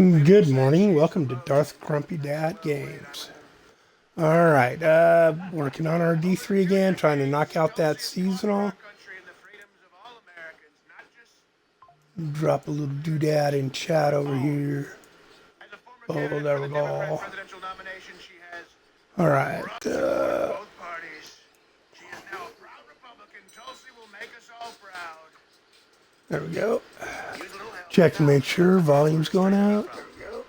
Good morning. Welcome to Darth Grumpy Dad Games. All right, working on our D3 again, trying to knock out that seasonal. Drop a little doodad in chat over here. Oh, there we go. All right. There we go. Check and make sure volume's going out. There we go.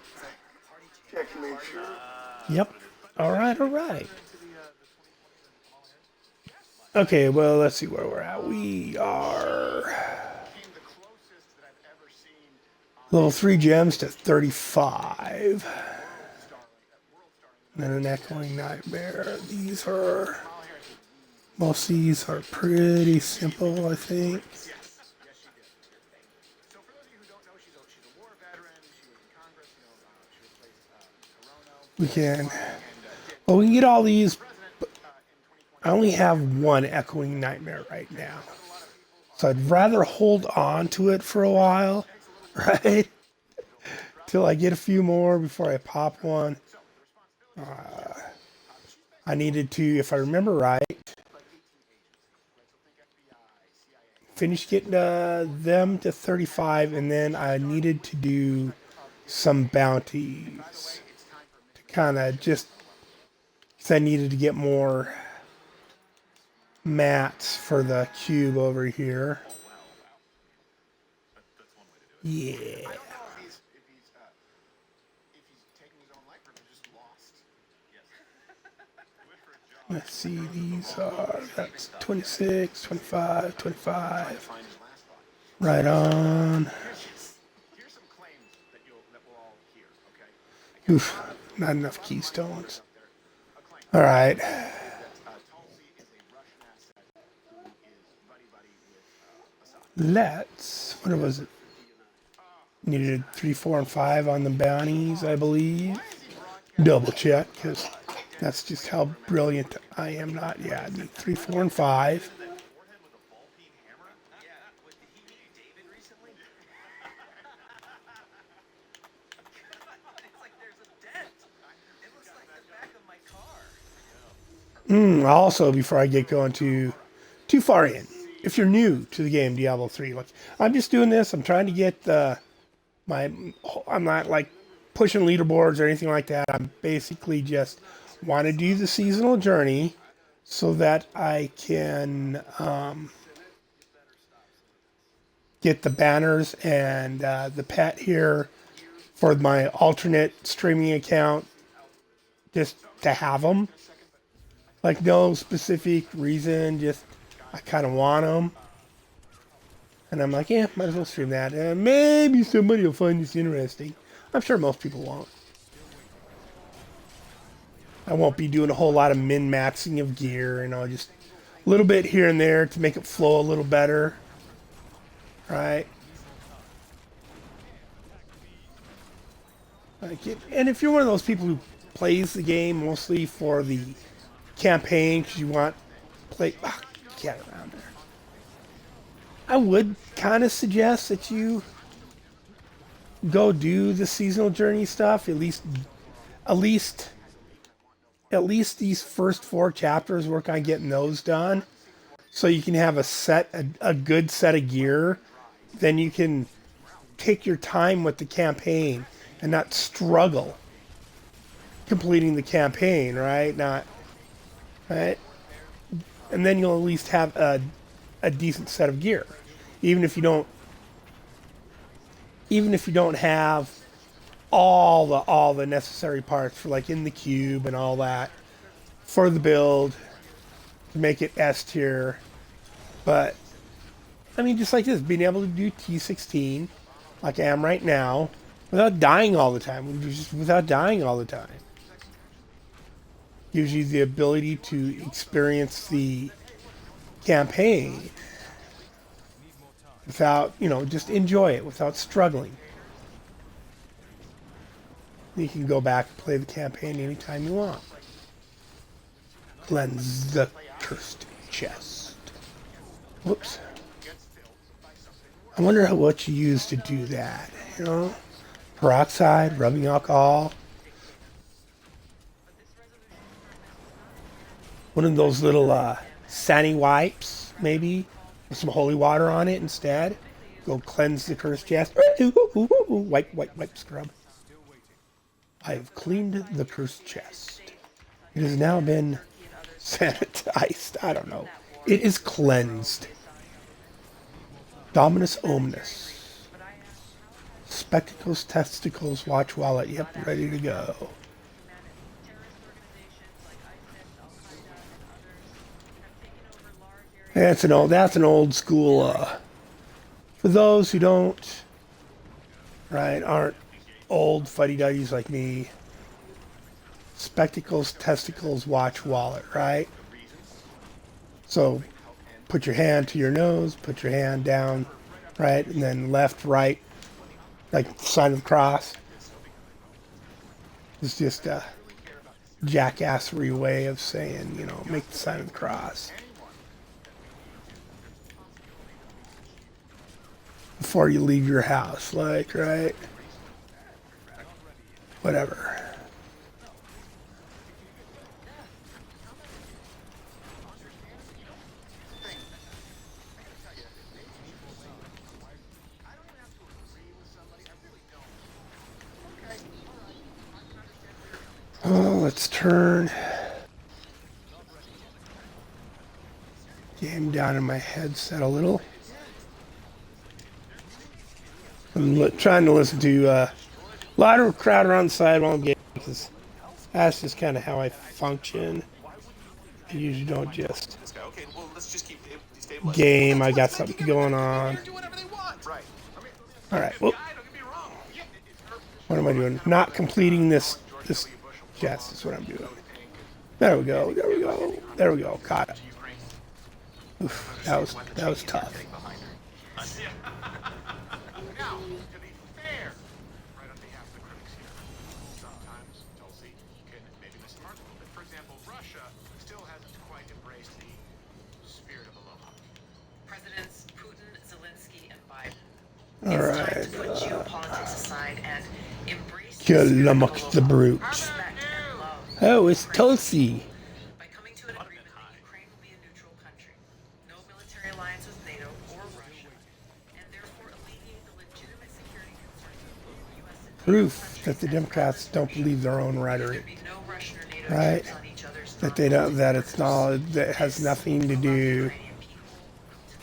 Check and make sure. Yep. All right, all right. Okay, well, let's see where we're at. We are level 3 gems to 35. And then an echoing nightmare. Most of these are pretty simple, I think. We can get all these. I only have one echoing nightmare right now. So I'd rather hold on to it for a while, right? Till I get a few more before I pop one. I needed to, if I remember right, finish getting them to 35, and then I needed to do some bounties to kind of just, because I needed to get more mats for the cube over here. Yeah. Let's see, that's 26, 25, 25. Right on. Oof, not enough keystones. All right. What was it? Needed 3, 4, and 5 on the bounties, I believe. Double check, because that's just how brilliant I am. Not, yeah, I need 3, 4, and 5. Also, before I get going too far in, if you're new to the game Diablo 3, like I'm just doing this, I'm trying to get I'm not like pushing leaderboards or anything like that. I'm basically just want to do the seasonal journey so that I can get the banners and the pet here for my alternate streaming account, just to have them. Like no specific reason, just I kind of want them. And I'm like, yeah, might as well stream that. Maybe somebody will find this interesting. I'm sure most people won't. I won't be doing a whole lot of min-maxing of gear, just a little bit here and there to make it flow a little better. Right? And if you're one of those people who plays the game mostly for the campaign because you want get around there. I would kind of suggest that you go do the seasonal journey stuff at least these first 4 chapters. Work on getting those done so you can have a good set of gear. Then you can take your time with the campaign and not struggle completing the campaign, right? Right? And then you'll at least have a decent set of gear, even if you don't have all the necessary parts for like in the cube and all that for the build to make it S tier. But I mean, just like this, being able to do T16 like I am right now without dying all the time, gives you the ability to experience the campaign without, just enjoy it without struggling. You can go back and play the campaign anytime you want. Cleanse the cursed chest. Whoops. I wonder what you use to do that, peroxide, rubbing alcohol, one of those little sani wipes, maybe, with some holy water on it instead. Go cleanse the cursed chest. Wipe, wipe, wipe, scrub. I have cleaned the cursed chest. It has now been sanitized. I don't know. It is cleansed. Dominus Omnis. Spectacles, testicles, watch wallet. Yep, ready to go. That's an old school. For those who don't, right, aren't old fuddy-duddies like me. Spectacles, testicles, watch wallet, right? So put your hand to your nose, put your hand down, right, and then left, right, like the sign of the cross. It's just a jackassery way of saying, make the sign of the cross. Before you leave your house, like, right? Whatever. Oh, let's turn game down in my headset a little. I'm trying to listen to a lot of crowd around the side while I'm gaming, because that's just kind of how I function. I usually don't just game. I got something going on. All right. Well, what am I doing? Not completing this chest is what I'm doing. There we go. There we go. There we go. Caught it. Oof, that was tough. Now, to be fair, right on behalf of the critics here, sometimes, Tulsi, can maybe miss the mark a little bit. For example, Russia still hasn't quite embraced the spirit of aloha. Presidents Putin, Zelensky, and Biden. All It's right. time to put geopolitics aside and embrace Kill the brute. respect and love. Oh, it's Tulsi. By coming to an agreement that Ukraine will be a neutral country, no military alliance with NATO or Russia, and therefore alleviate the legitimate security concerns of both U.S. and NATO Proof countries that the Democrats don't believe their own There rhetoric, be no Russian or NATO right? troops on each other's That they don't. That it's territories. not. That has nothing to Allow do. Ukrainian people to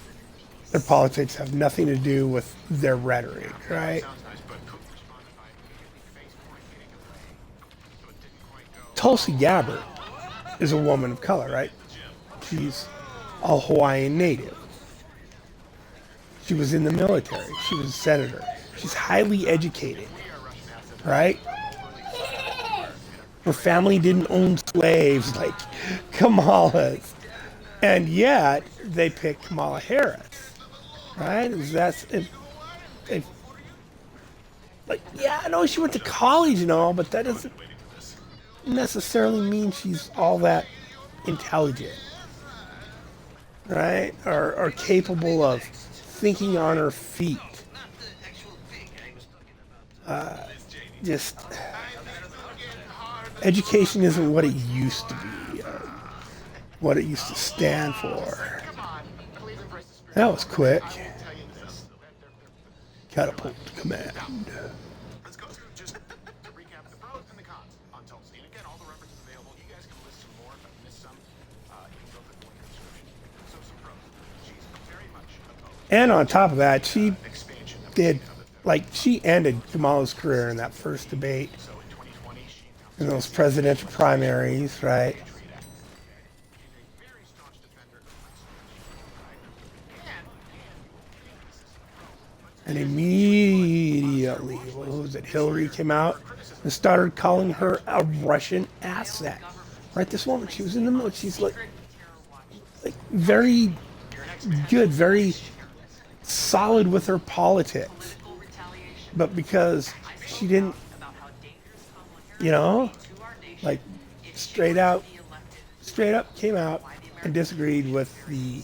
live in peace. Their politics have nothing to do with their rhetoric, right? Sounds nice, but Putin responded by immediately face pointing away. So it didn't quite go. Tulsi Gabbard is a woman of color, right? She's a Hawaiian native. She was in the military. She was a senator. She's highly educated, right? Her family didn't own slaves like Kamala's. And yet, they picked Kamala Harris, right? Like, yeah, I know she went to college and all, but that doesn't necessarily mean she's all that intelligent, right? Or capable of thinking on her feet. Just education isn't what it used to be, what it used to stand for. That was quick. Catapult command. Let's go through just to recap the pros and the cons on Tulsi. And again, all the references available. You guys can list some more if I missed some. You can go through the link in the description. So some pros. She's very much opposed And on top of that, she expansion of did, like, she ended Kamala's career in that first debate so in 2020 she in those presidential primaries, right? a very staunch defender of And immediately, what was it, Hillary came out and started calling her a Russian asset. Right, this woman, she was in the middle, she's like very good, very solid with her politics. But because she didn't, like straight up came out and disagreed with the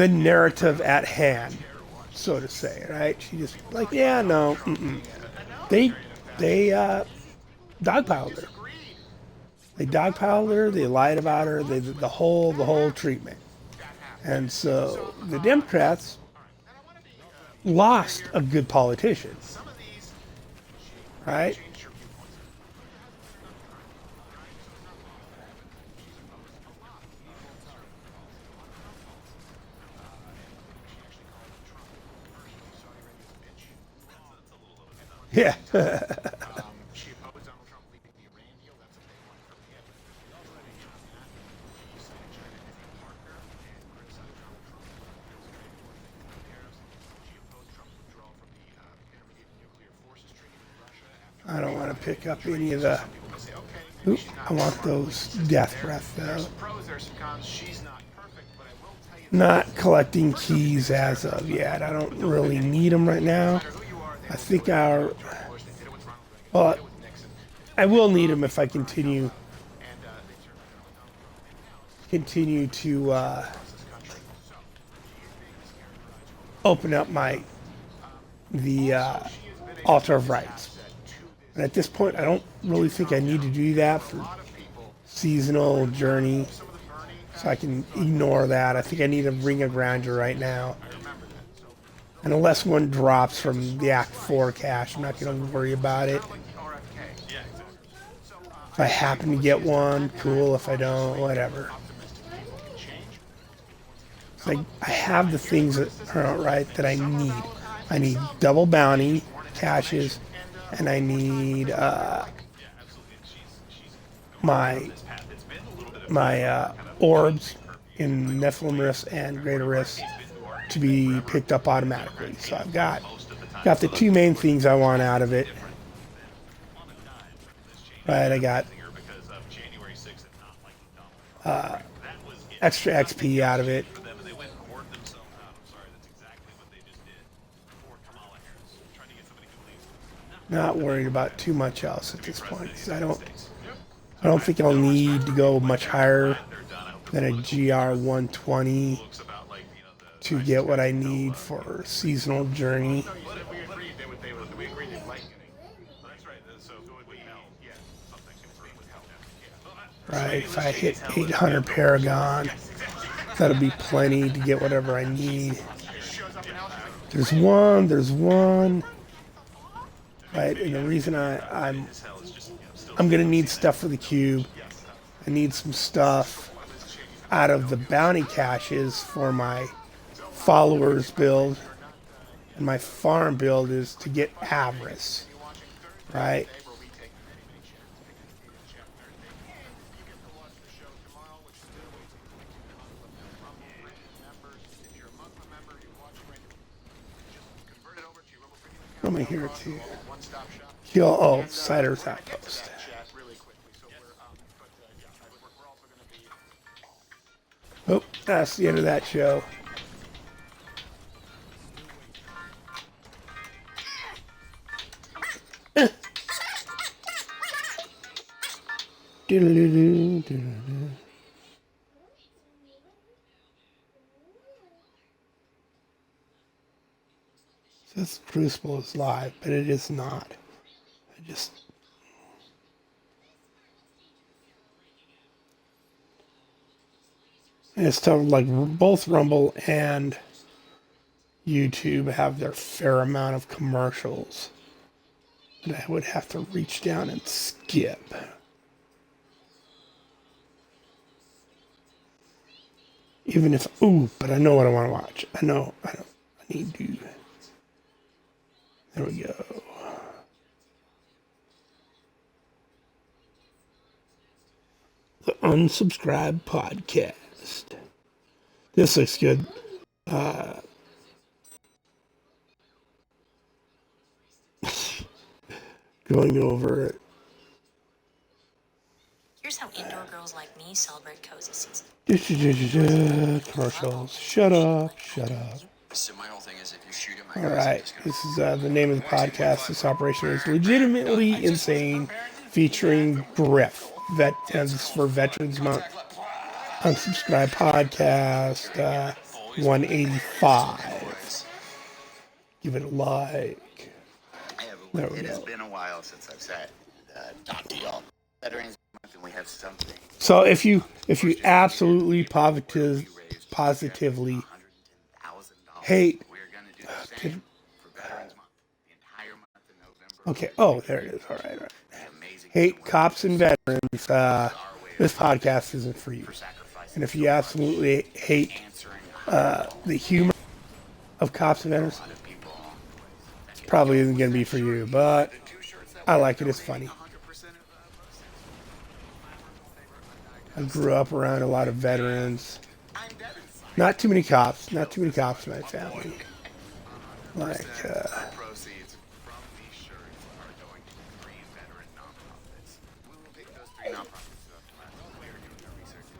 narrative at hand. so to say, right? She just like, yeah, no, they they dogpiled her. Agreed. They dogpiled her. They lied about her. They the whole treatment. That happened. And so the Democrats And I want to be lost a good politician, some of these right? change your viewpoints. Yeah. She opposed Donald Trump leaving the Iran deal. That's a big one for me. She cited China as a partner and criticized Donald Trump for tariffs. She opposed Trump's withdrawal from the Intermediate Nuclear Forces Treaty with Russia after I don't want to pick up any of the. people would say, okay, Oop, I want those death breath though. there's some pros, there's some cons. She's not perfect, but I will tell you Not collecting keys as of yet. I don't really need them right now. who you are. I think our. Bush, they did it with Ronald Reagan, Well, they did it with Nixon, I will need them if I continue and they certainly continue to this country. So open up the altar of rights. And at this point, I don't really think I need to do that for seasonal journey, so I can ignore that. I think I need to bring a grinder right now. And unless one drops from the Act 4 cache, I'm not going to worry about it. If I happen to get one, cool. If I don't, whatever. It's like I have the things that are right that I need. I need double bounty caches, and I need my orbs in Nephilim Rifts and Greater Rifts to be picked up automatically. So I've got the two main things I want out of it. Right, I got extra XP out of it. Not worried about too much else at this point. 'Cause I don't think I'll need to go much higher than a GR 120 to get what I need for seasonal journey. We agreed they'd like getting. That's right. So it would be something with help. Right, if I hit 800 Paragon, that'll be plenty to get whatever I need. There's one. Right, and the reason I'm gonna need stuff for the cube. I need some stuff out of the bounty caches for my followers build, and my farm build is to get avarice. Right. What am I here to? Kill, Cider's Outpost. Oh, that's the end of that show. This Crucible is live, but it is not. And it's tough, like both Rumble and YouTube have their fair amount of commercials that I would have to reach down and skip. Even if, but I know what I want to watch. I need to. There we go. The Unsubscribed Podcast. This looks good. Going over it. Here's how indoor girls like me celebrate cozy season. Commercials. Shut up. So my whole thing is if you shoot at my All right. This is the name of the podcast. This operation is legitimately insane, featuring Griff. And this is for Veterans Month. Unsubscribed podcast 185. Give it a like. Yeah, There but we it has go. been a while since I've sat talked to y'all. Veterans Month, and we have something. So if you absolutely positively $110,000. hate, We're gonna do the same for Veterans Month. The entire month of November. okay, oh there it is. All right, all right. The amazing Hate cops and veterans. This podcast isn't for you. for sacrificing And if so you much, absolutely hate answering the humor of cops and veterans, a lot of people. it's probably isn't going to be for you. But I like it. It's funny. 100% of I grew up around a lot of veterans. Not too many cops. Not too many cops in my family. Like, proceeds from these shirts are going to 3 veteran nonprofits. We will pick those 3 nonprofits up tomorrow. We are doing our research to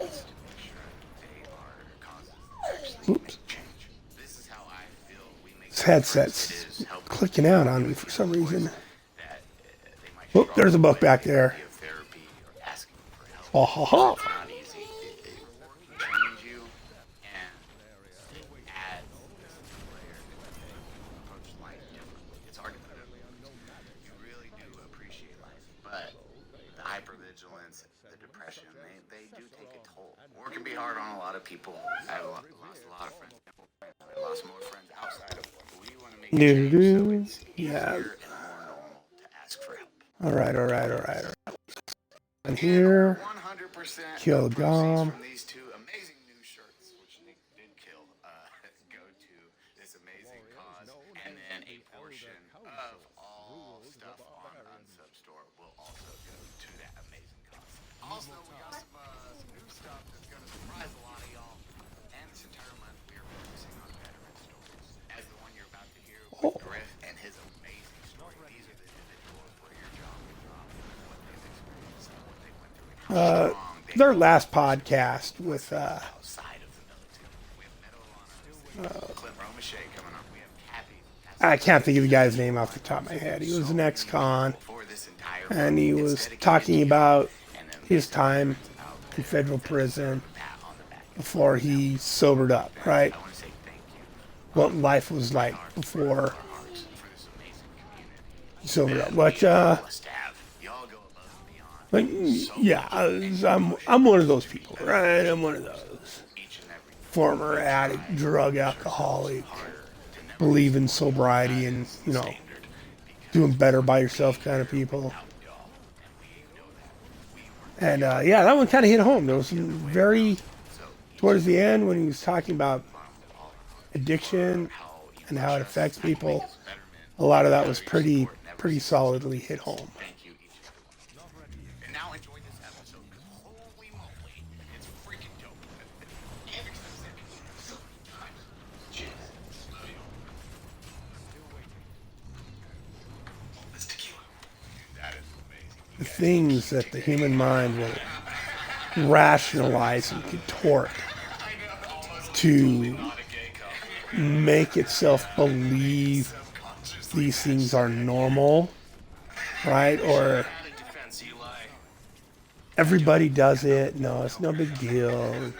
make sure they are causes that actually oops. make change. This is how I feel we make This headset's clicking out on me for some reason. that they might Oh, there's a book back there. give therapy or asking for help. Oh, ha, ha. It's not easy. It can change you and add this layer approach life differently. It's hard to put it into words. You really do appreciate life, but the hypervigilance, the depression, they do take a toll. War can be hard on a lot of people. I've lost a lot of friends. I lost more friends outside of war. But we want to make it change so it's Yeah. easier and more normal to ask for help. All right, all right, all right, all right. And here, 100% kill of proceeds Dom. from these 2 amazing new shirts, which Nick did kill, go to this amazing cause, and then a portion of all stuff on Unsub Store will also go to that amazing cause. Also, we got some new stuff that's going to surprise a lot of y'all. And this entire month, we are focusing on veteran stories, as the one you're about to hear with Griff and his amazing story. These are the individuals where your jaw will drop, what they've experienced, and what they went through, and how strong they Their last podcast with outside of the military. We have Meadow on Clint Romachet coming up. We have Kathy. I can't think of the guy's name off the top of my head. He was an ex-con, For this entire and he month, was it's dedicated talking to you. about And then his time out in there, federal prison pat on the back. before he sobered up, right? I want to say thank you What life was like before hearts for this amazing community. he sobered up. Which, Must have. Y'all go above and beyond. like, yeah, I'm one of those people, right? I'm one of those Each and every former addict, drug alcoholic, believe in sobriety and, you know, doing better by yourself kind of people. And yeah, that one kind of hit home. There was some very, towards the end when he was talking about addiction and how it affects people, a lot of that was pretty solidly hit home. thank you, each and every one. And now enjoy this episode, because holy moly, it's freaking dope. And excited. Cheers. Love you. This tequila. That is amazing. The things that the human mind will rationalize and contort to make itself believe these things are normal, right? Or everybody does it. No, it's no big deal. We're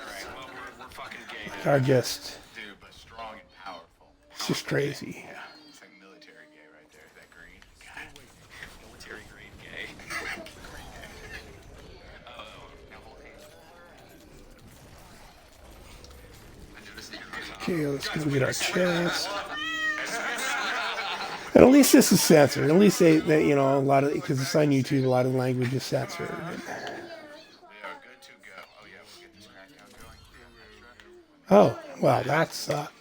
fucking gay, Are just, dude, but strong and powerful. it's just crazy. Yeah, it's like military gay right there. That green. God. Military green gay. Oh, now hold hands. I do this now. Okay, let's go get our chest. And at least this is censored. At least they you know, a lot of, because it's on YouTube, a lot of the language is censored. We are good to go. Oh yeah, we'll get this crackdown going. Oh, well, that sucked.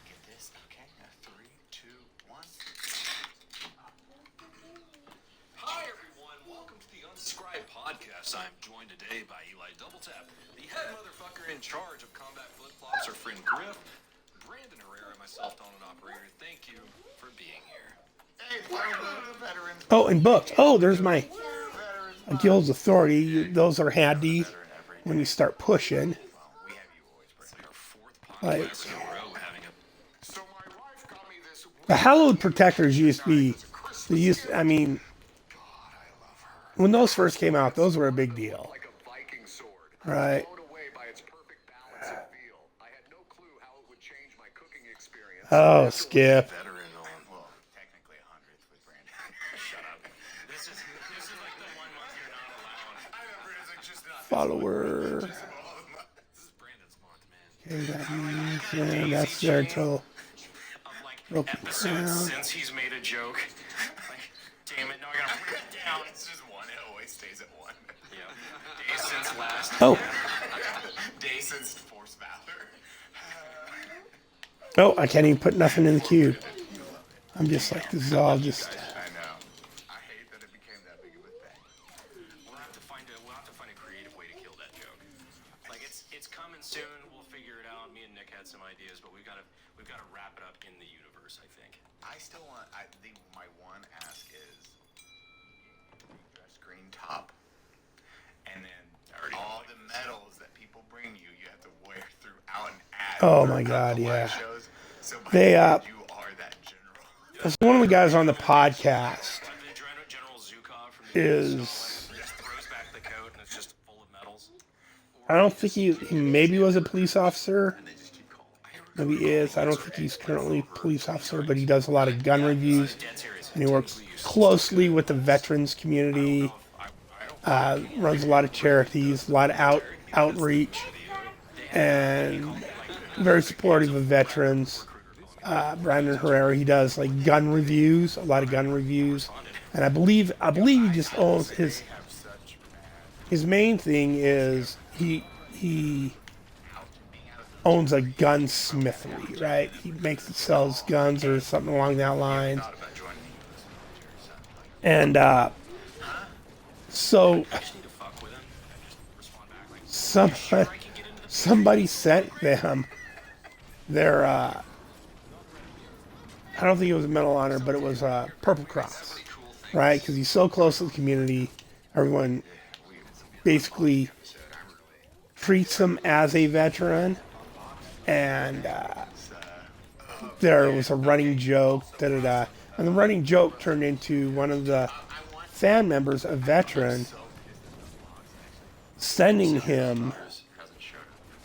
Get this. Okay. 3, 2, 1. Hi, everyone. Welcome to the Unscribed Podcast. I'm joined today by Eli Doubletap, the head motherfucker in charge of combat flip-flops, our friend Griff, Brandon Herrera, myself, Donald Operator. Thank you for being here. Hey, welcome to the veterans. Oh, and books. Oh, there's my Guild's Authority. Those are handy when you start pushing. We have you always, It's like our 4th Like, podcast in a row having a So my wife got me this. the Hallowed Protectors used to be, I mean, when those first came out, those were a big deal, Like a Viking sword. right? Blown away by its perfect balance and feel. I had no clue how it would change my cooking experience. Oh, Skip. Veteran on, well, technically 100th with Brandon. Shut up. This is like the 1 month you're not allowed. I remember it's like just not Follower. just of all the months. This is Brandon's month, man. Okay, that means, yeah, that's their total. Of like Broken episodes ground. since he's made a joke. Like, damn it, no, I gotta write it down. It's just one. It always stays at one. Yeah. Days since last. Oh, Day since Force Valor. oh, I can't even put nothing in the cube. I'm just like, this is all just. I know. I hate that it became that big of a thing. We'll have to find a creative way to kill that joke. Like it's coming soon. We'll figure it out. Me and Nick had some ideas, but we've got to wrap it up in the universe. I think. I still want. My one ask is dress green top, and then all the medals that people bring you, you have to wear throughout and at. Oh my God, the live yeah. shows. So by They, the end, you are that general. That's one of the guys on the podcast The General Zukov from is. just throws back the coat and it's just full of medals. I don't think he maybe was a police officer. They just keep calling. Maybe he is. I don't think he's currently a police officer, but he does a lot of gun reviews. Dead serious. And he works closely with the veterans community. Runs a lot of charities, a lot of outreach, and very supportive of veterans. Brandon Herrera, he does like gun reviews, a lot of gun reviews, and I believe he just owns his main thing is he owns a gunsmithery, right? He sells guns or something along that line, Thought about joining the and so I just need to fuck with him and just respond back like, somebody sent them their I don't think it was a Medal of Honor, but it was a Purple Cross, right? Because he's so close to the community, everyone basically treats him as a veteran, and there was a running joke, and the running joke turned into one of the fan members, a veteran, sending him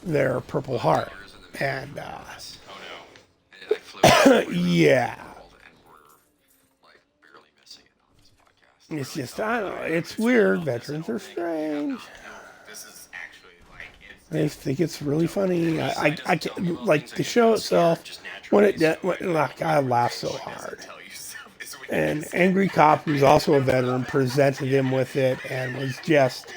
their Purple Heart, and I flew yeah. and we're like barely missing it on this podcast. It's just, I don't know, it's weird. Veterans are strange. This is actually like I think it's really funny. I can't, like the show itself, when like, I laughed so hard. tell you stuff. Is when And Angry Cop, who's also a veteran, presented him with it and was just,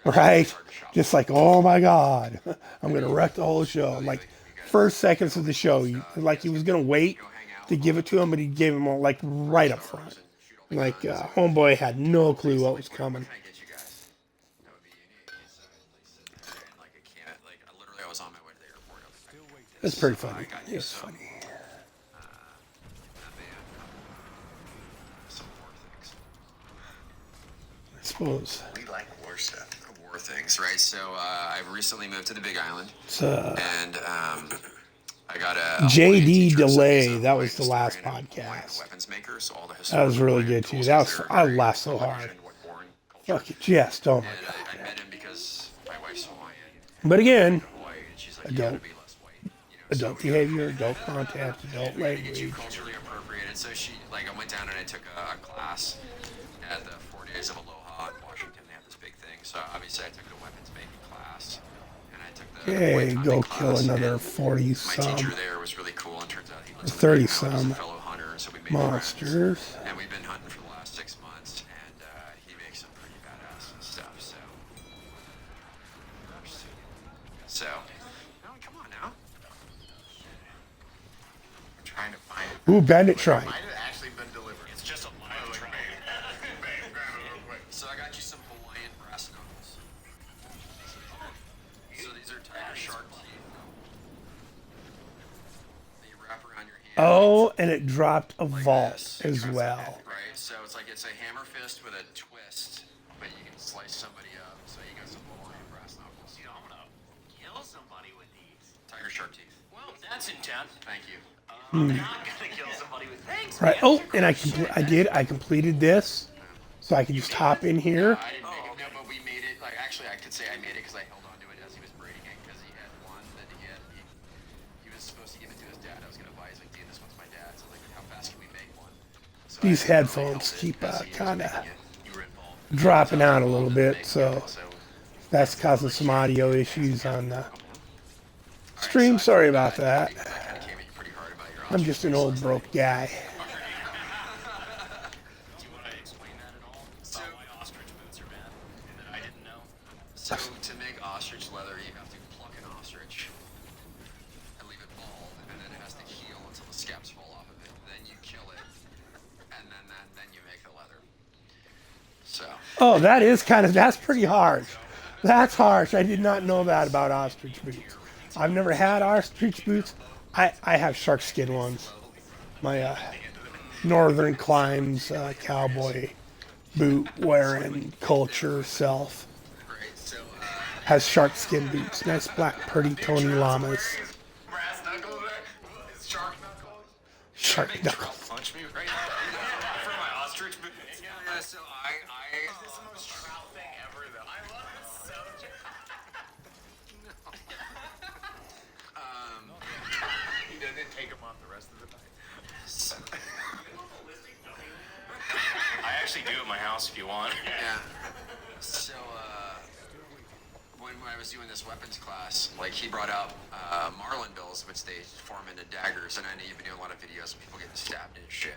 right? Just like, oh my God, I'm going to wreck the whole show. Like, first seconds of the show, like he was going to wait to give it to him, but he gave him all, like, right up front. Like, Homeboy had no clue what was coming. can I get you guys? That would be and like I can't like I literally I was on my way to the airport. I was like, It's pretty funny. It's funny. some war things. I suppose. We like war stuff. War things, right? So I've recently moved to the Big Island, It's, and I got a JD teacher, so Delay, he's a that was the historian last and podcast. Weapons maker, so all the That was really good historical too. That was, tools I are very laughed so hard. intelligent, what war and culture. Fuck it, just, oh my And God. I met him because my wife's Hawaiian. But again, Hawaii, and she's like, you gotta adult, be less white. You know, adult so behavior, adult content, adult we get you language. culturally appropriated. So she, like, I went down and I took a class at the 4 Days of Aloha in Washington. They have this big thing. So obviously I took the weapons making class, and I took the Okay, weapons go hunting kill class, another and 40 my some teacher there was really cool, and turns out he lives 30 in the Big Island, some he's a fellow hunter, so we made friends. monsters. And we've been hunting for the last 6 months, and he makes some pretty badass stuff. So, no, come on now. I'm trying to find it. Ooh, Bandit Shrine. Might have actually been delivered. It's just a live track. Grab it real quick. So I got you some Hawaiian brass knuckles. So these are tiger shark teeth. That you wrap around your hand. Oh, and it dropped a Like vault this. as Right? well. So it's like it's a hammer fist with a twist, but you can slice somebody up. So you got some Hawaiian brass knuckles. You know, I'm gonna kill somebody with these. Tiger shark teeth. Well, that's intense. Thank you. I'm not gonna kill somebody with thanks. Right. man. Oh, and I completed this, so I can just hop in here. I didn't make it. No, but we made it. Like actually, I could say I made it because I held on to it as he was braiding it because he had one that he was supposed to give it to his dad. I was gonna these headphones keep kind of dropping out a little bit, so that's causing some audio issues on the stream. Sorry about that. I'm just an old broke guy. Do you want to explain that at all? About why ostrich boots are bad? That I didn't know. So to make ostrich leather, you have to pluck an ostrich and leave it bald, and then it has to heal until the scabs fall off of it. Then you kill it, and then you make the leather. So Oh, that's pretty harsh. That's harsh. I did not know that about ostrich boots. I've never had ostrich boots. I have shark skin ones. My northern climes cowboy boot wearing culture self great. So has shark skin boots. Nice black pretty Tony Llamas. brass knuckles, is shark knuckles. Shark knuckles. Punch me right now for my ostrich boots. Yeah. So this is the most trout thing ever, though. I love it so. He doesn't take them off the rest of the night. I actually do at my house if you want. Yeah. So, when I was doing this weapons class, like he brought out marlin bills, which they form into daggers, and I know you've been doing a lot of videos of people getting stabbed and shit.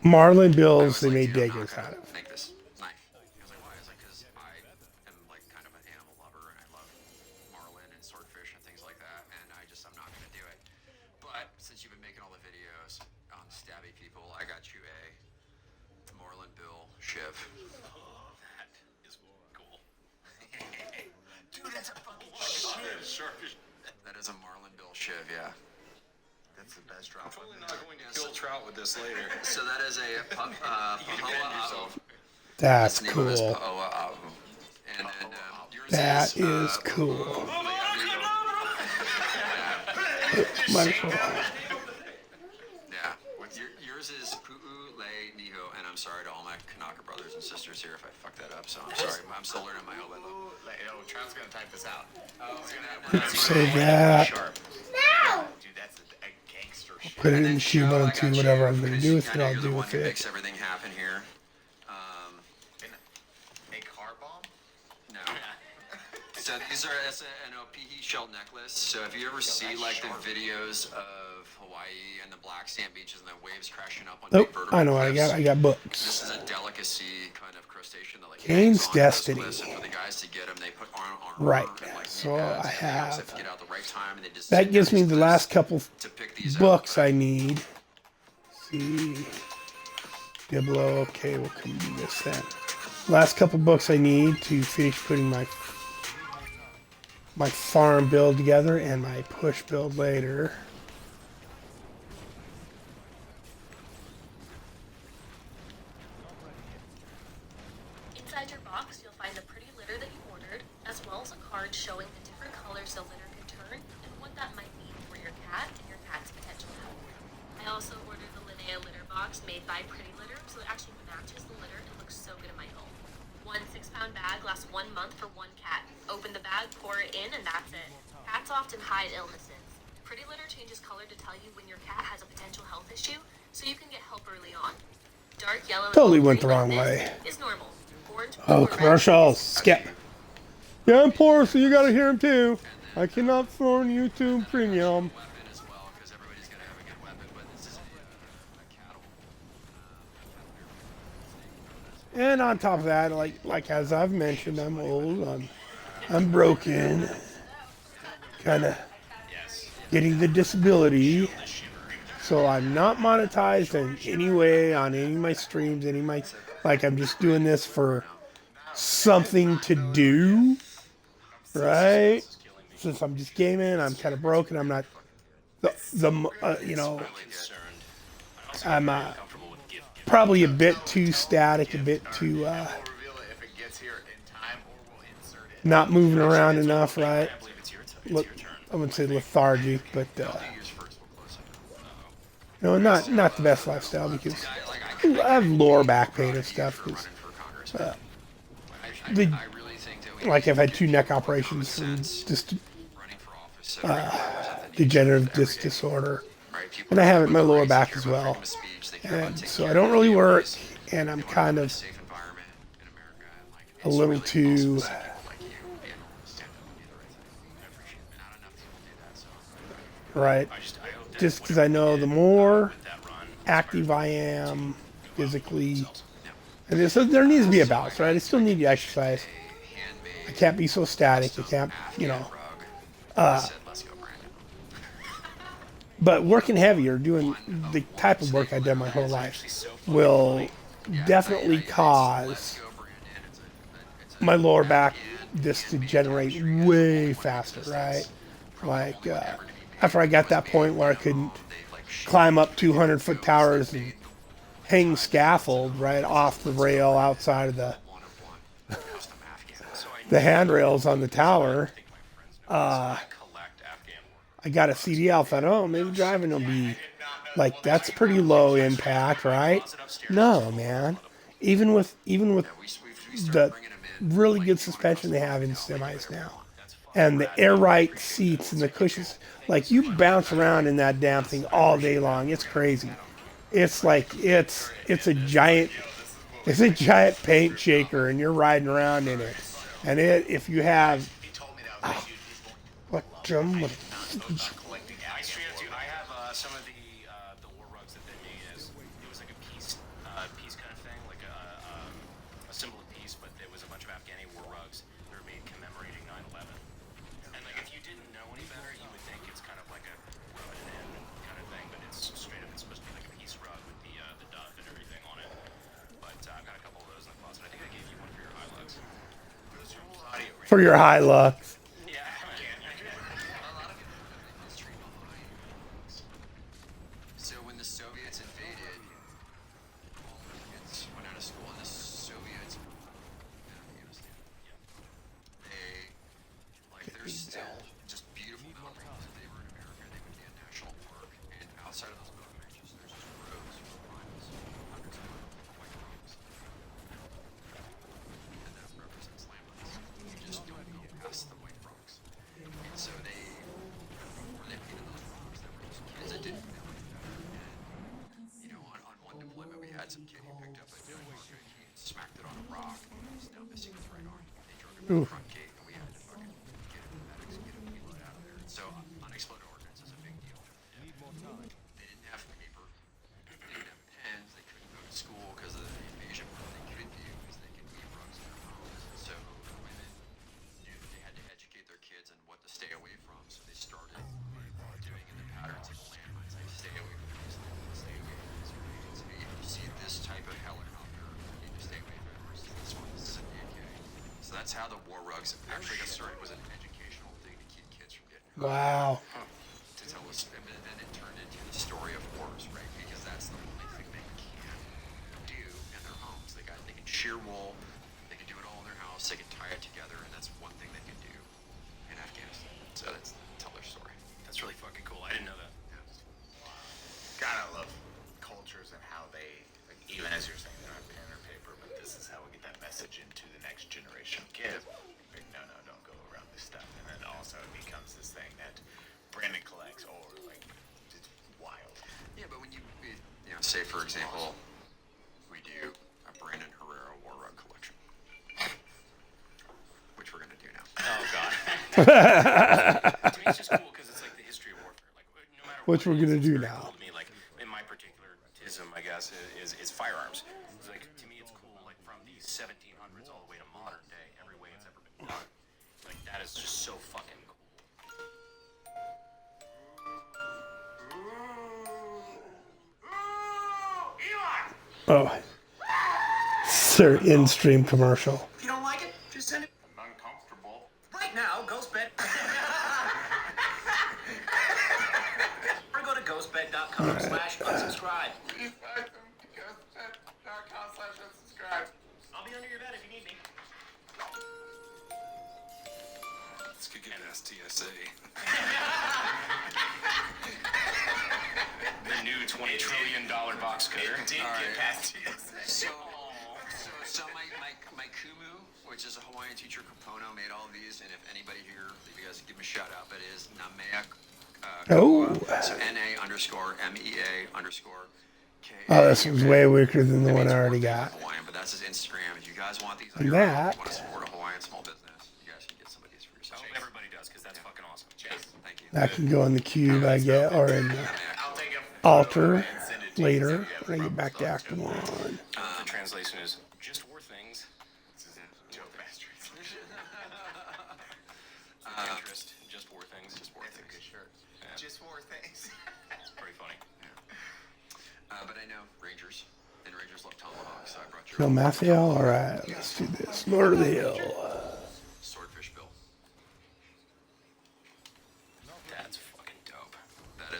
And Marlin I bills, was they like, made dude, I'm daggers not out gonna of. make this knife. He was like, why? I was like, because I am like kind of an animal lover, and I love marlin and swordfish and things like that, and I'm not gonna do it. But since you've been making all the videos on stabbing people, I got you a marlin bill shiv. That is cool. Dude, that's a fucking Sharpish. That is a marlin bill shiv, yeah. That's the best drop. Totally not going to kill trout with this later. So that is a Pahoa Ahu. That's The name of it is cool. Pahoa Ahu. And then yours That is is cool. Might as well. Yeah. Yours is Pu'u Le Niho, and I'm sorry to all my Kanaka brothers and sisters here if I fucked that up. So I'm sorry. I'm still learning my Oba. Trout's gonna type this out. Save that. Sharp. Dude, that's a gangster shit. Put it in Cuba to whatever I'm going to do with it, I'll You're the do one with who it. makes everything happen here. A car bomb? No. So these are an Opihi shell necklace. So if you ever see like the videos of Hawaii and the black sand beaches and the waves crashing up on Oh, big vertical I know what I got. cliffs, I got this books. is a delicacy kind of crustacean that like Kane's hangs onto those Destiny. cliffs, and for the guys to get them, they put on armor Right. and like So knee I pads, and they have- also have to get out the right time, and they just That gives me the last couple to pick these books out. I need. See. Diablo, okay, we'll come do this then. Last couple books I need to finish putting my farm build together and my push build later. Inside your box, you'll find the pretty litter that you ordered, as well as a card showing the different colors the litter can turn and what that might mean for your cat and your cat's potential health. I also ordered the Linnea litter box made by Pretty Litter, so it actually matches the litter and looks so good in my home. One 6-pound bag lasts 1 month for one cat. Open the bag, pour it in, and that's it. Cats often hide illnesses. Pretty Litter changes color to tell you when your cat has a potential health issue, so you can get help early on. Dark yellow and Totally gold went the green wrong like this way. is normal. Orange, Oh, blue, or red commercials. Skip. Yeah, I'm poor, so you gotta hear them too. I cannot afford YouTube Premium. Weapon as well, because everybody's gonna have a good weapon, but this is a cattle. And on top of that, like as I've mentioned, I'm old, I'm broken, kind of getting the disability, so I'm not monetized in any way on any of my streams, I'm just doing this for something to do, right? Since I'm just gaming, I'm kind of broken. I'm not I'm probably a bit too static, a bit too We'll reveal it if it gets here in time, or we'll insert it. not moving around enough, right? I believe it's your Look, turn. I wouldn't say lethargic, but Yours first, we'll close it. no, not the best lifestyle because Like, I have lower back pain and stuff. running 'Cause, for Congress. the- I really think that we like I've had 2 need neck more operations common from sense just running for office. So everybody knows that they need to degenerative do it disc every day, disorder. right? people And I have it in my with lower rights, they back care as about well. freedom of speech, they care about And taking so care I of don't their really work, families, and I'm they wanna kind live in a of safe environment in America, and like a it's little really awesome too, to see people like you being able to stand up and do the right thing. I appreciate it. Not enough people do that, so I'm proud of you. right. I hope that Just because whatever I we know did the more with that run active I inspires am people to go out and enjoy physically, themselves. and so there needs to be a So balance, right? I still I need to commissioned exercise. a I handmade can't be so static. I custom can't, Afghan rug. I said, let's go, Brandon. but working heavy or doing One of the one. type of So work they I've done my literally, whole it's life Actually, so fucking will funny. yeah, definitely it's let's cause go, Brandon. It's my a lower back Afghan just to handmade generate tapestry. It has way only one faster, right? existence. Probably the Like only one ever to be made. after I It got was that made point where I in a couldn't home. They like climb up shaved the 200-foot goats. They towers and made the wool hang tied the goats in a scaffold home. right This off is the let's go, rail Brandon. outside of One of one. Custom Afghan. So I the knew handrails on the this, and I tower. think my friends know this. I collect Afghan I got a CDL. Thought, oh, maybe driving will be like that's pretty low impact, right? closet upstairs. No, man. Even with Yeah, we started the bringing them in. really Like, good do you want a suspension they custom have rug? in Yeah, I'll make semis whatever you now, want. That's fucking and the rad. air I right appreciate that. seats and the cushions, like you bounce around in that damn thing all day long. It's crazy. It's like it's a giant paint shaker, and you're riding around in it. And it if you have He told me that was a huge. He's going what drum what collecting I Afghan straight up do. war I rugs. have some of the war rugs that they made as it was like a piece kind of thing, like a symbol of peace, but there was a bunch of Afghani war rugs that were made commemorating 9/11. And like if you didn't know any better, you would think it's kind of like a rub it in kind of thing, but it's straight up. It's supposed to be like a peace rug with the dove and everything on it. But I've got a couple of those in the closet. I think I gave you one for your high lugs. for your high lux? Yeah. A lot of people don't know the history behind rugs. So when the Soviets invaded, all the kids went out of school, and the Soviets in Afghanistan. They there's still just beautiful mountains. If they were in America, they would be a national park. And outside of those mountains, there's just roads for miles, hundreds of miles of white rocks. And that represents landmass. You just don't go past the white rocks. And so before they painted those rocks, there were just kids that didn't know any better. And, on one deployment, we had some kid who picked up a gun and he smacked it on a rock, and he's now missing his right arm. They drug him to the front gate, and we had to fucking get him medics, get him reload out of there. So unexploded ordnance is a big deal. They didn't have paper. They didn't have pens. They couldn't go to school because of the invasion. What they could do is they could weave rugs in their homes. So the women knew that they had to educate their kids on what to stay away from. So they started doing in the patterns of the landmines. Like stay away from these landmines, stay away from these grenades. Hey, if you see this type of helicopter, you need to stay away from it. Versus this one, this is an AK. So that's how the war rugs actually got started. Was an educational thing to keep kids from getting hurt. Wow. To tell us, and then it turned into the story of wars, right? Because that's the only thing they can do in their homes. They can shear wool, they can do it all in their house, they can tie it together, and that's one thing they can do in Afghanistan. So that's tell their story. That's really fucking cool. I didn't know that. God, I love cultures and how they, like, even as you're saying, they don't have pen or paper, but this is how we get that message into the next generation of kids. Like, no, don't go around this stuff. And then also it becomes this thing that Brandon collects, or like, it's wild. Yeah, but when say for example, we do a Brandon Herrera war rug collection, which we're gonna do now. Oh god. To me, it's just cool because it's like the history of warfare. Like no matter Which what we're it is, gonna it's do very now. cool to me. Like in my particular tism, I guess, is firearms. It's like to me, it's cool. Like from the 1700s all the way to modern day, every way it's ever been done. Like that is just so fucking cool. Oh, sir, in-stream commercial. If you don't like it, just send it. I'm uncomfortable. Right now, Ghostbed. or go to ghostbed.com/unsubscribe. Please buy them because jet.com/unsubscribe. I'll be under your bed if you need me. Let's kick an STSA. The new $20 trillion box cutter. Did All get right. past TSA. So my Kumu, which is a Hawaiian teacher, Kapono, made all of these, and if anybody here, if you guys give him a shout out, but it is Namea Oh. So NA_MEA_K. Oh, this was way weaker than the one I already got. Hawaiian, but that's his Instagram. If you guys want these on And your own, if you want to that, support a Hawaiian small business, you guys can get some of these for yourself. I hope everybody does, because that's fucking awesome. Chase, thank you. that can go in the cube I get, or in the I'll take a altar later when I get back to Act 1. The translation is just war things. Joe Bastards. Interest, just war things. Just war That's a good things. shirt. Yeah. Just more things. It's pretty funny. But I know Rangers, and Rangers love tomahawks, so I brought your Bill Mathiel? Alright, let's do this. Lord of the Hill. swordfish bill. That's fucking dope. That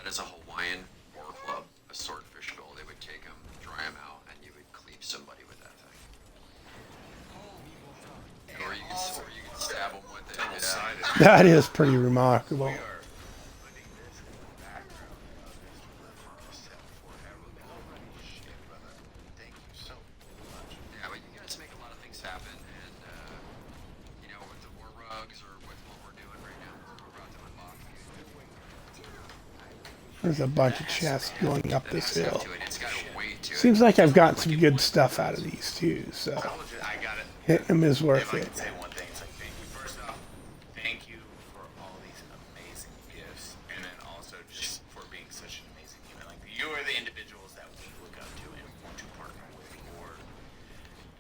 is a Hawaiian war club, a swordfish bill. They would take them, dry them out, and you would cleave somebody with that thing. Or you could stab them with it. Double-sided. That is pretty remarkable. Thank you so much. Yeah, but you guys make a lot of things happen, and you know, with the war rugs or with what we're doing right now, we're about to unbox. There's a bunch of chests going up this hill. It's got a weight to it. Seems like I've gotten some good stuff out of these too, so I got it. hitting them is worth If I it. could say one thing, it's like thank you. First off, thank you for all these amazing gifts, and then also just for being such an amazing human. Like you are the individuals that we look up to and want to partner with or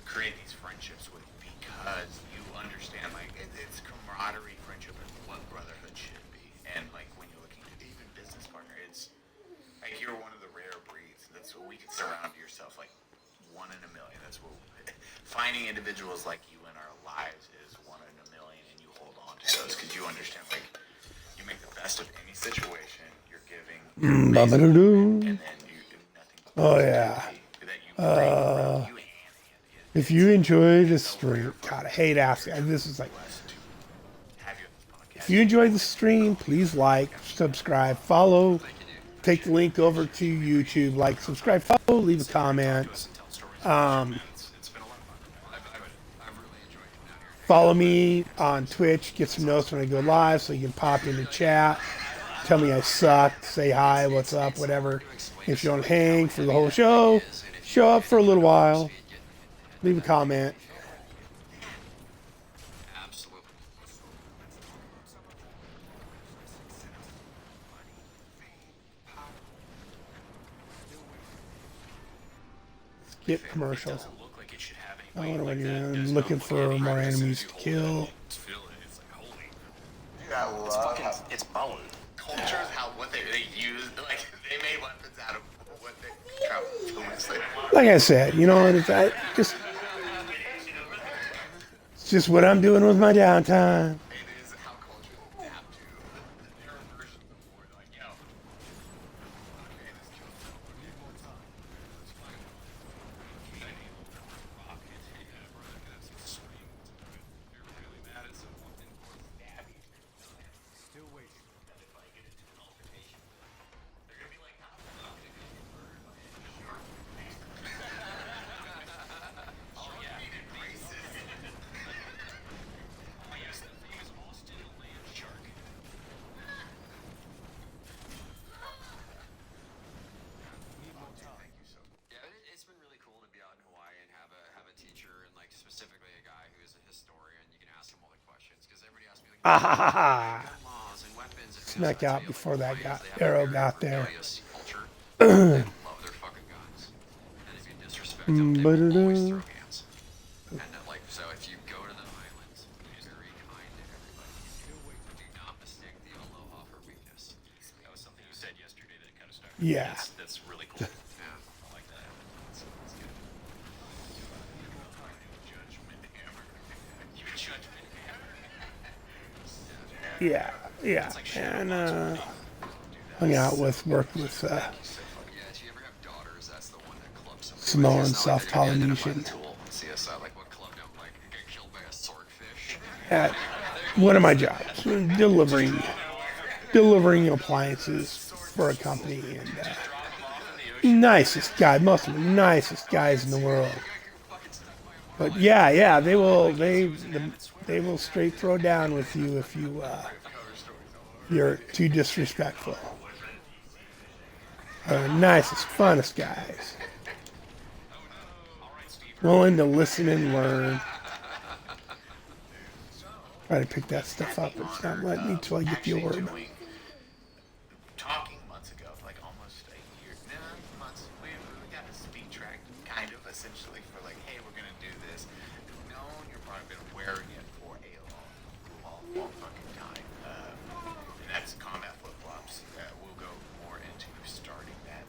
create these friendships with because you understand like it's camaraderie, friendship, and what brotherhood should be. And like when you're looking at even business partner, it's like you're one of the rare breeds. That's what we can surround yourself like one in a million. That's what finding individuals like you in our lives is one in a million, and you hold on to those because you understand like you make the best of any situation. You're giving, Ba-ba-doo-doo. and then you do nothing. Oh yeah. That you bring around you hand. If you enjoy the stream, God, I hate asking. This is like, Have you on this podcast? if you enjoyed the stream, please like, subscribe, follow, take the link over to YouTube, like, subscribe, follow, leave a comment. It's been a lot of fun. I've really enjoyed it down here. Follow me on Twitch, get some notes when I go live so you can pop into chat, tell me I sucked, say hi, what's up, whatever. If you don't hang for the whole show, show up for a little while, leave a comment. Absolutely. Skip commercial. Doesn't look like it should have I any weight what am like I that. doing? There's Looking no for fucking more progress enemies as to you hold kill. it. It's feel it. It's like holy. I It's love fucking. how It's bone. cultures how what they use like they made weapons out of what they travel to later. Like I said, you know, and it's just what I'm doing with my downtime. It is how cultures adapt to their version of the war. They're like, yo, okay, this kills somebody. Need more time. It's fine. Still waiting. That if I get into an altercation, they're gonna be like, how the fuck did you murder my shark? Oh yeah, racist. Oh yes, the famous Austin land shark. Yeah, it's been really cool to be out in Hawaii and have a teacher and like specifically a guy who is a historian. You can ask him all the questions because everybody asks me like, Ah ha ha ha. laws and weapons. And Snuck out before that arrow got there. Culture. They love their fucking guns. And if you disrespect them, they will always throw hands. And like, so if you go to the islands, be very kind to everybody. Do not mistake the aloha for weakness. That was something you said yesterday that kind of stuck. Yeah. That's really cool. Yeah. I like that. That's good. Judgment hammer. You judgment hammer. Yeah, yeah. And hung out with, worked with Yeah, if you ever have daughters, that's the one that clubs somebody. Samoan, It's not like South they're gonna identify Polynesian. the tool in CSI, like what club don't like get killed by a swordfish. at one of my jobs, delivering appliances for a company, and nicest guy, most of the nicest guys in the world. But yeah, they will straight throw down with you if you You're too disrespectful. Nicest, funnest guys. Willing to listen and learn. Try to pick that stuff up. It's not letting me till I get the actually orb. doing talking months ago, like almost a year, months. We got a speed track, kind of essentially for like, hey, we're gonna do this. Known you've probably been wearing it for a long fucking time, and that's combat flip flops. We'll go more into starting that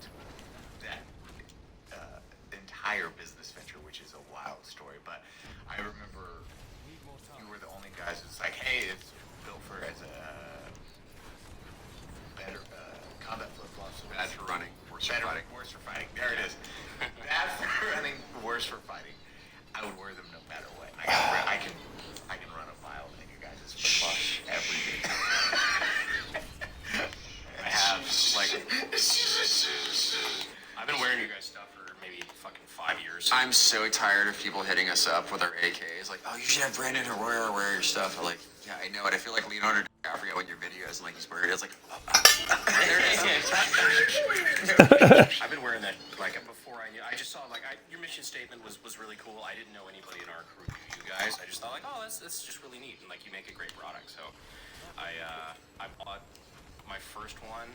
entire business venture, which is a wild story. But I remember we were the only guys who's like, hey, it's built for as a better combat flip flops. Bad for running, worse for fighting. Worse for fighting. There it is. Bad for running, worse for fighting. I would wear them no matter what. I can run a mile in you guys' flip flops every day. I have like I've been wearing you guys stuff for maybe fucking 5 years. I'm so tired of people hitting us up with our AKs, like, oh, you should have Brandon Herrera wear your stuff. I'm like, yeah, I know it. I feel like Leonardo DiCaprio in your videos, and like he's wearing it. It's like, There it is. I've been wearing that like before I knew. I just saw like your mission statement was really cool. I didn't know anybody in our crew knew you guys. I just thought like, oh, that's just really neat, and like you make a great product. So I bought my first one,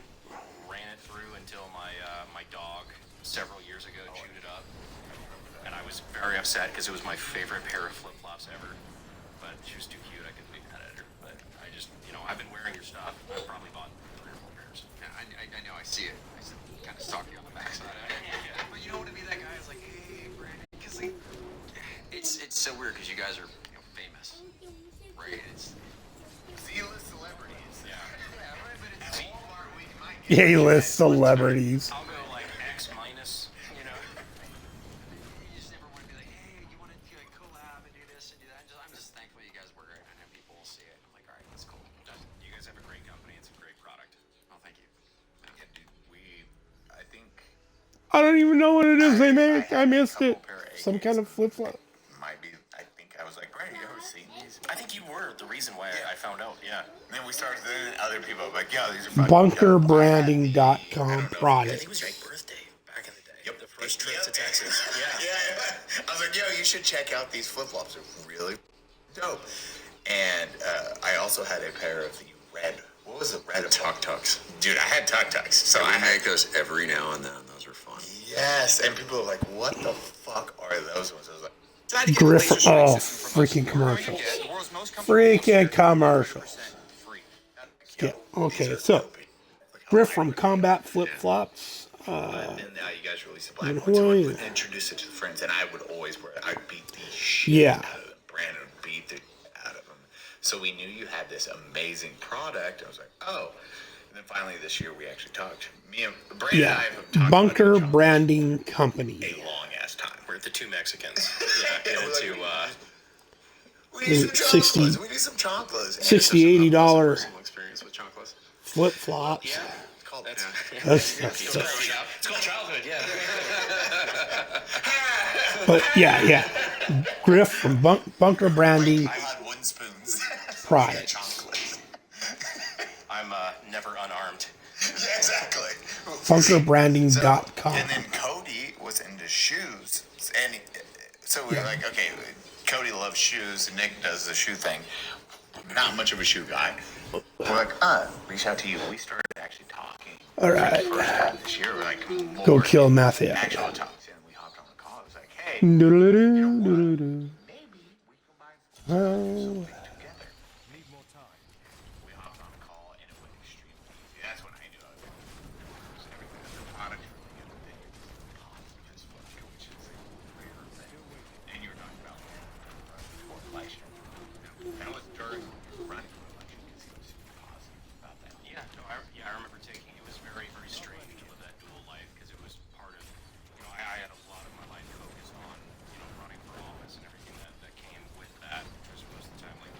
ran it through until my dog several years ago chewed it up, and I was very upset because it was my favorite pair of flip flops ever. But she was too cute. I couldn't be mad at her. But I just, I've been wearing your stuff. I've probably bought 3 or 4 pairs. yeah, I know, I see it. I kind of stalk you on the backside. But you don't want to be that guy who's like, hey, Brandon, because like, it's so weird because you guys are famous, right? It's Z-list celebrities. Yeah. right, but At it's Walmart, we might get A-list celebrities. I'll go like X minus, you just never want to be like, hey, you want to like collab and do this and do that. I'm just thankful you guys work it. I know people will see it. I'm like, all right, that's cool. You guys have a great company. It's a great product. Oh, thank you. Yeah, dude, I think I don't even know what it is they make. I I missed had a it. couple pair of Some kind of AKs. flip flop. might be, I think I was like, Brandon, you ever seen these? I think you were the reason why I found out. Yeah. And then we started doing other people like, yo, these are fucking dope. Bunkerbranding.com I product. think it was your birthday back in the day. Yep. The first trip to Yep. Texas. Yeah. Yeah. I was like, yo, you should check out these flip flops. They're really dope. And I also had a pair of the red. What was the red? Tuk Tuks. Dude, I had Tuk Tuks. So I I had make those every now and then. Those are fun. Yes, and people are like, what the fuck are those ones? I was like, Griff. Oh, freaking commercials. Freaking commercials. Free. Yeah. Okay, so Griff from Combat Flip Flops. and now you guys release a black And one, so I who would are you? introduce it to the friends, and I would always wear it. I'd beat the shit Yeah. out of them. Brandon would beat the out of them. So we knew you had this amazing product. I was like, oh. And then finally this year we actually talked. Me and Brandon and I Yeah. have talked Bunker about it Branding Company. a long ass time. We're the 2 Mexicans. Yeah. We're like, Into we need some 60 chocolates. We need some chocolates. $60, $80 Personal experience with chocolates. flip flops. yeah. It's called That's It's called childhood. Yeah. but yeah. Griff from Bunker Branding I had wooden spoons. product. Chocolates. I'm never unarmed. Yeah, exactly. Bunkerbranding.com. And then Cody was into shoes, and so we were like, okay, Cody loves shoes. Nick does the shoe thing. Not much of a shoe guy. We're like, reach out to you. We started actually talking. All right. First half of this year, we're like, more Go kill meth head. actual talks, and we hopped on the call. It was like, hey, Doodle-doo, doodle-doo. maybe we combine Oh. something together. Need more time. We hopped on a call, and it went extremely easy. That's when I knew I was like, everything. The product's really good. The thing is positive as fuck, which is a rare thing. And you were talking about before election. That was during running for election because he was super positive about that. Yeah. No. I remember taking. It was very very strange to live that dual life because it was part of. I had a lot of my life focused on running for office and everything that came with that. Because most of the time, like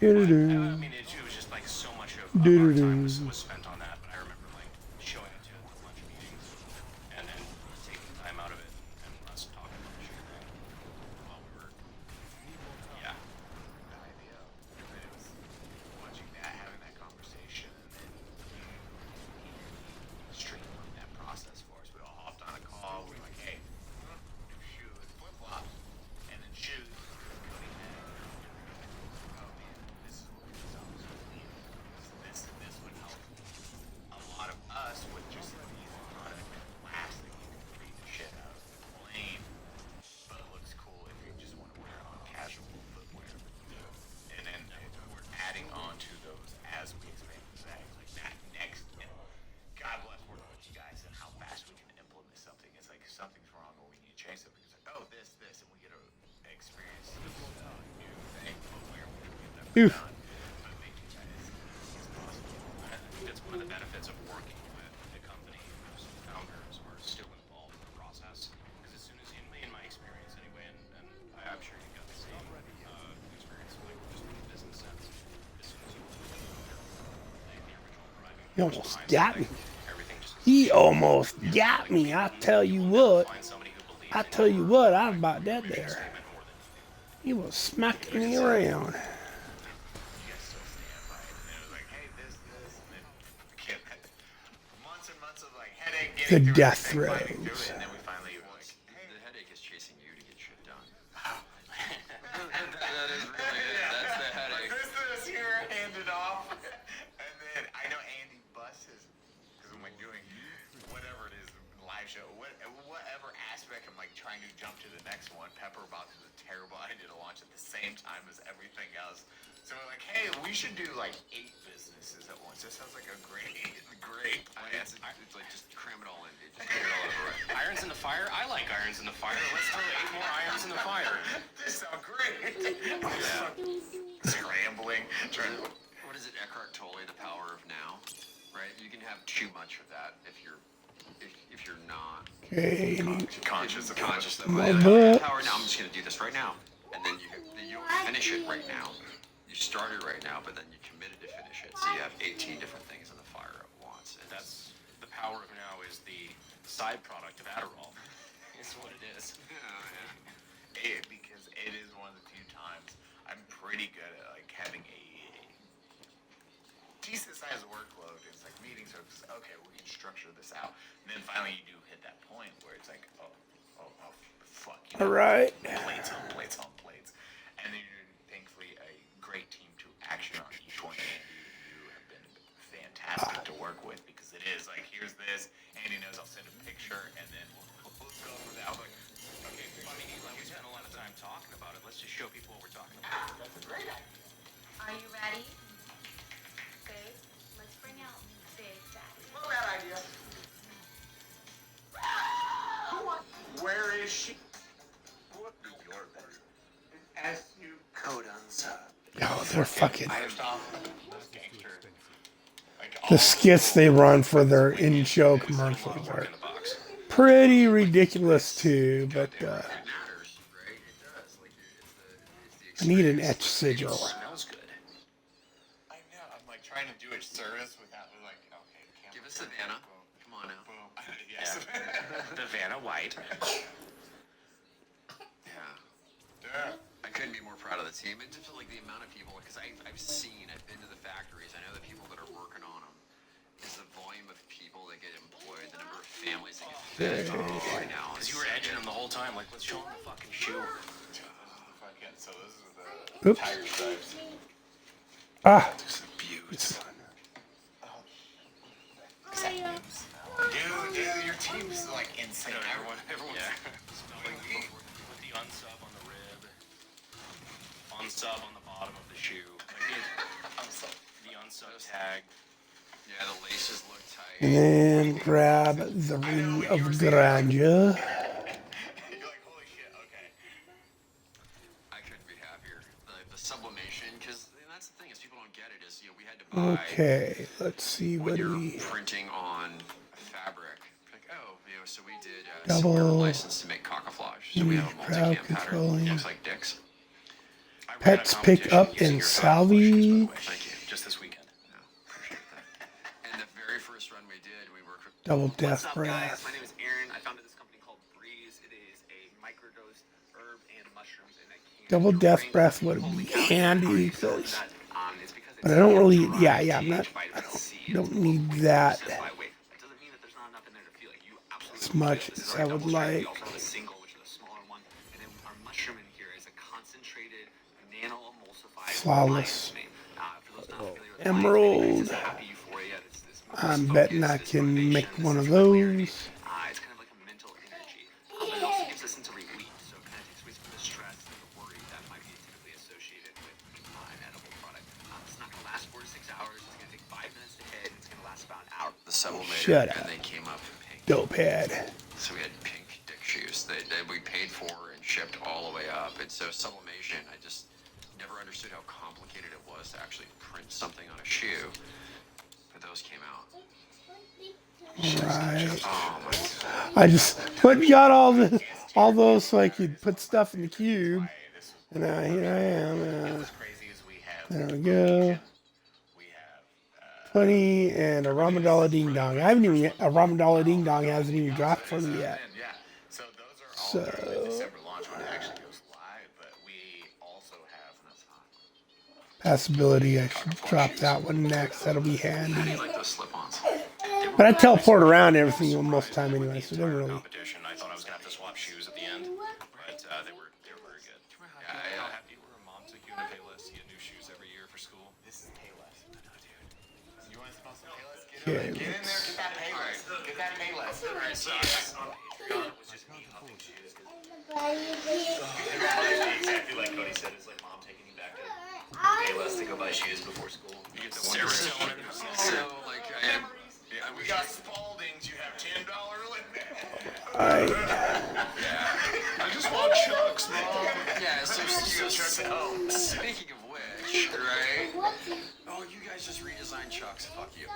I mean, it was just like so much of our time was spent on that. But I remember like showing up to lunch meetings and then taking time out of it and us talking about the shoe thing while we were, yeah. The idea. And then it was watching that, having that conversation, and then he streamlined that process for us. We all hopped on a call. We were like, hey, new shoe and flip flops, and then shoes. Cody had, oh man, this is what we thought was really this would help a lot of us with just an easy product that lasts that you can read the shit out of. Plain, but it looks cool if you just want to wear it on casual footwear. And then we're adding on to those as we expand the bag. Like that next, and God bless working with you guys and how fast we can implement something. It's like something's wrong or we need to change something. It's like, oh, this, and we get to experience this new thing. Footwear, we can get that Oof. done, but make it as easy as possible. I think that's one of the benefits of working with the company. Most founders are still involved in the process. Because as soon as, in my experience anyway, and I'm sure you got the same experience, like just from the business sense, as soon as you lose the original driving He force almost behind got me. something, everything just He almost got me. I tell you what. find somebody who believes I in tell you your what. I'm about dead mission there. statement more than you do. He was smacking me around. You guys still stand by it. And it was like, hey, this, and then months and months of like headache, The getting through death everything, fighting through throes. it, and then we finally were like, hey, The headache is chasing you to get shit done. that is really it. That's the headache. Like this here handed off, and then I know Andy busts his, because I'm like doing whatever it is, live show, whatever aspect, I'm like trying to jump to the next one. Pepper Box was a terrible idea to launch at the same time as everything else. So we're like, hey, we should do like 8 businesses at once. This sounds like a great plan. It's like just cram it all in, dude. Just get it all over with. Irons in the fire? I like irons in the fire. Let's throw 8 more irons in the fire. This sounds great. Scrambling, trying to. What is it, Eckhart Tolle, the power of now? Right? You can have too much of that if you're not Okay. Conscious of conscious of My it. butt. Power now. I'm just gonna do this right now, and then you finish it right now. You start it right now, but then you committed to finish it. So you have 18 different things in the fire at once. And That's the power of now is the side product of Adderall. Is what it is. Because it is one of the few times I'm pretty good at like having a decent sized workload. It's like meetings are just, okay, we can structure this out, and then finally you do hit that point where it's like, oh, fuck. All right. Plates on plates on plates, and then you're thankfully a great team to action on each one. And you have been fantastic to work with because it is like, here's this. Andy knows I'll send a picture, and then we'll go for that. I'm like, okay, I mean, Eli, we spent a lot of time talking about it. Let's just show people what we're talking about. that's a great idea. Are you ready? Good. Let's bring out Big Daddy. Not a bad idea. Where is she? What is your bedroom? SU code unsub. Oh, they're fucking. First off, those gangsters. Like, The skits they run for their in-show commercials are pretty ridiculous too, but it matters, right? It does. Like it's I need an etch sigil. Smells good. I know. I'm like trying to do a service without like, okay, camera. Give us the Vanna. Come on now. Boom. Yes. The Vanna White. Yeah. Yeah. I couldn't be more proud of the team. And just like the amount of people, because I've been to the factories. I know the people that are working on them. Is the volume of people that get employed, the number of families that get fed right now. Because you were edging them the whole time, like, let's show them the fucking shoe. So this is the Oops. tiger stripes. Ah, It's a beaut. Dude, your team's like insane. Everyone's smelling with the unsub on the rib, unsub on the bottom of the shoe. Like the unsub tag. Yeah, the laces look tight. and then grab the ring of grandeur. You're like, holy shit, okay. I couldn't be happier. The sublimation, because that's the thing is people don't get it. Is we had to buy Okay, let's see when what you're we. printing on fabric. Like so we did Double license to make camouflage. So we have a crowd multi-cam pattern. controlling. Looks like dicks. I Pets pick up and salvage. Thank you. Just this weekend. And the very first run we did, we were Double What's death up, guys? breath. My name is Aaron. I founded this company called Breeze. It is a microdosed herb and mushrooms in a can. Double death breath would be handy because, but I don't really. Yeah, I'm not. I don't need that as much as I would like. We also have a single, which is a smaller one, and then our mushroom in here is a concentrated nano-emulsified Flawless. lion's mane. For those not familiar with Emerald. lion's mane, it's a happy euphoria. It's this I'm focus, betting I this can motivation, make this one of sense clarity. those. It's kind of like a mental energy. But it also gives a sense of relief, so it kind of takes away some of the stress and the worry that might be typically associated with an edible product. It's not going to last 4 to 6 hours. It's going to take 5 minutes to hit, and it's going to last about an hour. the sublimator, Shut up. and they came up pink. Dope head. So we had pink dick shoes that we paid for and shipped all the way up. And so sublimation, I just never understood how complicated it was to actually print something on a shoe. But those came out. Right. Oh my god. I just got all those so I could put stuff in the cube. And now here I am. Crazy as we have. There we go. We have 20 and a Ramadala Ding Dong. I haven't even. A Ramadala Ding Dong hasn't even dropped for me yet. yeah. So those are all during the December launch when it actually goes live, but we also have Passability. I should drop that one next. That'll be handy. I like those slip-ons. But I teleport around everything most of the time anyway, so it doesn't really. competition. I thought I was gonna have to swap shoes at the end, but they were very good. Yeah, Happy where mom took you on Payless to get new shoes every year for school. This is Payless. You want to smell some Payless? Okay, Get in there, get that Payless. Get that Payless. Alright, so on Patreon, it was just me huffing shoes. Exactly like Cody said, it's like mom taking you back to Payless to go buy shoes before school. You get the serotonin. So, like, We got Spaldings. You have $10 limit. I just want Chucks, mom. yeah, so Chucks at home. speaking of which, right? Oh, you guys just redesigned Chucks. Fuck you.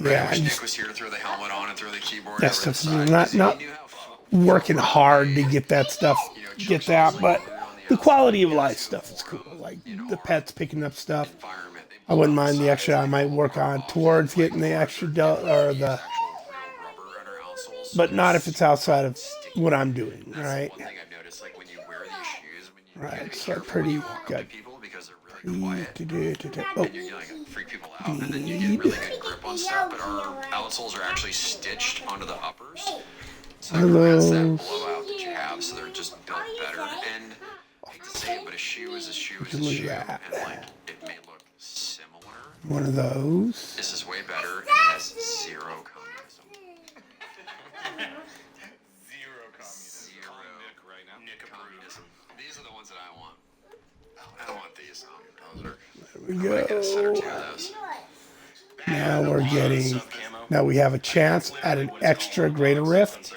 Yeah, I I wish just Nick was here to throw the helmet on and throw the keyboard That over the stuff's side. not- 'cause he not knew how working hard to get that stuff, get that, but the quality of life stuff is cool. Like the pets picking up stuff. environment. They I wouldn't mind the extra I might work on towards getting the extra or the, actual real rubber under outsoles. but not if it's outside of what I'm doing, right? One thing I've noticed, like when you wear these shoes, when you Right, gotta be so careful when pretty you walk up to good. people because they're really quiet. Oh, And you're like freak people out, and then you get really good grip on stuff. But our outsoles are actually stitched onto the uppers, so it prevents that blowout that you have. So they're just built better. And I hate to say it, but a shoe is a shoe is a Look at shoe, that. and like it may look similar. one of those. This is way better and it has zero communism. Zero communism. Zero Right now. communism. These are the ones that I want. I want these. Those are. There we I get a set or two go. of those. Now we're getting. Now we have a chance at an extra Greater Rift.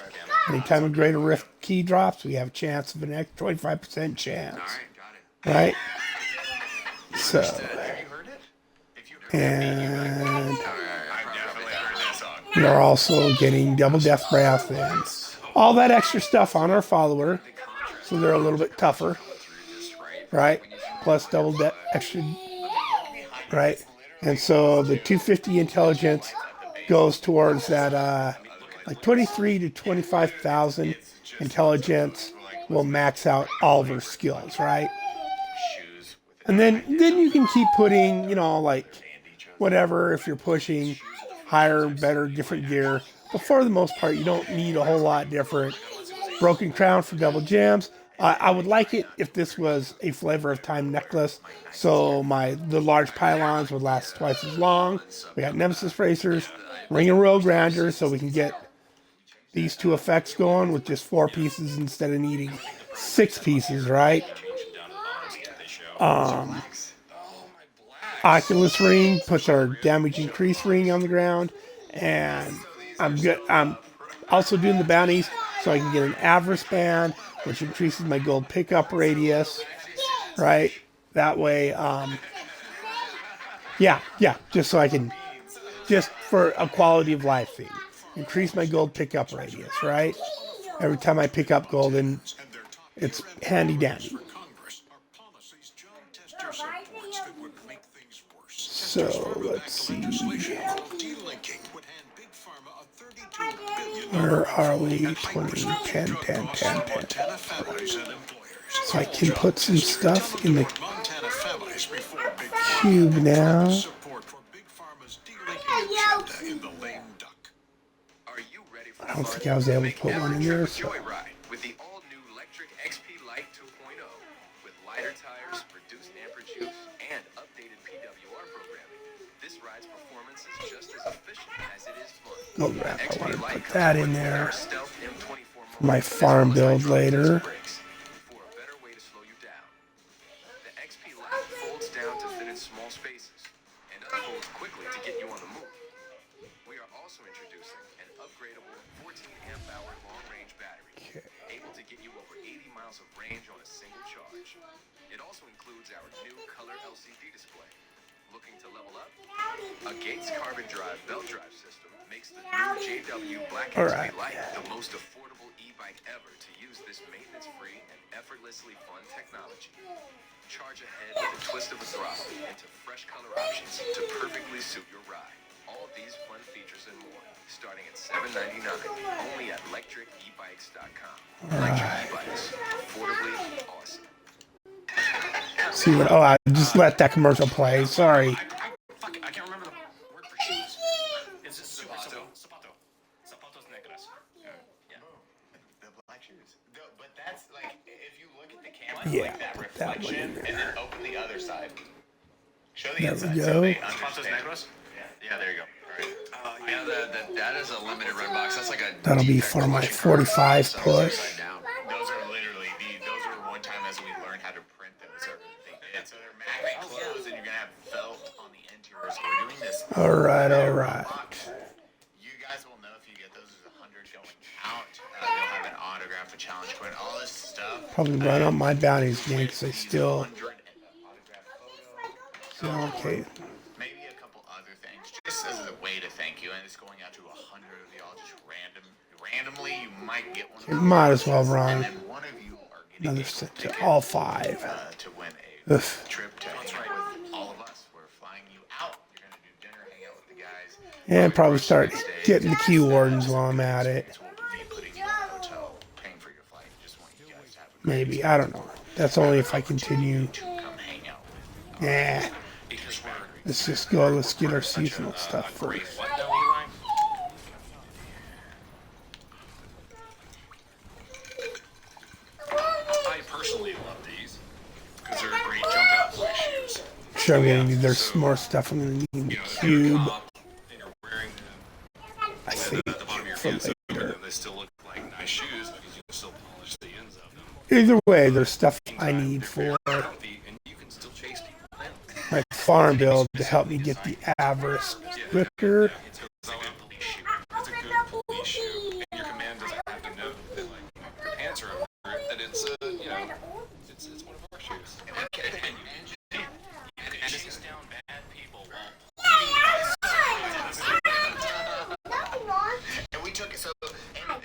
Anytime a Greater Rift key drops, we have a chance of an extra 25% chance, All right, got it. right? So, Have you heard it? If you and All right, I I've probably definitely got heard it. that song. we are also getting double death breath and all that extra stuff on our follower, so they're a little bit tougher, Through this, right? right? Plus double death extra, right? And so the 250 intelligence goes towards that, like 23 to 25,000 intelligence will max out all of her skills, right? Shoes with And then you can keep putting, like whatever if you're pushing higher, better, different gear. But for the most part, you don't need a whole lot different. Broken crown for double gems. I would like it if this was a flavor of time necklace, so the large pylons would last twice as long. We got Nemesis racers, Ring and Rogue Rounders, so we can get these two effects going with just 4 pieces instead of needing 6 pieces, right? Oculus ring puts our damage increase ring on the ground, and I'm good. I'm also doing the bounties so I can get an avarice band, which increases my gold pickup radius, right? That way, just so I can, just for a quality of life thing, increase my gold pickup radius, right? Every time I pick up gold, and it's handy dandy. Congress, our policies John tested So let's see. De-linking would hand Big Pharma a $32 billion Where are we? 20, 10, 10, 10, 10. Montana families and employers. So I can put some stuff in the Montana families before Big cube now. support for Big Pharma's de-linking agenda in the lame duck. Are you ready for I don't think I was able to put one in there. So. Joyride with the all-new electric XP Lite 2.0 with lighter tires, reduced amperage use, and updated PWR programming. This ride's performance is just as efficient as it is fun. Oh, crap. I want to put that in there for my farm build later. For a better way to slow you down. The XP Lite folds down to fit in small spaces and unfolds quickly to get you on the move. We are also introducing an upgradable 14 amp hour long-range battery, able to get you over 80 miles of range on a single charge. It also includes our new color LCD display. Looking to level up? A Gates carbon drive belt drive system makes the new JW Black XP Lite the most affordable e-bike ever to use this maintenance-free and effortlessly fun technology. Charge ahead with a twist of a throttle into fresh color options to perfectly suit your ride. All of these fun features and more, starting at $7.99, only at electricebikes.com. Electric e-bikes, affordably awesome. See what? Oh, I just let that commercial play. Sorry. Fuck, I can't remember the word for shoes. It's just zapato. Zapatos negras. Yeah. The black shoes. But that's like, if you look at the camera, Yeah, like that put that one reflection, in there. and then open the other side. Show the There we inside go. so they Zapatos understand. negras? Yeah, there you go. All right. Yeah, that is a limited run box. That's like a That'll be for my 45 push. Those are literally those are one time as we learned how to print those are they did. So they're magnet closed and you're gonna have felt on the interior. So we're doing this. All right, all right. You guys will know if you get those as 100 going out. They'll have an autograph, a challenge coin, all this stuff. Probably run up my bounties again because I still. 100 autograph photo. So, okay. Maybe a couple other things, just as a way to thank you, and it's going out to 100 of y'all, just randomly. You might get one. It might as well and run then one of you are getting another a set ticket, to all 5. to win a Ugh. trip to hang out with all of us. We're flying you out. You're gonna do dinner, hang out with the guys. And probably start getting the key wardens while I'm at it. We'll be putting you in a hotel, paying for your flight. Just want you guys to have a Maybe. I don't know. That's only if I continue. to come hang out with. Yeah. Because we're Let's just go. Let's get our seasonal stuff first. what now, Eli? I personally love these because they're great jump out play shoes. Sure, I'm gonna need. There's more stuff I'm gonna need in the You know, they're cube. top, and you're wearing them I think at the bottom of your for feet, so later. they still look like nice shoes because you can still polish the ends of them. Either way, there's stuff I need for Comfy, and you can still chase people down. my farm build to help me get the avarice quicker. It's a good police shoe. It's a good police shoe, and your command doesn't have to know that like your pants are over it, that it's it's one of our shoes. And chase down bad people while And we took it so, and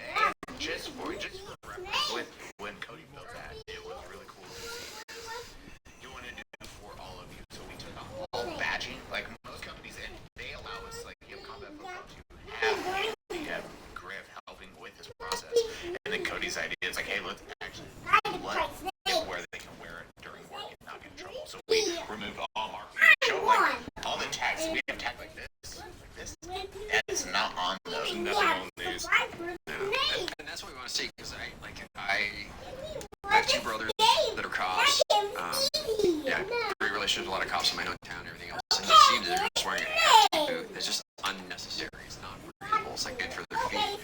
just for reference, when Cody built that, it was really cool to see. You want to do for all of you, so we took on all badging. Like most companies, and they allow us, like you have combat football to have Griff helping with this process. And then Cody's idea is like, hey, let's actually let it where they can wear it during work and not get in trouble. So we removed all marketing. Show like all the tags. We have tags like this, that is not on those. nothing on these. And that's what we want to see because I have 2 brothers that are cops. Yeah, great relationship with a lot of cops in my hometown and everything else. And to see that they're just wearing a hat too, it's just unnecessary. It's not breathable. It's like good for their feet.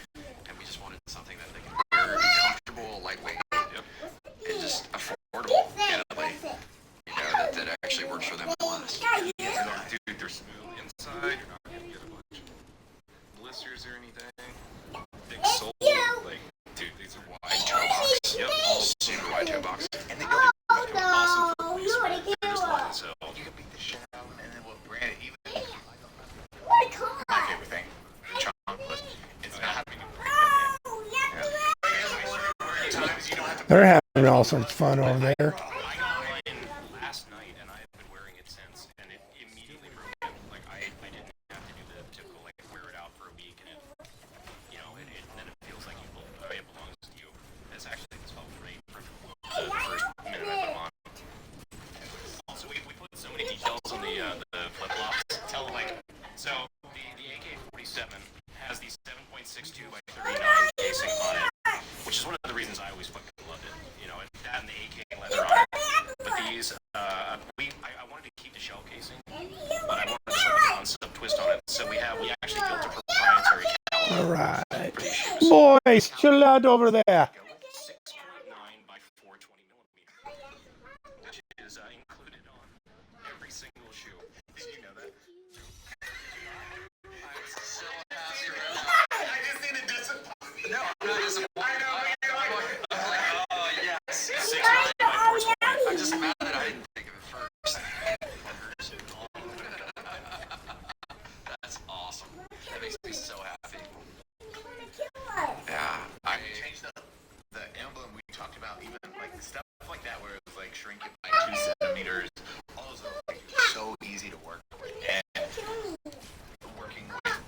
And we just wanted something that they can wear, be comfortable, lightweight, and just affordable. You know, that actually works for them at last. Dude, they're smooth inside. You're not gonna get a bunch of blisters or anything. Big sole, like, dude, these are wide toe box. Yep, all Super wide toe box. And they go awesome for police, man. They're just light as hell. you can beat the shit out of them, and then we'll brand it even. My favorite thing, the chunkless. It's not having to brand them. Times you don't have to. They're having all sorts of fun over there. I got mine last night, and I have been wearing it since, and it immediately broke down. So the AK-47 has the 7.62 by 39 casing on it, which is one of the reasons I always fucking loved it. You know, that and the AK leather on it. But these, I wanted to keep the shell casing, but I wanted to put the concept twist on it. So we actually built a proprietary caliber. All right. Boys, chill out over there. 6.9 by 420 millimeter, which is included on every single shoe. Did you know that? I'm so happy right now. I just need a disappointment. No, I'm not disappointed. I know, but you're like, oh, yes. 6.9 by 420. I'm just mad that I didn't think of it first. That's awesome. That makes me so happy. Yeah, I changed the emblem we talked about, even like stuff like that, where it was like shrinking by 2 centimeters. All those are like so easy to work with, and working with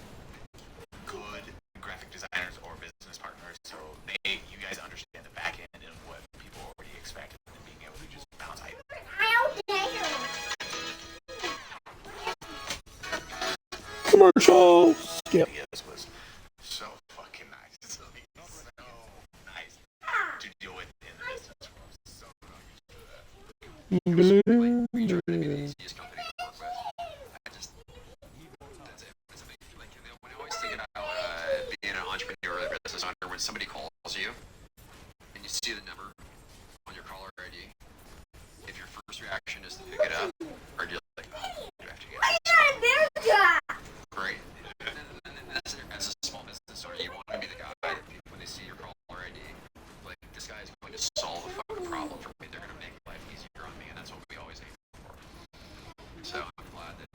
good graphic designers or business partners, so you guys understand the back end of what people already expect, and being able to just bounce height. Commercial. Skip. Was so fucking nice. So nice to deal with in the business world. So we try to be the easiest company to work with. That's it. It's amazing. Like, when I always think about being an entrepreneur or a business owner, when somebody calls you and you see the number on your caller ID, if your first reaction is to pick it up, or do you like, oh, do I have to get it? Great. As a small business owner, you want to be the guy that people, when they see your caller ID, like, this guy is going to solve a fucking problem for me. They're going to make life easier on me, and that's what we always aim for. So I'm glad that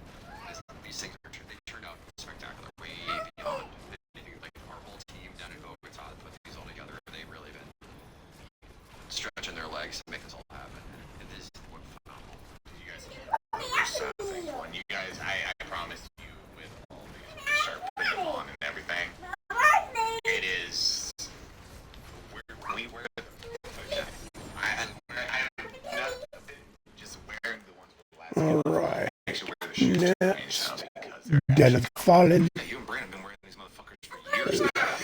these things they turned out spectacular, way beyond anything. Like, our whole team down in Bogota that put these all together, they've really been stretching their legs to make this all happen. And this is phenomenal. you guys, when you guys, I promise you, with all these, when you start putting them on and everything, it is. We wear them. I'm not just wearing the ones with glasses. All right. I actually wear the shoes Next. because they're Den of Fallen. you and Brandon have been wearing these motherfuckers for years.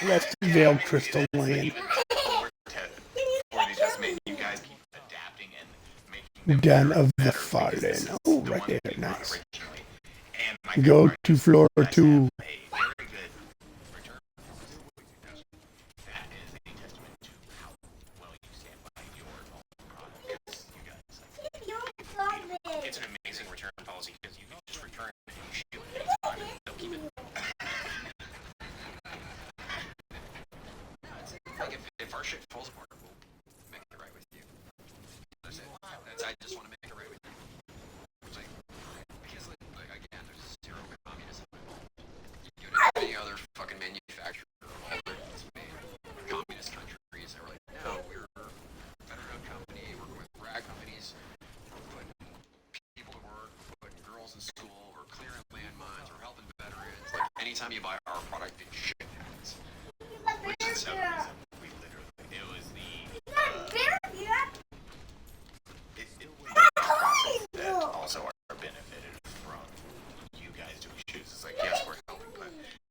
Let's veil Crystal Lane. You guys keep adapting and making them Den of the better Fallen. because this is Oh, the right one there. we bought Nice. originally. And my Go favorite to is floor you guys 2. have a very good return policy. That is a testament to how well you stand by your own product. Because you guys, it's an amazing return policy because you can just return any shoe at any time and they'll keep it. Like, if our shit falls apart, we'll make it right with you. That's it. I just want to make it right with you. Like, because, like, again, there's zero communism involved. You go to any other fucking manufacturer of all that's made communist countries, they were like, no, we're a better-known company, working with rag companies, we're putting people to work, we're putting girls in school, we're clearing landmines, we're helping veterans. Like, anytime you buy our product, shit happens. Which is the reason we literally, it was the that also are benefited from you guys doing shoes. It's like, yes, we're helping put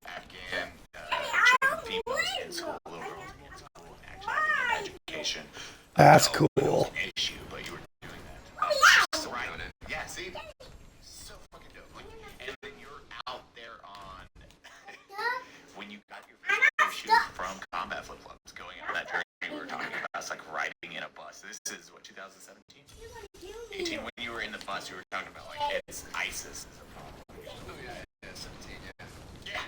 Afghan children, females in school, little girls in school, and actually having an education. That's It was cool. an issue, but you were doing that. So right. Yeah, see? So fucking dope. Like, and then you're out there on when you got your first pair of shoes from Combat Flip Flops, going on that journey we were talking about. It's like riding in a bus. This is what, 2017? 18. When you were in the bus, you were talking about like it's ISIS is a problem. Oh, yeah, 17, yeah. Yeah.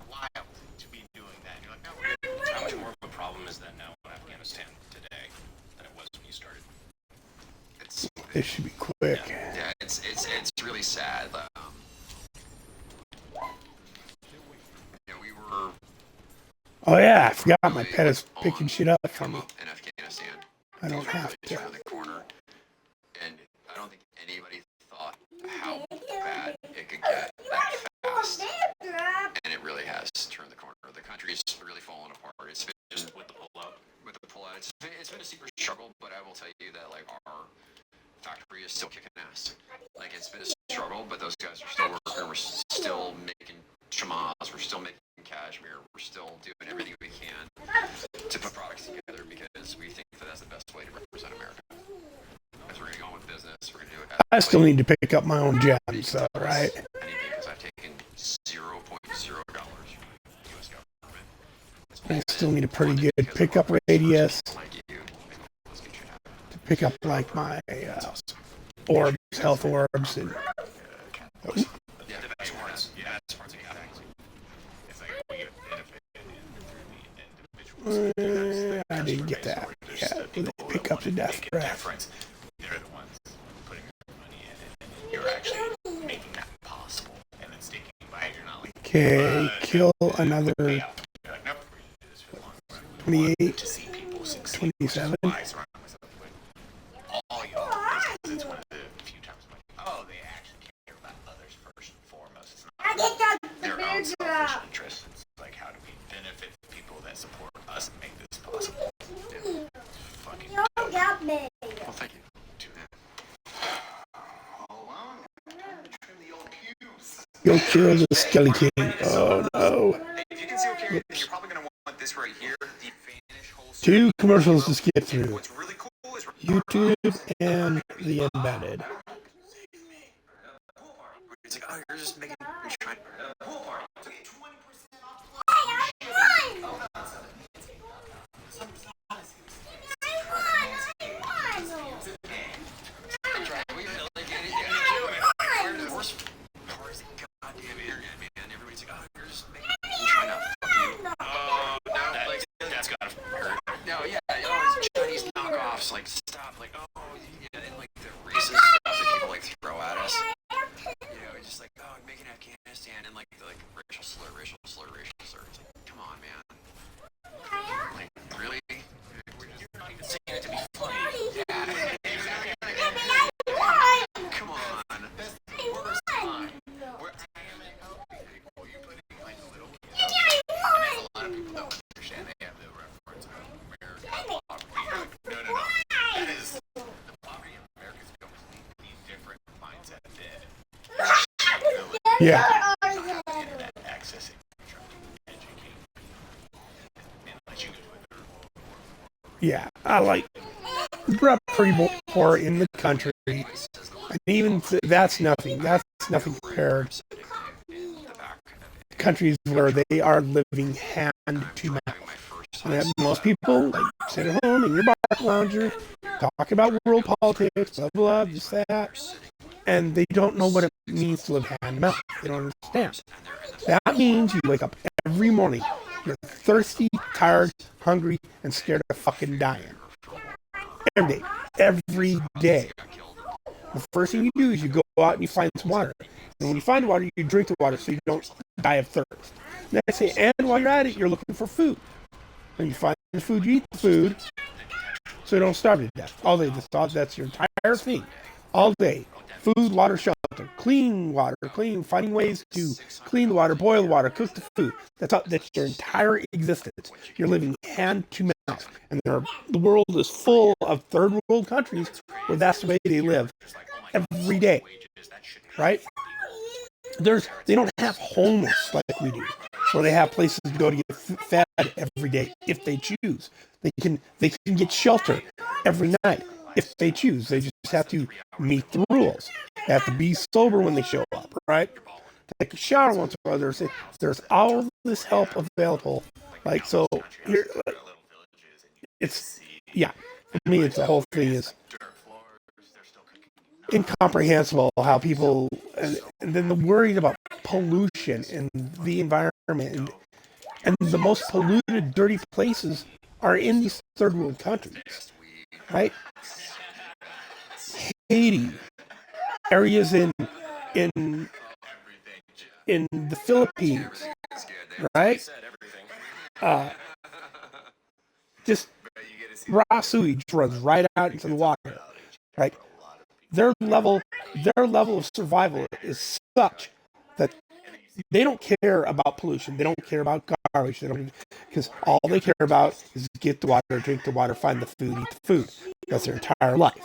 Wild to be doing that. And you're like, no, How much more of a problem is that now in Afghanistan today than it was when you started? This should be quick. Yeah, it's really sad. You know, we were Oh yeah, I forgot my pet is picking shit up for me. in Afghanistan. I don't have to. Turn the corner, and I don't think anybody thought how bad it could get that fast. And it really has turned the corner. The country's really fallen apart. It's been just with the pullout. It's been a secret struggle, but I will tell you that like our factory is still kicking ass. Like, it's been a struggle, but those guys are still working. We're still I still need to pick up my own gems, though, right? Anything because I've taken $0.0 US government. I still need a pretty good pickup radius Like you, let's get you happy. to pick up like my orbs, health orbs, and Yeah, the best parts. Yeah, best parts of the It's like we get benefit through the individuals. I didn't get that. Yeah, they pick up the death breath. Difference. They're the ones putting their money in it, and you're actually making that possible, and then sticking by it. You're not like, Okay, kill another way out. You're like, nope, we're gonna do this for the long run. 28, To see people succeed. 27. Why I surround myself with all y'all. It's one of the few times I'm like, oh, they actually care about others first and foremost. It's not their own selfish interests. It's like, how do we benefit the people that support us and make this possible? Dude, fucking dope. Well, thank you. Do that. You'll kill the skeleton. Oh no. If you can see okay, then you're probably going to want this right here. The Vanish holster. 2 commercials to skip through. What's really cool is YouTube and the embedded. It's like, oh, you're just making me try. Goddamn internet, man. Everybody's like, oh, you're just making me try not to fuck you. Oh, no, like, that's gotta hurt. No, yeah, oh, it's Chinese knockoffs. Like, stop. Like, oh, yeah, and like the racist stuff that people like throw at us. You know, it's just like, oh, making Afghanistan and like the racial slur. It's like, come on, man. Like, really? You're not even saying it to be funny. Yeah, exactly. Come on. That's the worst time. Where I am at helping people, you put in like a little kid. And a lot of people don't understand. They have the reference of American poverty. No. That is the poverty of America is a completely different mindset than Yeah. internet access and trying to educate and let you go with Yeah, I like grew up pretty poor in the country, and even that's nothing. That's nothing compared to countries where they are living hand to mouth. And most people like sit at home in your bar lounger, talk about world politics, blah blah, just that, and they don't know what it means to live hand to mouth. They don't understand. That means you wake up every morning, you're thirsty, tired, hungry, and scared of fucking dying. Every day. The first thing you do is you go out and you find some water. And when you find water, you drink the water so you don't die of thirst. Next thing, and while you're at it, you're looking for food. When you find the food, you eat the food so you don't starve to death. All day, that's your entire thing. All day. Food, water, shelter. Clean water, finding ways to clean the water, boil the water, cook the food. That's your entire existence. You're living hand to mouth. And the world is full of third world countries where that's the way they live every day. Right? They don't have homeless like we do, where they have places to go to get fed every day if they choose. They can get shelter every night if they choose. They just have to meet the rules. They have to be sober when they show up, right? Take a shower once in a while. There's all this help available. Like, so here, it's, yeah, for me, it's the whole thing is incomprehensible how people, and then the worried about pollution and the environment, and the most polluted, dirty places are in these third world countries, right? Haiti, areas in the Philippines, right? Just raw sewage runs right out into the water, right? Their level of survival is such that they don't care about pollution. They don't care about garbage. Because all they care about is get the water, drink the water, find the food, eat the food. That's their entire life,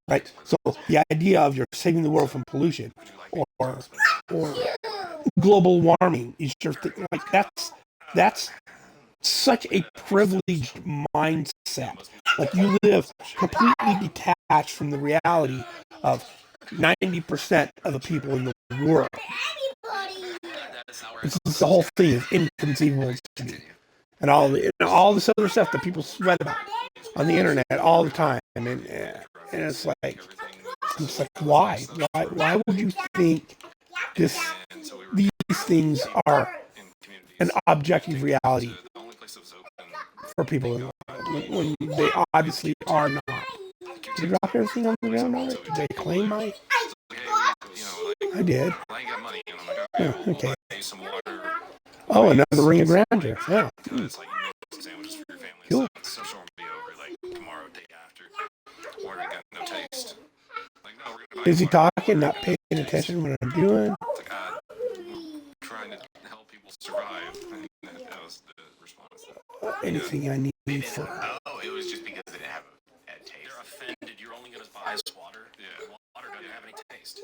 right? So the idea of you're saving the world from pollution or global warming is your thing. Like that's such a privileged mindset. Like you live completely detached from the reality of 90% of the people in the world. That is not where It's just, the whole thing is inconceivable to me. And all this other stuff that people sweat about on the internet all the time, and it's like, I'm just like, why would you think these things are an objective reality for people in the world when they obviously are not? Did you drop everything on the ground already? Did they claim my? I did. Oh, okay. Oh, another ring of grandeur. Yeah. Cool. Is he talking, not paying attention to what I'm doing? Trying to help people survive. That was the response. Anything I need for. Oh, it was just because it didn't have a taste. They're offended. You're only gonna buy us water. Yeah. Water doesn't have any taste.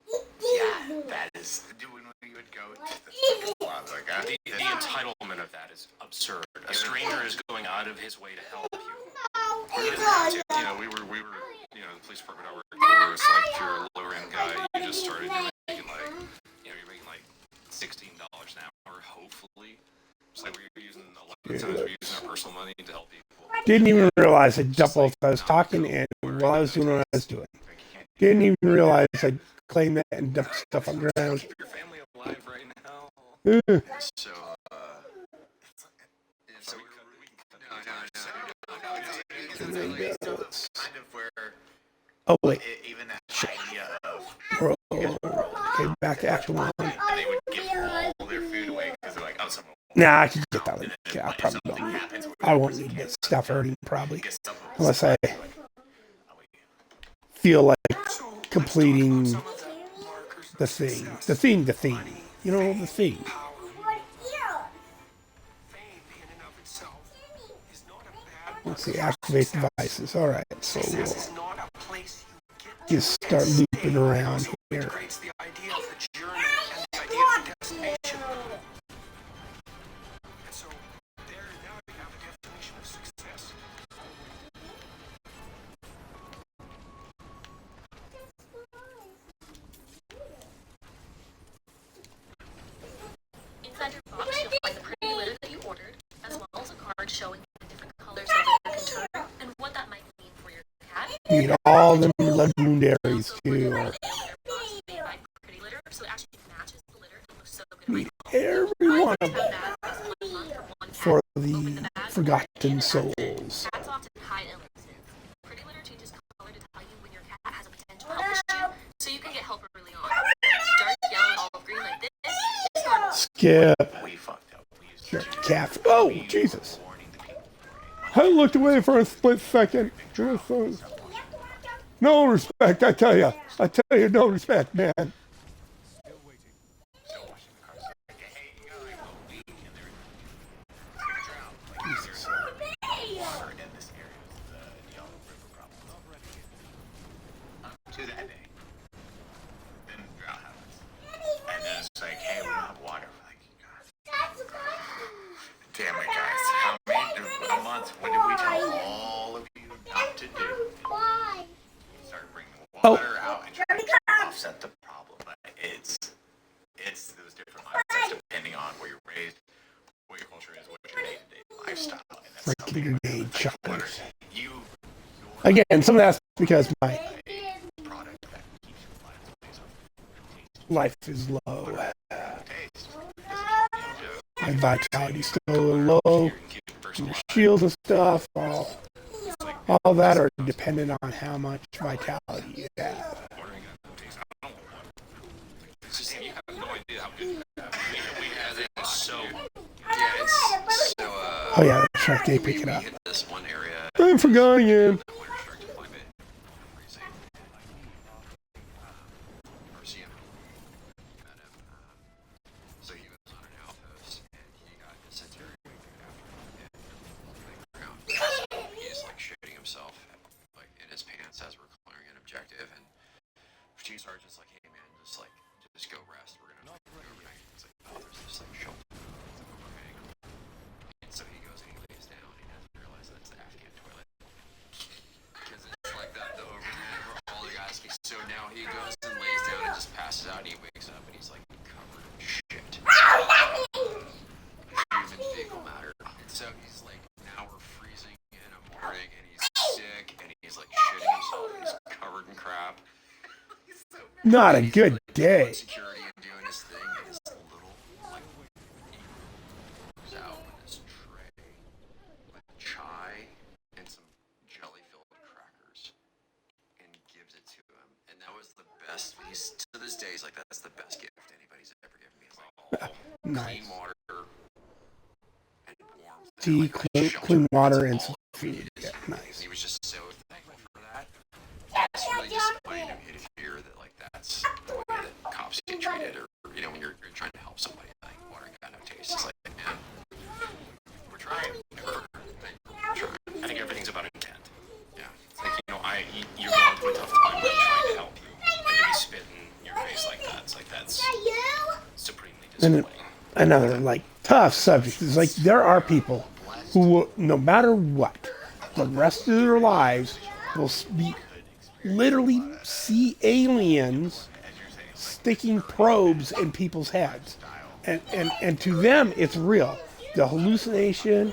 Yeah, that is. When we would go to the club, like, The entitlement of that is absurd. A stranger is going out of his way to help you. You know, we were, you know, the police department I worked for, it's like if you're a lower end guy, you just started making like, you know, you're making like $16 an hour, hopefully. It's like we're using a lot of times we're using our personal money to help people. Didn't even realize I doubled. I was talking and while I was doing what I was doing. Didn't even realize I claimed that and dumped stuff on the ground. Keep your family alive right now. so, so kind of where. Oh wait. Even that idea of. Okay, back to Act 1. And they would give all their food away because they're like, oh, someone. Nah, I can get that later. Okay, I probably don't need it. I won't need this stuff hurting probably. Unless I feel like completing the thing. The thing. You know, the thing. Let's see, activate devices. Alright, so we'll just start looping around here. Inside your box, you'll find the pretty litter that you ordered, as well as a card showing the different colors that litter can turn and what that might mean for your cat. Need all them legume dairies too. Pretty litter, so it actually matches the litter and looks so good. Need every one of them for the forgotten souls. Cats often hide illnesses. Pretty litter changes color to tell you when your cat has a potential health issue, so you can get help early on. Dark yellow and olive green like this is normal. Skip. We fucked up. We used Your calf. Oh, Jesus. I looked away for a split second. No respect, I tell you. I tell you, no respect, man. To that day. Then drought happens. And then it's like, hey, we don't have water. We're like, God. Damn it, guys. How many a month? What did we tell all of you not to do? Why? We started bringing water out and trying to offset the problem. But it's those different mindsets depending on where you're raised, what your culture is, what your day-to-day lifestyle. And that's Freaking grenade chuckers. you Again, some of that's because my life is low. My vitality's still low. Your shields and stuff, all that are dependent on how much vitality you have. You have no idea how good we have it. So, Oh yeah, that's right, they pick it up. hit this one area. I forgot again. So he was on an outpost and he got dysentery and he's like shooting himself like in his pants as we're clearing an objective, and Chief Sergeant's like, hey man, just go rest. We're gonna go overnight. It's like, oh, there's this like shelter. It's like, okay, cool. And so he goes and he lays down and he doesn't realize that it's the Afghan toilet. Not a good day. Security and doing his thing, and his little like comes out with his tray with chai and some jelly-filled crackers and gives it to him. And that was the best. He's to this day, he's like, that's the best gift anybody's ever given me. It's like Nice. clean water and warmth. And Tea, like clean, shelter. clean water, That's and all some he food. needed. Yeah, And nice. he was just so thankful for that. It's really disappointing to me to hear that like that's the way that cops get treated, or when you're trying to help somebody, like water got no taste. It's like, man, we're trying. We're trying. I think everything's about intent. Yeah. It's like, you're going through a tough time, but I'm trying to help you. And to be spitting in your face like that, it's like, that's supremely And disappointing. another like tough subject is like there are people who will, no matter what, the rest of their lives will literally see aliens sticking probes in people's heads, and to them it's real. The hallucination,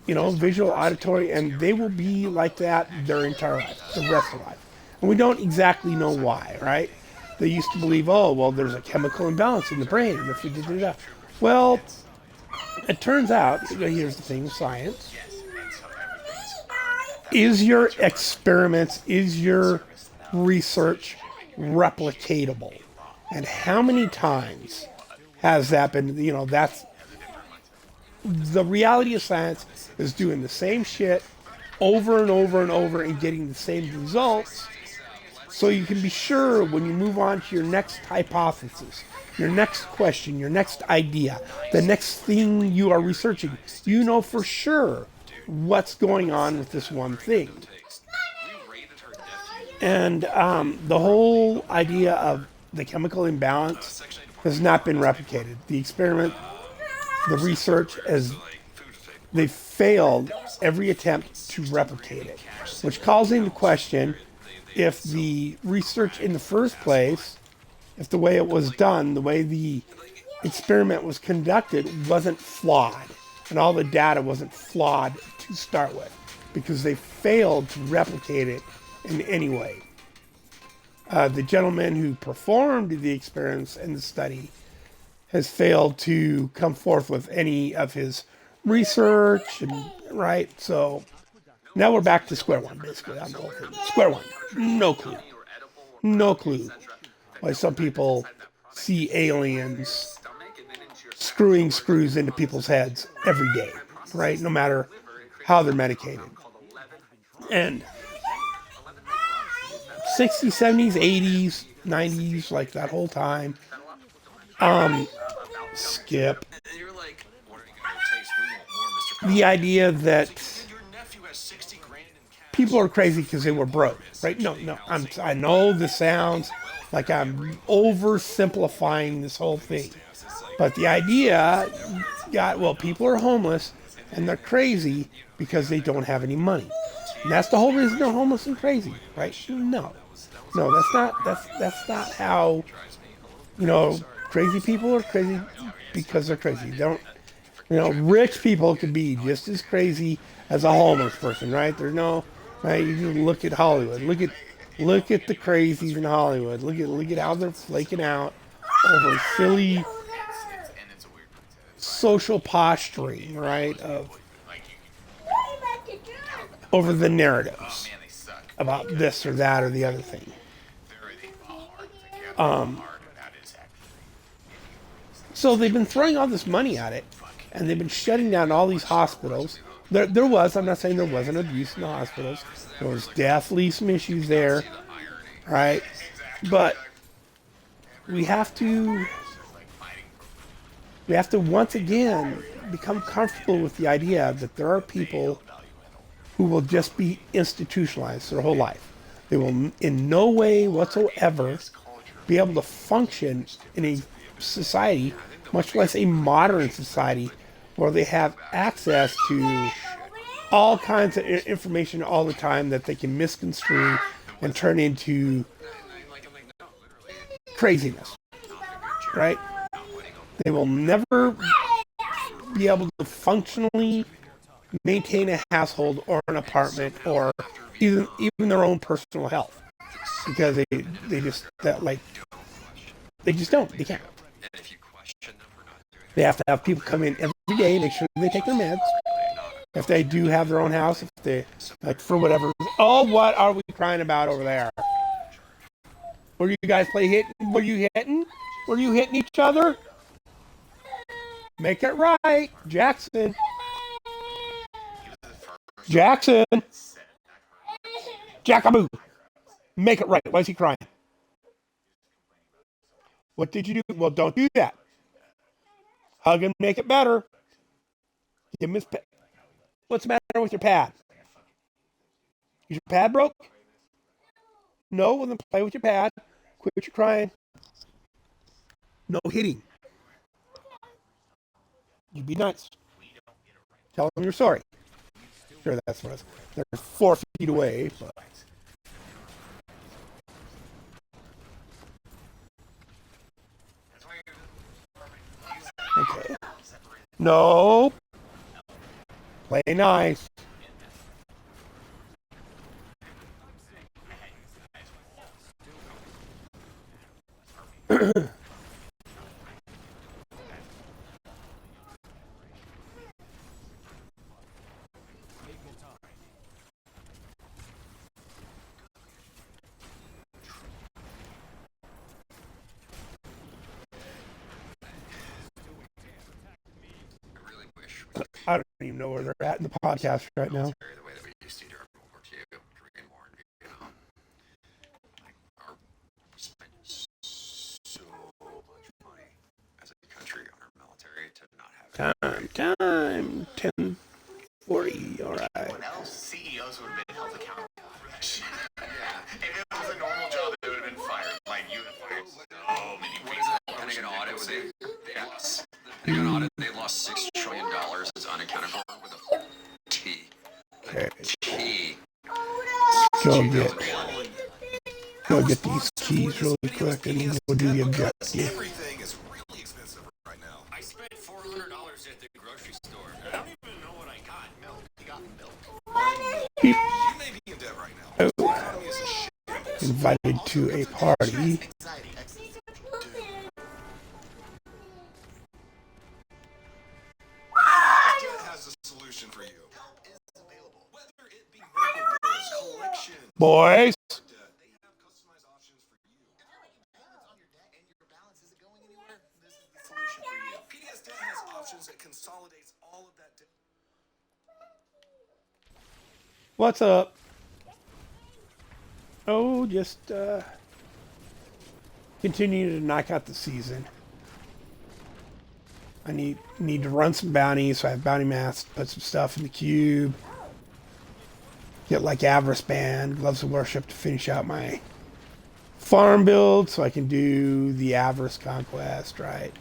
visual, auditory, and they will be like that their entire life, the rest of life. And we don't exactly know why, right? They used to believe, oh, well, there's a chemical imbalance in the brain. And if you did that, well, it turns out, here's the thing with science, is your experiments, is your research replicatable? And how many times has that been, that's the reality of science, is doing the same shit over and over and over and getting the same results, so you can be sure when you move on to your next hypothesis, your next question, your next idea, the next thing you are researching, you know for sure what's going on with this one thing. And the whole idea of the chemical imbalance has not been replicated. The experiment, the research, they failed every attempt to replicate it, which calls into question if the research in the first place, if the way it was done, the way the experiment was conducted wasn't flawed, and all the data wasn't flawed to start with, because they failed to replicate it in any way. The gentleman who performed the experiments and the study has failed to come forth with any of his research, and right, so now we're back to square one, basically, on the whole thing. Square one. No clue. No clue why some people see aliens screwing screws into people's heads every day, right? No matter how they're medicated. And 60s, 70s, 80s, 90s, like that whole time. Skip. The idea that people are crazy because they were broke, right? No, I know this sounds like I'm oversimplifying this whole thing, but the idea people are homeless and they're crazy because they don't have any money, and that's the whole reason they're homeless and crazy, right? No, that's not how. Crazy people are crazy because they're crazy. They don't. Rich people could be just as crazy as a homeless person, right? There's no, right? You just look at Hollywood. Look at the crazies in Hollywood. Look at how they're flaking out over silly social posturing, right? Over the narratives about this or that or the other thing. So they've been throwing all this money at it, and they've been shutting down all these hospitals. There was, I'm not saying there wasn't abuse in the hospitals. There was definitely some issues there, right? But we have to once again become comfortable with the idea that there are people who will just be institutionalized their whole life. They will in no way whatsoever be able to function in a society, much less a modern society, where they have access to all kinds of information all the time that they can misconstrue and turn into craziness, right? They will never be able to functionally maintain a household or an apartment or even their own personal health. because they just that like they just don't. They can't. And if you question them for not doing They have to have people come in every day, make sure they take their meds. If they do have their own house, if they like for whatever. Oh, what are we crying about over there? Were you guys play hitting? Were you hitting? Were you hitting each other? Make it right, Jackson. Jackson. Jackaboo. Make it right. Why is he crying? What did you do? Well, don't do that. Hug him, make it better. Give him his pad. What's the matter with your pad? Is your pad broke? No, well then play with your pad. Quit your crying. No hitting. You be nice. Tell them you're sorry. Sure, that's what they're 4 feet away, but. Okay. No. Play nice. I don't even know where they're at in the podcast right now. the way that we used to during World War II, Korean War, and Vietnam. Like, we spent so much money as a country on our military to not have it. Time. 10:40. All right. Anyone else, CEOs would have been held accountable for that shit. Yeah. If it was a normal job, they would have been fired. Like, you would have fired so many people. What is it? Pentagon audit? They lost $6 trillion. It's unaccounted for with a T. Okay. T. Go get these keys really quick, and we'll do the objective. Everything is really expensive right now. I spent $400 at the grocery store. I don't even know what I got. Milk. You got milk. Beep. You may be in debt right now. The economy is a shit. Invited to a party. Anxiety. Debt has a solution for you. Help is available. Whether it be medical bills, collection, Boys. debt, they have customized options for you. If you're making payments on your debt and your balance isn't going anywhere, this is the solution for you. PDS Debt has options that consolidates all of that debt. What's up? Oh, just continue to knock out the season. I need to run some bounties, so I have bounty masks, put some stuff in the cube. Get like Avarice Band, Gloves of Worship to finish out my farm build so I can do the Avarice Conquest, right?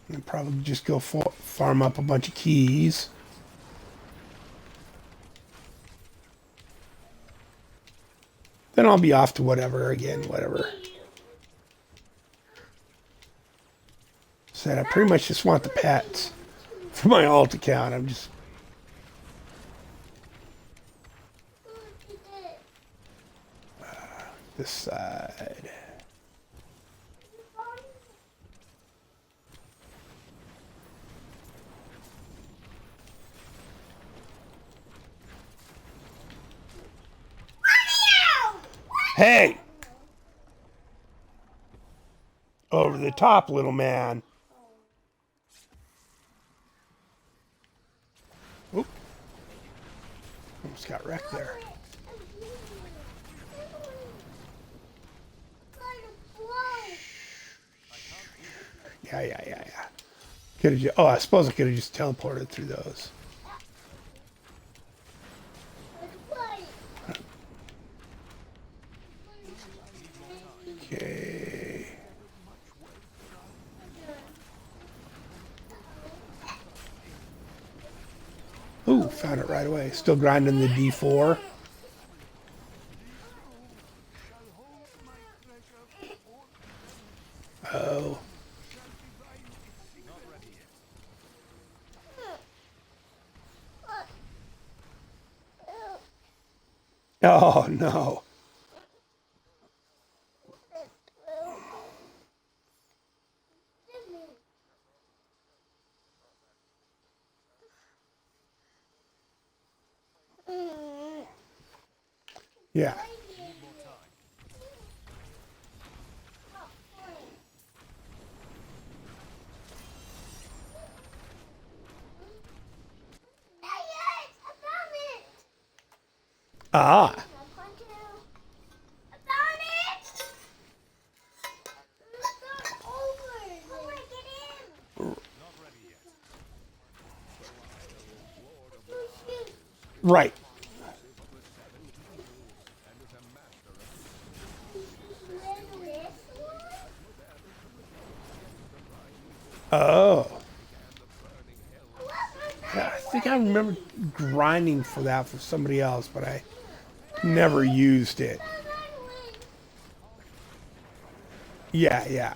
And probably just go farm up a bunch of keys. Then I'll be off to whatever. Said I pretty much just want the pets for my alt account. I'm just this side. Hey! Over the top, little man. Oop. Almost got wrecked there. Yeah. Could have. Oh, I suppose I could have just teleported through those. Okay. Ooh, found it right away. Still grinding the D4. Oh. Oh no. Yeah. Ah. Right. Oh. Yeah, I think I remember grinding for that for somebody else, but I never used it. Yeah, yeah.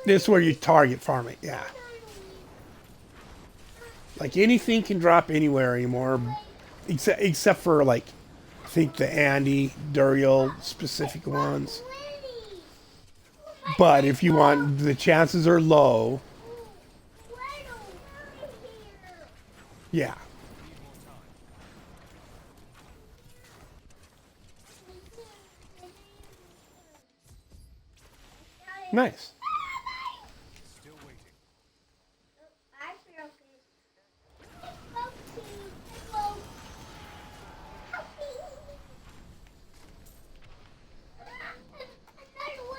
This is where you target farm it, yeah. Like anything can drop anywhere anymore, except for like I think the Andy, Duriel specific ones. But if you want, the chances are low. Yeah. Nice.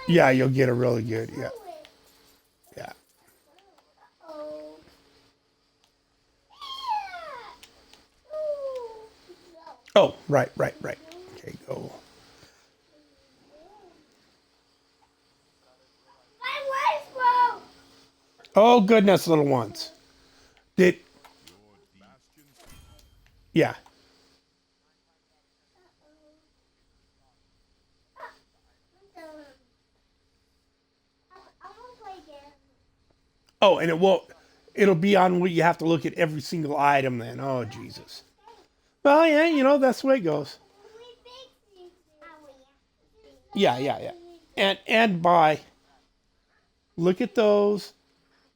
Yeah, you'll get a really good. Yeah. Yeah. Oh, right, right, right. Okay, go. Oh goodness, little ones. Did yeah. Oh, and it won't. It'll be on where you have to look at every single item. Then, oh Jesus. Well, yeah, that's the way it goes. Yeah, yeah, yeah. And buy. Look at those,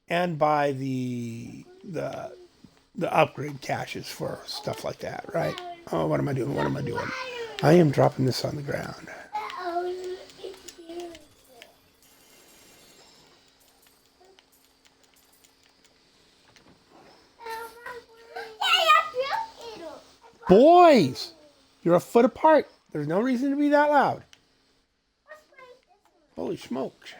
and buy the upgrade caches for stuff like that, right? Oh, what am I doing? What am I doing? I am dropping this on the ground. Boys, you're a foot apart. There's no reason to be that loud. Holy smokes.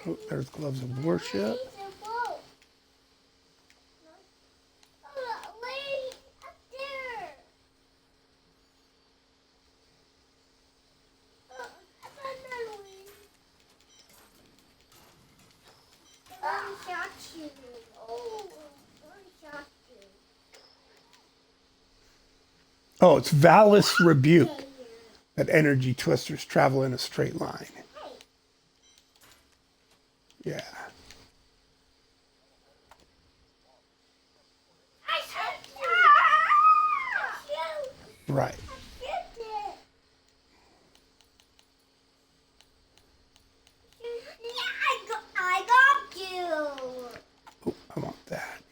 Oh, there's gloves of worship. Oh, it's Valis Rebuke that energy twisters travel in a straight line. Yeah. Right. Oh, I want that.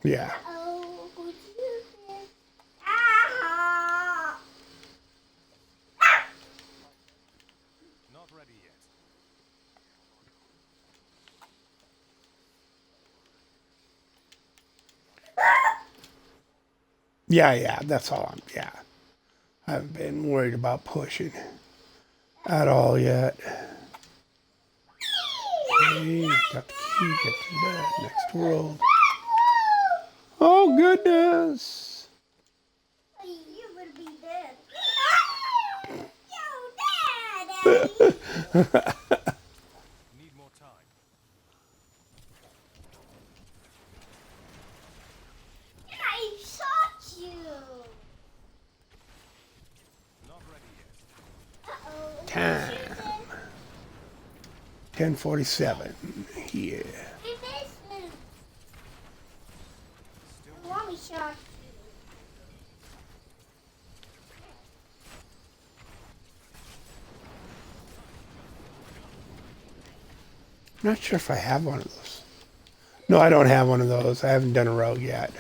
Yeah. Yeah, yeah, that's all yeah. I haven't been worried about pushing at all yet. Okay, got the key, get to that next world. Oh, goodness. 1047. Yeah. I'm not sure if I have one of those. No, I don't have one of those. I haven't done a rogue yet.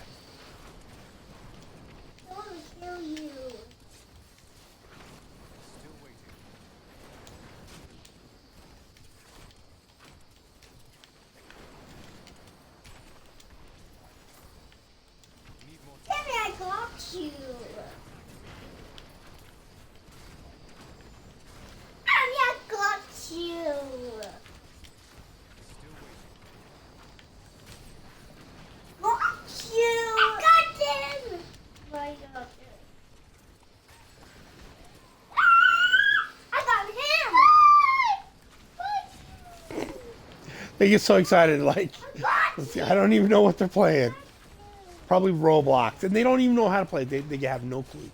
They get so excited, like, I don't even know what they're playing. Probably Roblox. And they don't even know how to play. They have no clue.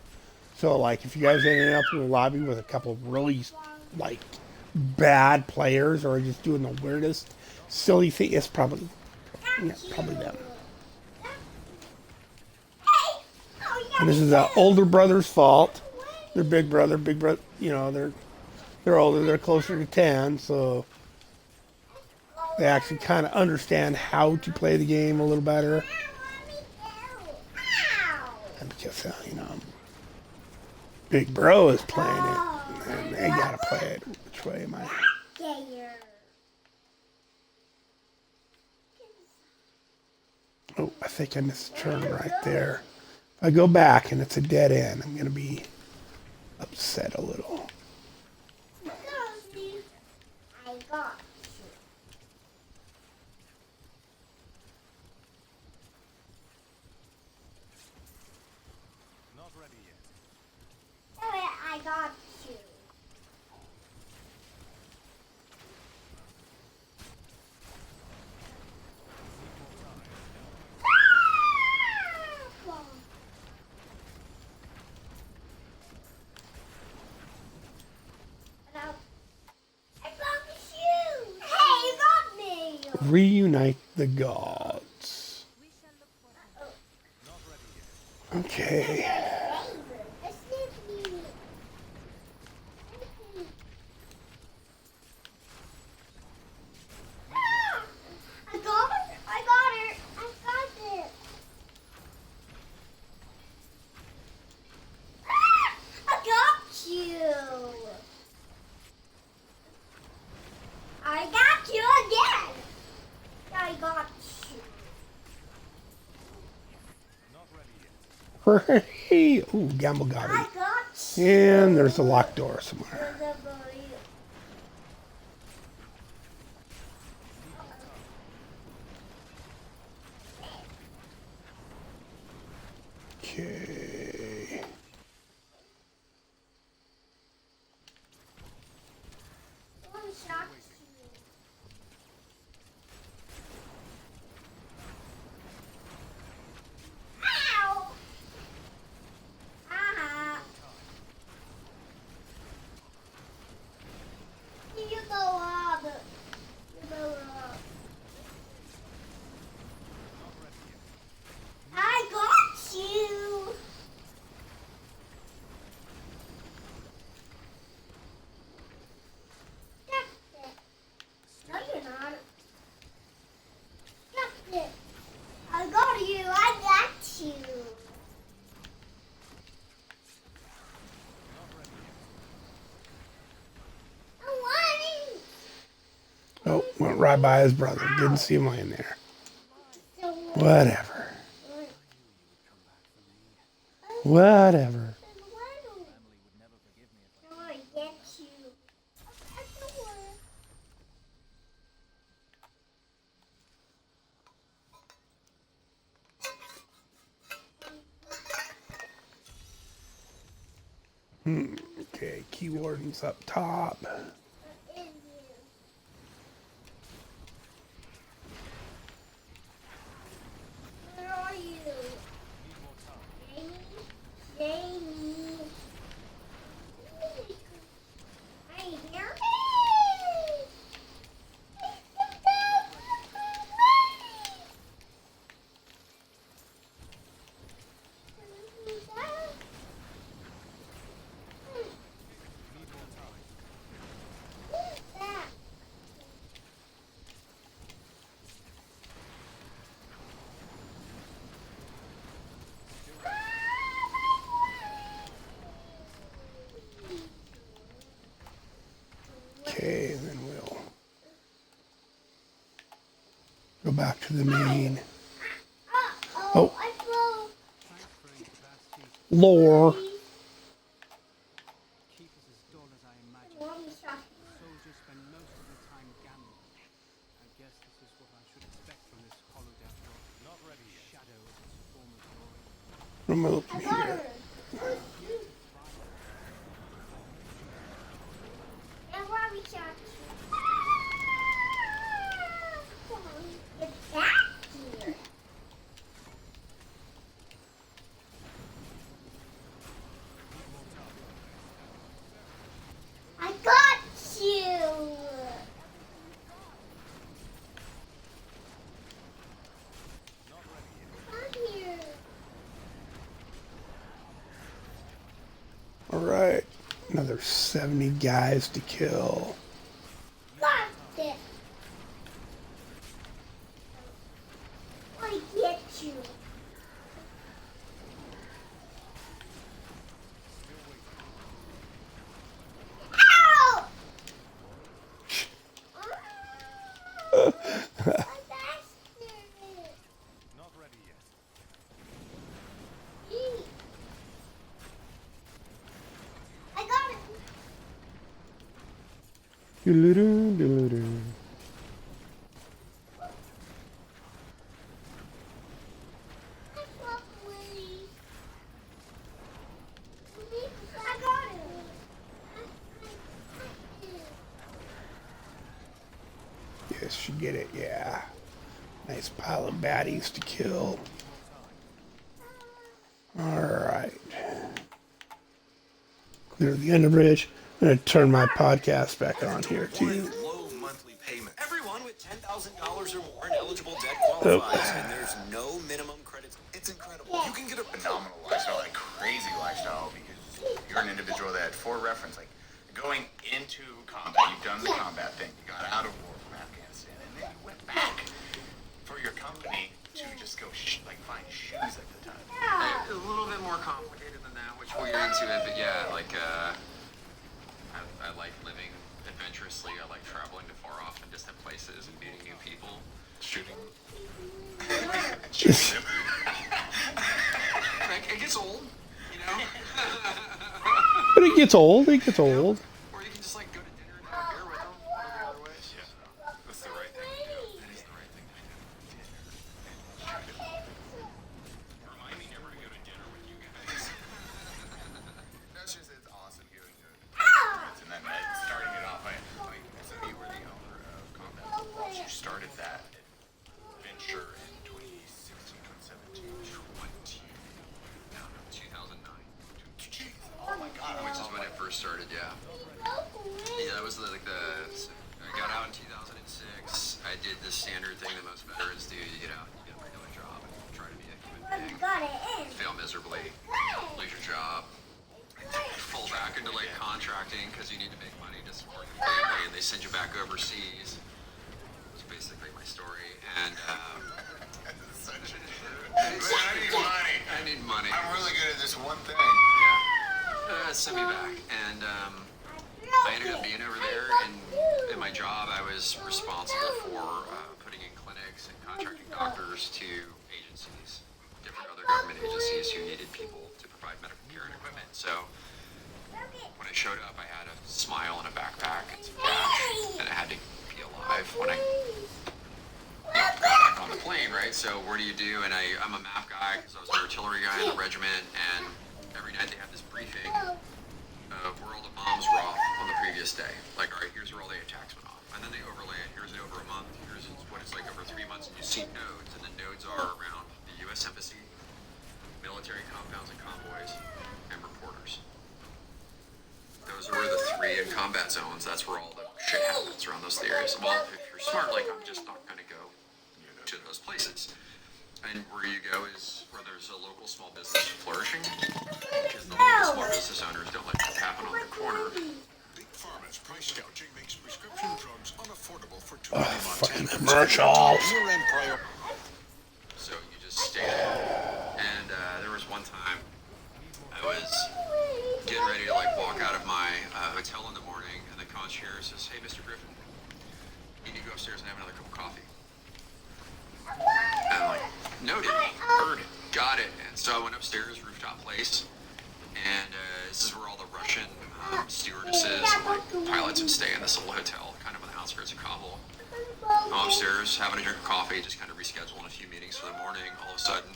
So, like, if you guys ended up in the lobby with a couple of really, like, bad players or just doing the weirdest, silly thing, it's probably, yeah, probably them. And this is the older brother's fault. Their big brother, you know, they're older, they're closer to 10, so they actually kind of understand how to play the game a little better. And because, you know, Big Bro is playing it, and they gotta play it. Which way am I? Oh, I think I missed a turn right there. If I go back and it's a dead end, I'm gonna be upset a little. Reunite the gods. Okay. Hey, ooh, Gamble got me. And there's a locked door somewhere. Okay. Oh, went right by his brother. Didn't see him laying there. Whatever. Whatever. Okay, key warden's up top. to the main. Oh. Lore. Keep us as dull as I imagine. Soldiers spend most of the time gambling. I guess this is what I should expect from this hollowed out rock. Not ready yet. Shadow of its former glory. Remote computer. I got you. Come here. All right. Another 70 guys to kill. Got it. I get you. Ow! Not ready yet. I got it. Doodle-doo, doodle-doo. I got it. Yes, you get it, yeah. Nice pile of baddies to kill. Alright. Clear the underbridge. I'm going to turn my podcast back on here, too. Low monthly payment. Everyone with $10,000 or more in eligible debt qualifies, and there's no minimum credits. It's incredible. You can get a Phenomenal lifestyle, like crazy lifestyle, because you're an individual that, for reference, like going into combat, you've done the combat thing, you got out of war from Afghanistan, and then you went back for your company to just go find shoes at the time. A little bit more complicated than that, which we'll get into it, but yeah, like, I like living adventurously. I like traveling to far off and distant places and meeting new people. Shooting. It gets old, you know? But it gets old. It gets old. Or you can just like go to dinner and have a beer with them. One of the other ways. Yeah, that's the right thing to do. That is the right thing to do. Remind me never to go to dinner with you guys. That's just, it's awesome hearing your experience, and then starting it off, so you were the owner of Combat Football. You started that venture in 2016, 2017. 2009. Jeez, oh my God. Which is when it first started, yeah. Yeah, that was like I got out in 2006. I did the standard thing that most veterans do. You get out, you get a regular job, and try to be a human being. Got it in. Fail miserably, lose your job, fall back into like contracting because you need to make money to support your family, and they send you back overseas. It's basically my story, and I need money. I need money. I'm really good at this one thing. Yeah, send me back, and I ended up being over there, and in my job, I was responsible for putting in clinics and contracting doctors to agencies, different other government agencies who needed people to provide medical care and equipment. So when I showed up, I had a smile and a backpack and some cash, and I had to be alive when I got back on the plane, right? So what do you do? And I'm a map guy because I was an artillery guy in the regiment, and every night they have this briefing of where all the bombs were off on the previous day. Like, all right, here's where all the attacks went off. And then they overlay it. Here's it over a month. Here's what it's like over 3 months. And you see nodes. And the nodes are around the U.S. Embassy, military compounds and convoys, and reporters. Those are where the 3 in combat zones. That's where all the shit happens around those areas. Well, if you're smart, like, I'm just not going to go to those places. And where you go is where there's a local small business flourishing, because the local small business owners don't let that happen on their corner. Big Pharma's price gouging makes prescription drugs unaffordable for too Oh, many fucking Montanans. commercials. Year-end prior. So you just stay there. And there was one time I was getting ready to like walk out of my hotel in the morning, and the concierge says, "Hey, Mr. Griffin, you need to go upstairs and have another cup of coffee." So I went upstairs, rooftop place, and this is where all the Russian stewardesses and like pilots would stay in this little hotel, kind of on the outskirts of Kabul. I'm upstairs having a drink of coffee, just kind of rescheduling a few meetings for the morning. All of a sudden,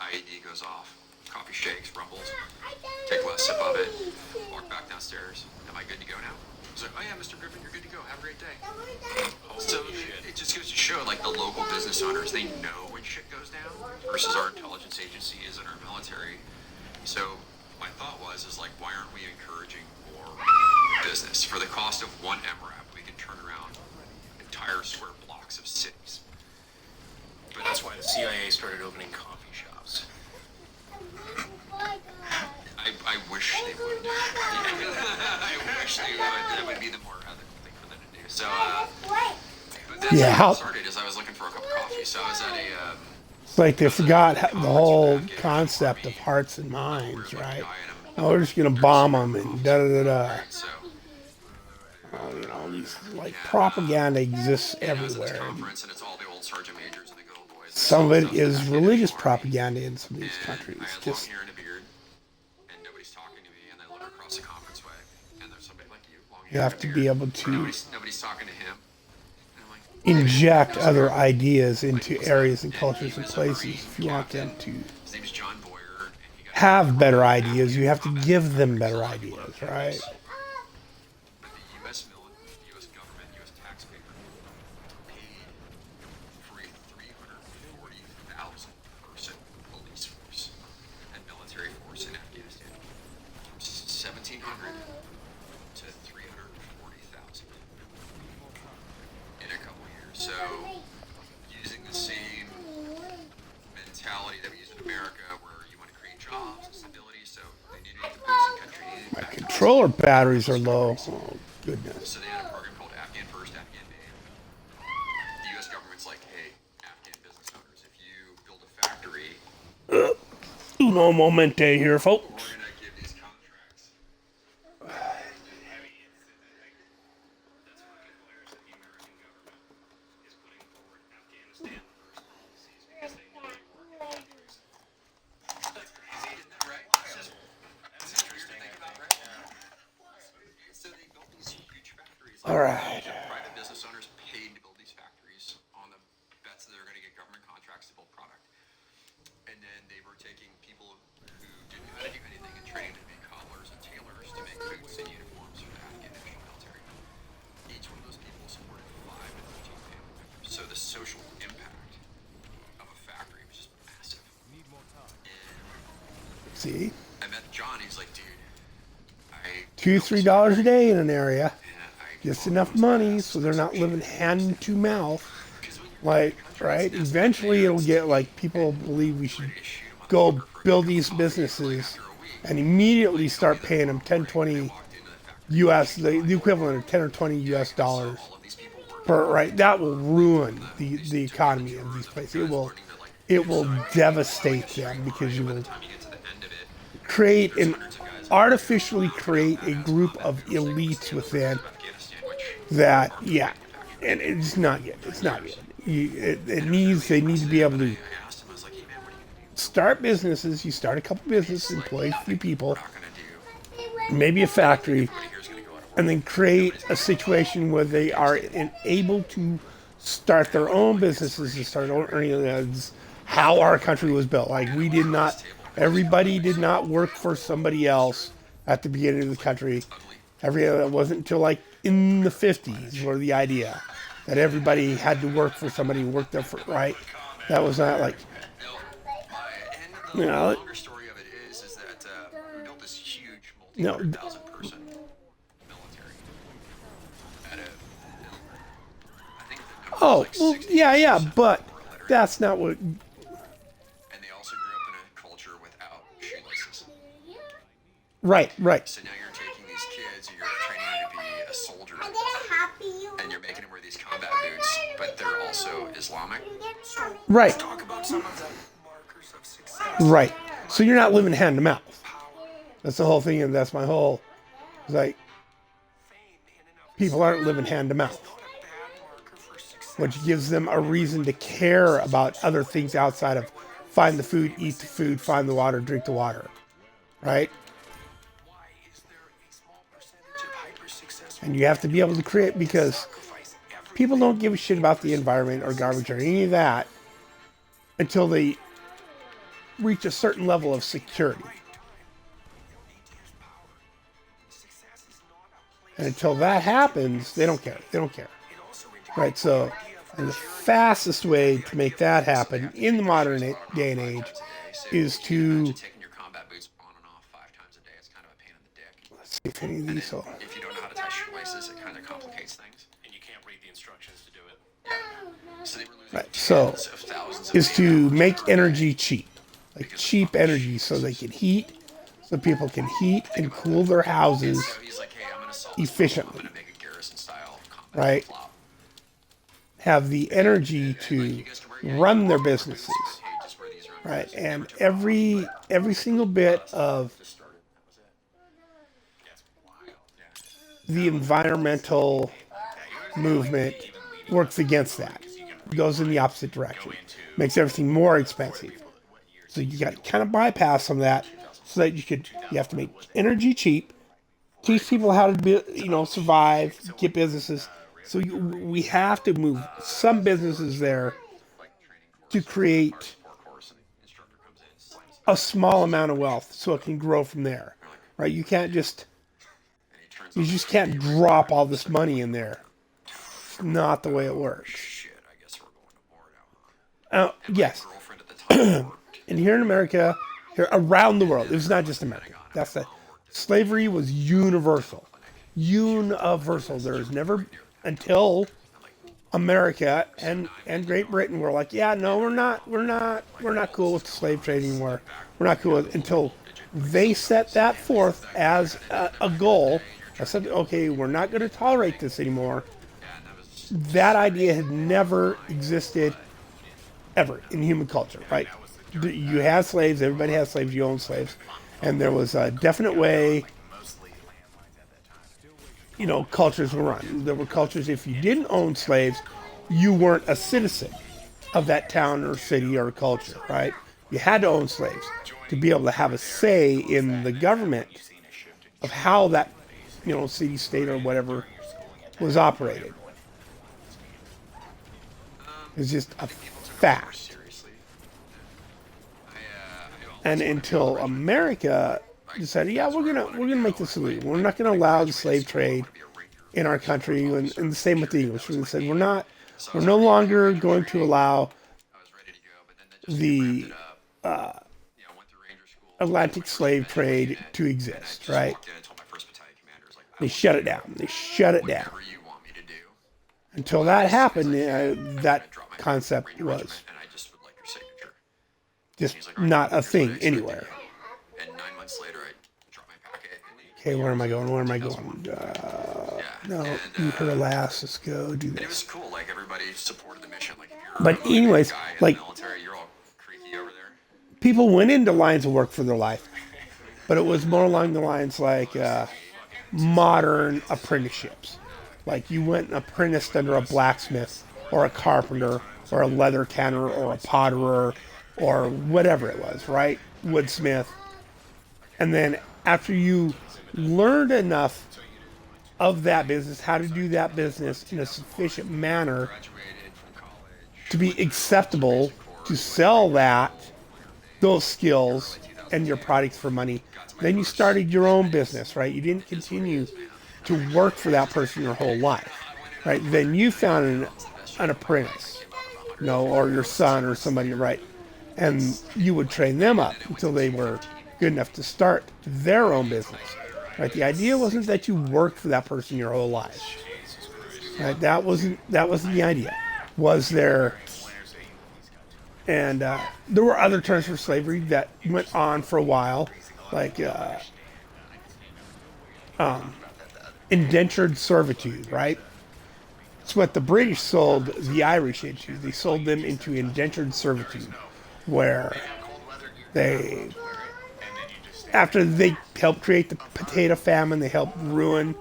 IED goes off. Coffee shakes, rumbles. Take a last sip of it. Walk back downstairs. Am I good to go now? He's like, oh yeah, Mr. Griffin, you're good to go. Have a great day. So it just goes to show, like, the local business owners, they know when shit goes down versus our intelligence agencies and our military. So my thought is like, why aren't we encouraging more business? For the cost of one MRAP, we can turn around entire square blocks of cities. But that's why the CIA started opening coffee shops. I wish they would. I wish they would. That would be the more ethical thing for them to do. So, but that's Yeah, how how- it started. Is I was looking for a cup of coffee. So I was at a. It's like they forgot the whole concept of hearts and minds, right? Oh, we're just gonna bomb them and da da da da. So You know, these like propaganda exists I was at this everywhere. conference, and it's all the old sergeant majors and the good old boys. Some of it is religious propaganda in some of these countries. I had Just long hair and a beard, and nobody's talking to me, and I look across the conference way, and there's somebody like you, long hair you have and to a be beard. able to Nobody's talking to him. And I'm like, inject other ideas into areas and cultures and places if you want them to his name's John Boyer, and he got have better ideas. You have to give them better ideas, right? But the U.S. military, U.S. government, U.S. taxpayer paid for a 340,000 person police force and military force in Afghanistan, from 1,700 to 340,000 in a couple years. So, using the same mentality that we use in America, where you want to create jobs and stability, so they needed to boost the country. They needed My back controller batteries are low. Oh, goodness. So they had a program called Afghan First, Afghan Made. The U.S. government's like, hey, Afghan business owners, if you build a factory, Uno momente here, we're folks. gonna give these contracts. That's fucking hilarious that the American government is putting forward Afghanistan first policies because they know they work in countries. That's crazy, isn't that right? That's interesting to think about, right? So they built these huge factories. All right. Private business owners paid to build these factories on the bets that they're going to get government contracts to build product. And then they were taking people who didn't know how to do anything and training them to be cobblers and tailors to make boots and uniforms for the Afghan National Military. Each one of those people supported 5 to 13 family members. So the social impact of a factory was just massive. And See, I met John. He's like, dude, I $2-3 a day in an area, I just enough money so they're not living hand to mouth. Like, right? Eventually, it'll get like people believe we should go build these businesses and immediately start paying them 10, 20 US, the equivalent of 10 or 20 US dollars per, right? That will ruin the economy of these places. It will devastate them because you will create an artificially create a group of elites within that, yeah, and it's not good. It's not good. They need to be able to start businesses. You start a couple businesses, employ a few people, maybe a factory, and then create a situation where they are able to start their own businesses and start earning. That's how our country was built. Like, we did not, everybody did not work for somebody else at the beginning of the country. It wasn't until like in the 50s where the idea that everybody had to work for somebody who worked there for, right? That was not like, And you the know, longer story of it is that we built this huge No. multi-100,000 person military at a, I think the number oh, was like well, 60 yeah, percent but were illiterate. that's not what, And they also grew up in a culture without shoelaces. right. So now you're taking these kids and you're training them to be a soldier, and you're making them wear these combat boots, but they're also Islamic. Right. Talk about some of the markers of success. Right. So you're not living hand to mouth. That's the whole thing, and that's my whole, it's like, people aren't living hand to mouth, Not a bad marker for success. which gives them a reason to care about other things outside of find the food, eat the food, find the water, drink the water, right? Why is there a small percentage of hyper successful And you have to be able to create, because sacrifice everything? people don't give a shit about the environment or garbage or any of that until they reach a certain level of security. And until that happens, they don't care. They don't care. Right? So, and the fastest way to make that happen in the modern day and age is to... Taking your combat boots on and off 5 times a day, it's kind of a pain in the dick. Let's see if any of these will... If you don't know how to tie shoelaces, it kind of complicates things. And you can't read the instructions to do it. So they were losing Right, so, tens of thousands of is to make energy cheap. Like cheap energy so they can heat, so people can heat and cool their houses So he's like, hey, I'm going to solve this problem. I'm efficiently, going to make a garrison style combat right? flop. Have the energy to run their businesses, right? And every single bit of the environmental movement works against that. Goes in the opposite direction. Makes everything more expensive. So you got to kind of bypass some of that, so that you have to make energy cheap, teach people how to be, survive, get businesses. So we have to move some businesses there to create a small amount of wealth, so it can grow from there, right? You just can't drop all this money in there. It's not the way it works. Yes. And here in America, here around the world, it was not just America. Slavery was universal. Universal. There was never, until America and Great Britain were like, yeah, no, we're not cool with the slave trade anymore. We're not cool with, until they set that forth as a goal. I said, okay, we're not going to tolerate this anymore. That idea had never existed ever in human culture, right? You had slaves, everybody had slaves, you owned slaves. And there was a definite way, cultures were run. There were cultures, if you didn't own slaves, you weren't a citizen of that town or city or culture, right? You had to own slaves to be able to have a say in the government of how that, city, state, or whatever was operated. It's just a fact. And until America decided, yeah, we're gonna make this illegal. We're not gonna allow the slave trade in our country, and the same with the English. We said we're no longer going to allow the Atlantic slave trade to exist, right? They shut it down. They shut it down. Until that happened, that concept was just not a thing anywhere. Okay, where am I going? Where am I going? No, you heard it last. Let's go do It was this. cool. Like everybody supported the mission. Like, if But you're anyways, a guy in like, the military, you're all creaky over there. people went into lines of work for their life, but it was more along the lines like modern apprenticeships. Like you went and apprenticed under a blacksmith or a carpenter or a leather tanner or a potterer or whatever it was, right? Woodsmith. And then after you learned enough of that business, how to do that business in a sufficient manner to be acceptable to sell those skills and your products for money, then you started your own business, right? You didn't continue to work for that person your whole life, right? Then you found an apprentice, or your son or somebody, right? And you would train them up until they were good enough to start their own business, right? The idea wasn't that you worked for that person your whole life, right? That wasn't the idea. Was there? And there were other terms for slavery that went on for a while, like indentured servitude, right? It's what the British sold the Irish into. They sold them into indentured servitude, where they, after they helped create the potato famine, they helped ruin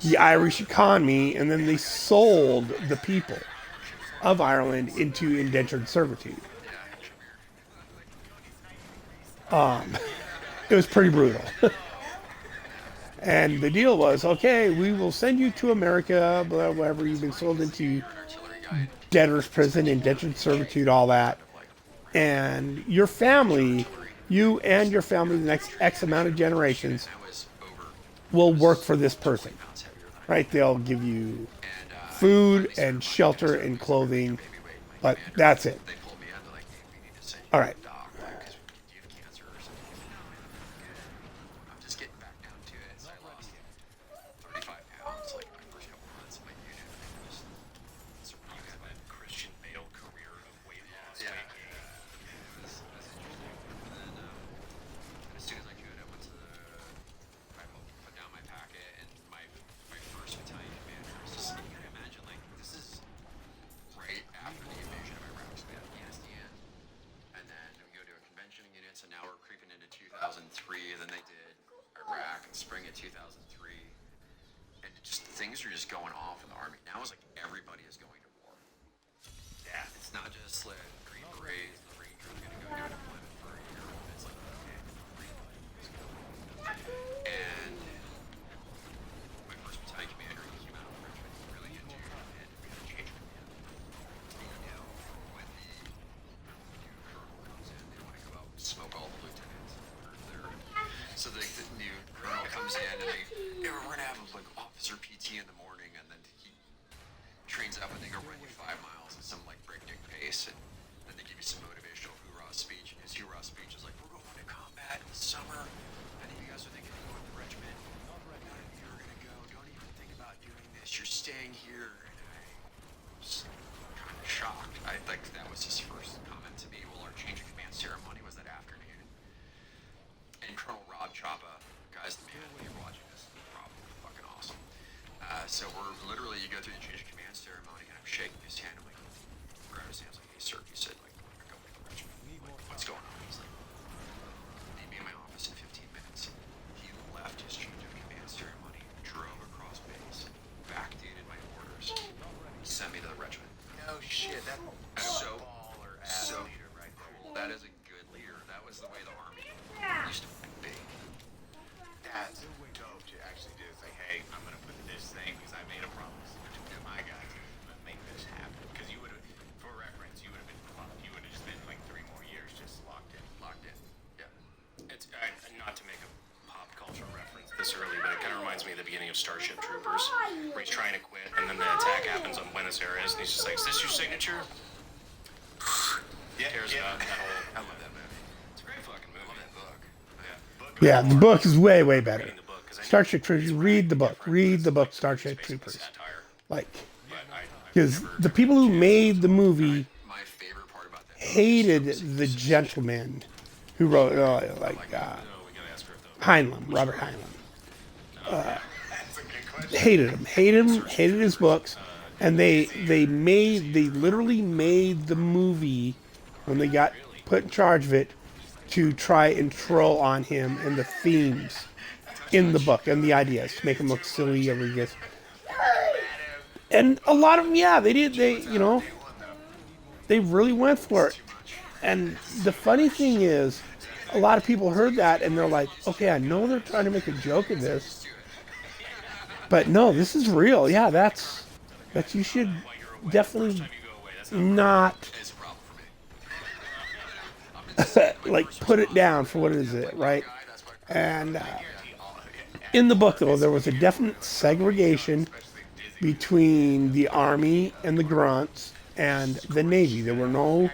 the Irish economy, and then they sold the people of Ireland into indentured servitude. It was pretty brutal. And the deal was, okay, we will send you to America, blah, whatever. You've been sold into debtor's prison, indentured servitude, all that. And your family, you and your family, the next X amount of generations, will work for this person, right? They'll give you food and shelter and clothing, but that's it. All right. I'm just getting back down to it. So I lost 35 pounds like my first couple months in my unit. So you had that Christian Bale career of weight loss. Yeah. And then as soon as I could, I went to I put down my packet and my first battalion commander was just, you can imagine, like, this is right after the invasion of Iraq, so we had Afghanistan. And then we go to a convention unit, so now we're creeping into 2003, and then they did Iraq in spring of 2003. And just things are just going off in the army. Now it's like everybody is going to war. Yeah, it's not just like Green Berets, the Rangers are going to go do a deployment for a year. It's like, okay, everybody's going. And my first battalion commander, he came out of Richmond, he really into it, and we had to change command. You know, when the new colonel comes in, they want to go out and smoke all the lieutenants. So the new colonel comes in and we're going to have like officer PT in the morning, and then he trains up and they go run you 5 miles at some like breakneck pace, and then they give you some motivational hoorah speech, and his hoorah speech is like, we're going to combat in the summer. I think you guys are thinking of going to the regiment. None of you are going to go. Don't even think about doing this. You're staying here. And I was kind of shocked. I like that was his first comment to me. Well, our change of command ceremony was that afternoon. And Colonel Rob Chapa, guys, the man, if you're watching this, Rob, fucking awesome. So we're literally, you go through the change of command ceremony, and I'm shaking his hand. I'm like, grab his hand, I was like, hey, sir, you said, like, we're going to the regiment. Like, what's going on? He's like, meet me in my office in 15 minutes. He left his change of command ceremony, drove across base, backdated my orders, sent me to the regiment. No shit, that's so baller ass leader right there. Cool. That is a good leader. That was the way the army used to be. That's dope to actually do. It's like, hey, I'm gonna put this thing because I made a promise to my guys to make this happen. Because you would have, for reference, you would have been fucked. You would have just been like 3 more years just locked in. Yeah. It's not to make a pop culture reference this early, but it kind of reminds me of the beginning of Starship Troopers, where he's trying to quit, and then the attack happens on Buenos Aires, and he's just like, "Is this your signature?" Yeah, Tears it up. That whole. I love that movie. It's a great fucking movie. I love that book. Yeah, the book is way, way better. Starship Troopers, read the book. Read the book, Starship Troopers. Like, because the people who made the movie My favorite part about that hated the gentleman who wrote, Heinlein, Robert Heinlein. Hated him, hated his books, and they literally made the movie when they got put in charge of it to try and troll on him and the themes in the book and the ideas to make him look silly or ridiculous. And a lot of them, yeah, they did. They really went for it. And the funny thing is, a lot of people heard that and they're like, okay, I know they're trying to make a joke of this, but no, this is real. Yeah, that's you should definitely not like put it down for what it is, right? And in the book, though, there was a definite segregation between the Army and the grunts and the Navy. There were no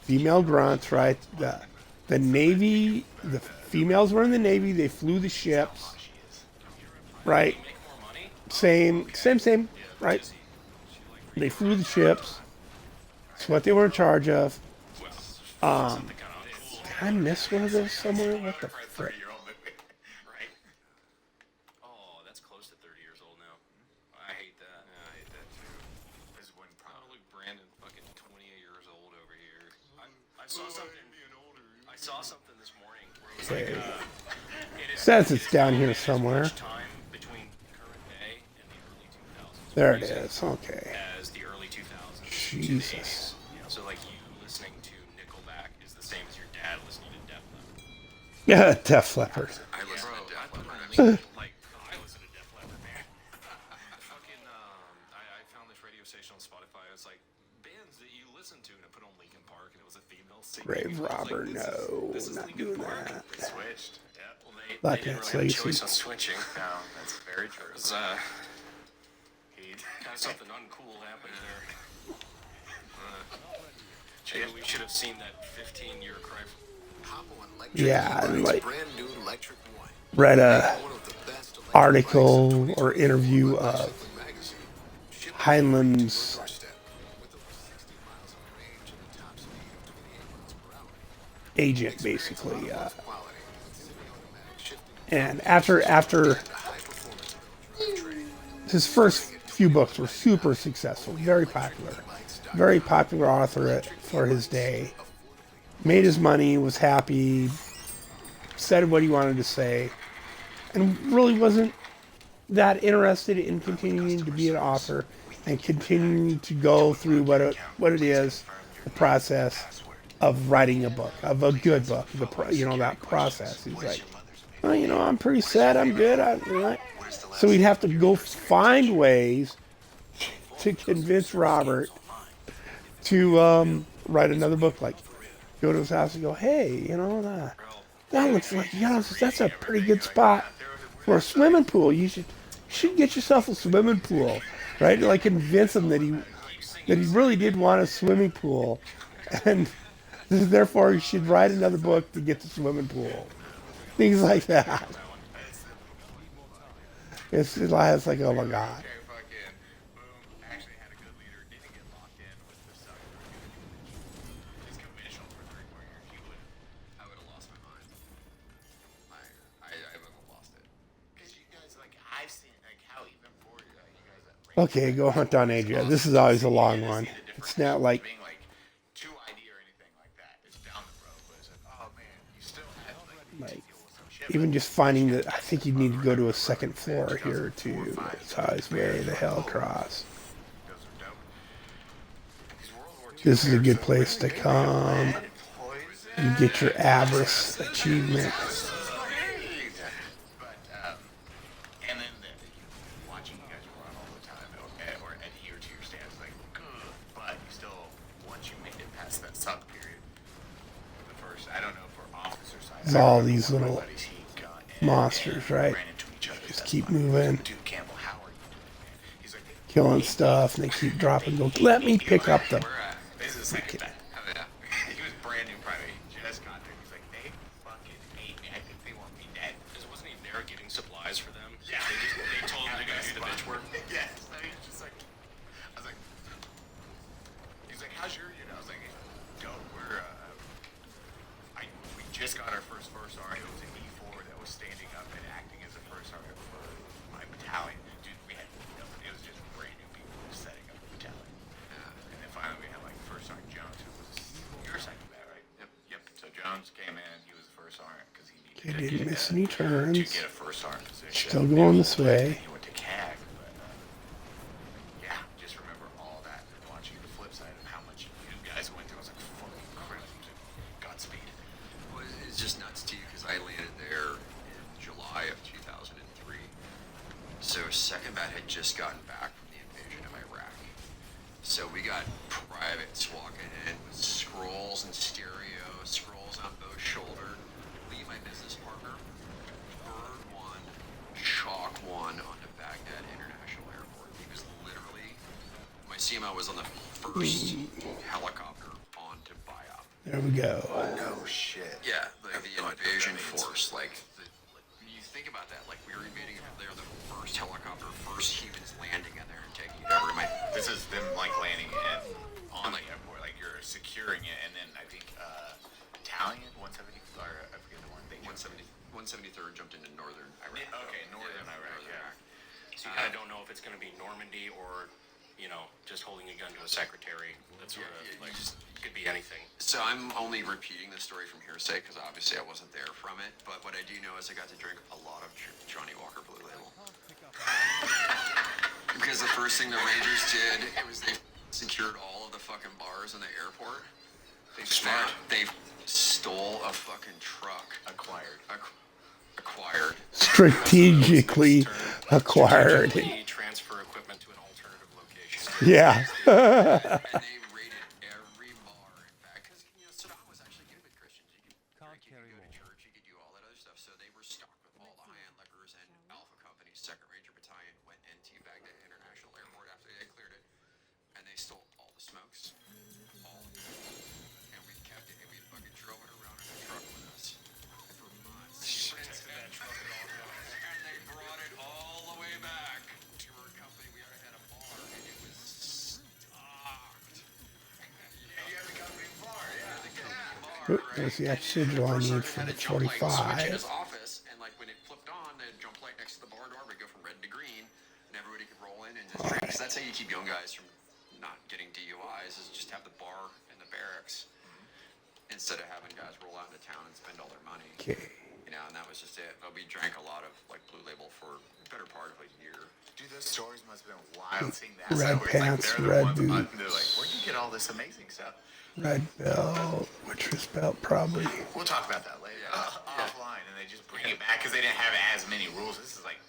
female grunts, right? The Navy, the females were in the Navy. They flew the ships, right? Same, right? They flew the ships. It's what they were in charge of. Did I miss one of those somewhere? What the frick? Right. Oh, that's close to 30 years old now. I hate that. Yeah, I hate that too. This is when probably Brandon fucking 28 years old over here. I saw something. I saw something this morning where it was like, it is Says it's down here somewhere. time between current day and the early 2000s. There it is. Okay. As the early 2000s. Jesus. So like you listening to Nickelback is the same as your dad listening to Def Leppard. Yeah, Def Leppard. I listen to Def Leppard. I mean, like, I listen to Def Leppard, man. Fucking, I found this radio station on Spotify. It's like bands that you listen to, and I put on Linkin Park, and it was a female singing. Grave I was like, Robber, no, this is not Linkin doing Park. that. They switched. Yeah. Well, Black they didn't Cat really have a Stacey. choice on switching. No, that's very true. It was, kind of something uncool happened there. Maybe we should have seen that 15-year cry for Hop on Electric Yeah, and e-bikes, like brand new Electric One. read a One of the best electric article bikes in or interview of Bicycling Magazine. Shipped Heinlein's to your doorstep with over 60 miles of range and a top speed of 28 miles per hour. agent, basically. Quality with semi-automatic shifting And after high performance drivetrain. his first few books were super successful, very popular author for his day. Made his money, was happy, said what he wanted to say, and really wasn't that interested in continuing to be an author and continuing to go through what it is, the process of writing a book, of a good book, that process. He's like, well, I'm pretty set, I'm good. So he'd have to go find ways to convince Robert to write another book, like go to his house and go, hey, that looks like, that's a pretty good spot for a swimming pool. You should get yourself a swimming pool, right? Like convince him that he really did want a swimming pool, and therefore he should write another book to get the swimming pool. Things like that. It's like, oh my God. Okay, fucking boom. Actually had a good leader. Didn't get locked in with the sucker. He's conventional for 3 more years. I would have lost my mind. I would have lost it. Because you guys, like, I've seen, like, how even for you guys that Okay, go hunt on Adria. This is always a long one. It's not like being like 2ID or anything like that. It's down the road, but it's like, oh man, you still have like even just finding that. I think you need to go to a second floor here to Highway, the Hell Cross. This is a good place to come and get your Avarice achievement. But and then watching you guys run all the time or adhere to your stance, like good, but you still once you made it past that suck period, the first I don't know for officer side. There's all these little monsters, right? Just keep moving, Dude, Campbell, how are you doing, man? He's like, killing stuff, and they keep dropping. Go, let me pick up the. this is like that. Oh yeah. He was brand new private. He just got there. He's like, they fucking hate me. I think they want me dead. Because wasn't he there getting supplies for them? Yeah. They told him to go do the bitch work. Yes. I mean, it's just like, I was like, he's like, how's your unit? I was like, go. We just got our first sergeant. It was an E4 that was standing up and acting as a first sergeant for my battalion. Dude, we had, it was just brand new people setting up the battalion. And then finally we had like First Sergeant Jones, who was your second bat, right? Yep. So Jones came in. He was the first sergeant because he needed They to didn't get miss any turns. to get a first sergeant position. Still going this way. He went to CAG, but yeah, just remember all that and watching the flip side of how much you guys went through. I was like, fucking crazy. Godspeed. Well, it's just nuts to you because I landed there in July of 2003. So Second Bat had just gotten back from the invasion of Iraq. So we got privates walking in with scrolls and stereo, scrolls on both shoulders. Lee, my business partner, Bird 1, Chalk 1 onto Baghdad International Airport. He was literally, my CMO was on the first helicopter onto BIOP. There we go. No shit. Yeah, like the invasion force, like when you think about that, like we were invading, they're the first helicopter, first humans landing in there and taking it over. This is them like landing it on the airport, like you're securing it, and then I think battalion 170 or I forget the one they 173rd jumped into northern Iraq. Okay, northern Iraq. Yeah. So you kind of don't know if it's going to be Normandy or, just holding a gun to a secretary. That sort of, like, could be anything. So I'm only repeating the story from hearsay because obviously I wasn't there from it. But what I do know is I got to drink a lot of Johnny Walker Blue Label. Because the first thing the Rangers did, it was they secured all of the fucking bars in the airport. They stole a fucking truck. Acquired. strategically acquired. Strategically transfer equipment to an alternative location. Yeah. And they raided every bar. In fact, because Saddam was actually good with Christians. You could drink, you could go to church, you could do all that other stuff. So they were stocked with all the high-end liquors, and Alpha Company's Second Ranger Battalion went into Baghdad International Airport after they had cleared it, and they stole all the smokes, all of it, and we kept it, and we fucking drove it around in a truck with us for months. And they brought it all the way back to our company. We already had a bar, and it was stocked. You have the company bar, Oop, there's the X sigil I need for the Switch in 45. his office, and like when it flipped on, the jump light next to the bar door would go from red to green, and everybody could roll in and just drink. So that's how you keep young guys from not getting DUIs, is just have the bar in the barracks instead of having guys roll out into town and spend all their money. Okay. You know, and that was just it. But we drank a lot of like Blue Label for the better part of a year. Dude, those stories must have been wild seeing that. Red where it's pants, they're the red ones boots. they're like, where'd you get all this amazing stuff? Red belt, witcher's belt, probably. We'll talk about that later. Offline, and they just bring it back because they didn't have as many rules. This is like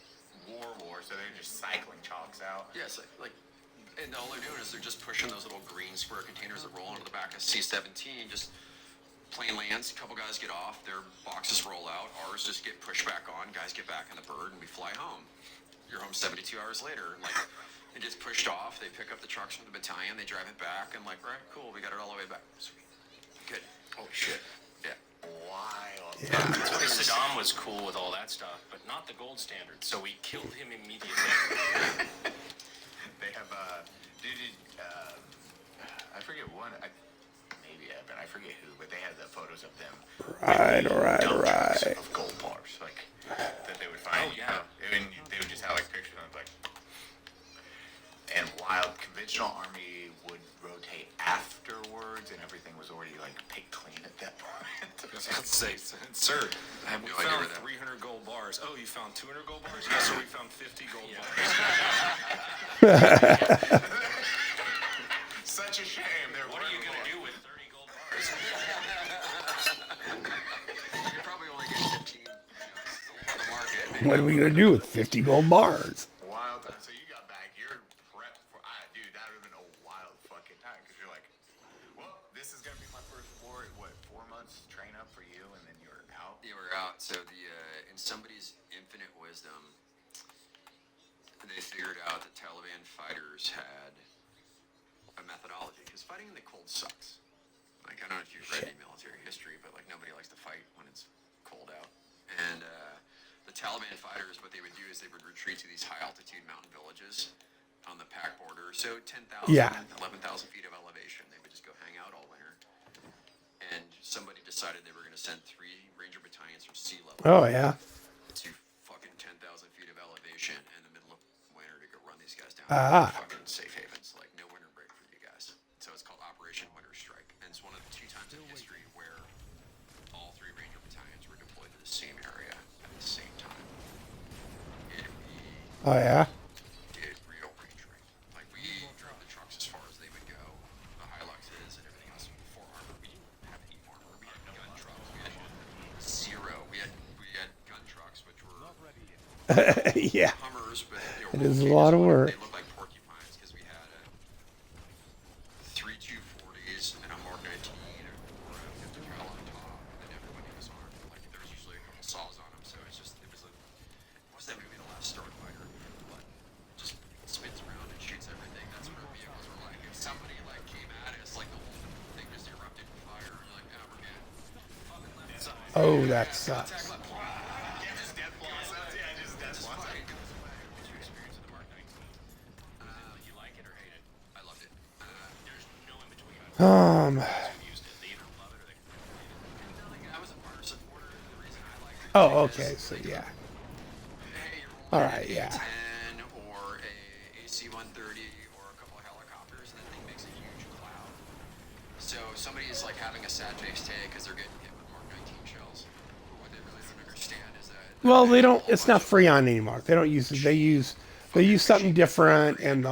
war, so they're just cycling chalks out. Yes, and all they're doing is they're just pushing those little green square containers that roll onto the back of C-17, just plane lands, a couple guys get off, their boxes roll out, ours just get pushed back on, guys get back on the bird, and we fly home. You're home 72 hours later, and like, it gets pushed off, they pick up the trucks from the battalion, they drive it back, and like, right, cool, we got it all the way back. Sweet. Good. Oh, shit. Yeah. Wild. Yeah. That's why Saddam was cool with all that stuff, but not the gold standard. So we killed him immediately. They have I forget one. Maybe Evan. I forget who, but they had the photos of them. Right, with right, dump trucks right. Of gold bars, like that they would find. Oh, yeah. And they would just have like pictures of them, like. And while conventional army would rotate afterwards, and everything was already like picked clean at that point. Let's say, sir, have we no idea found where that- 300 gold bars. Oh, you found 200 gold bars? Yes, sir, we found 50 gold bars. Such a shame. What are you going to do with 30 gold bars? You could probably only get 15 on the market. What are we gonna do with 50 gold bars? Wild time. So you got back. You're prepped for. Dude, that would have been a wild fucking time because you're like, well, this is gonna be my first war. What, 4 months train up for you, and then you're out. You were out. So in somebody's infinite wisdom, they figured out that Taliban fighters had a methodology because fighting in the cold sucks. Like, I don't know if you've read any military history, but like nobody likes to fight when it's cold out. And the Taliban fighters, what they would do is they would retreat to these high altitude mountain villages on the Pak border. So 10,000, Yeah. 11,000 feet of elevation. They would just go hang out all winter. And somebody decided they were going to send 3 Ranger battalions from sea level Oh yeah. to fucking 10,000 feet of elevation in the middle of winter to go run these guys down. Ah. Fucking safe havens, like no winter break for you guys. So it's called Operation Winter Strike, and it's one of the 2 times in history where all 3 Ranger battalions were deployed to the same area at the same time. And we Oh yeah. did real rangering. Like we drove the trucks as far as they would go, the Hiluxes and everything else for armor. We didn't have any armor. We had gun trucks. We had 0. We had gun trucks, which were Yeah. Hummers, but It is a lot of work. They looked like porcupines because we had 3 240s and a Mark 19 or a 50 cal on top, and then everybody was armed. Like there was usually a couple saws on them, so it was that movie, The Last Starfighter, but just spins around and shoots everything. That's what our vehicles were like. If somebody like came at us, like the whole thing just erupted in fire, and you're like, oh, we're good. Oh, that sucks. Just death blocks us. Yeah, just death blocks us. What's your experience with the Mark 19? You like it or hate it? I loved it. There's no in between. Who used it? They either love it or they hate it. I was a Parter supporter. The reason I liked it Oh, is, okay. So yeah. hey, you're All rolling right, an yeah. A-10 or a AC-130 or a couple of helicopters, and that thing makes a huge cloud. So somebody's like having a sad face day because they're getting hit with Mark 19 shells. But what they really don't understand is that Well, they don't. It's not Freon anymore. They don't use it. They use something different, and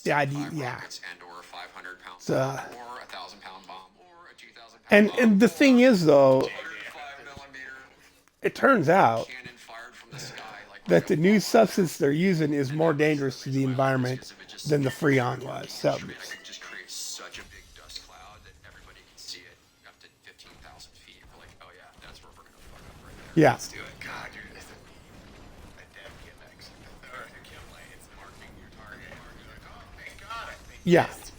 the idea, yeah. and or a 500-pound So, bomb or a 1,000-pound bomb or a 2,000-pound bomb. And the thing is though, 105 millimeter it turns out cannon fired from the sky that the new substance they're using is more dangerous to the environment than the Freon was. So, I could just create such a big dust cloud that everybody can see it up to 15,000 feet. We're like, oh yeah, that's where we're gonna fuck up right there. yeah, Let's do it. God, you're just a dev gimmicks. Or a gimlet. It's marking your target. You're like, oh, thank God. They yeah, missed.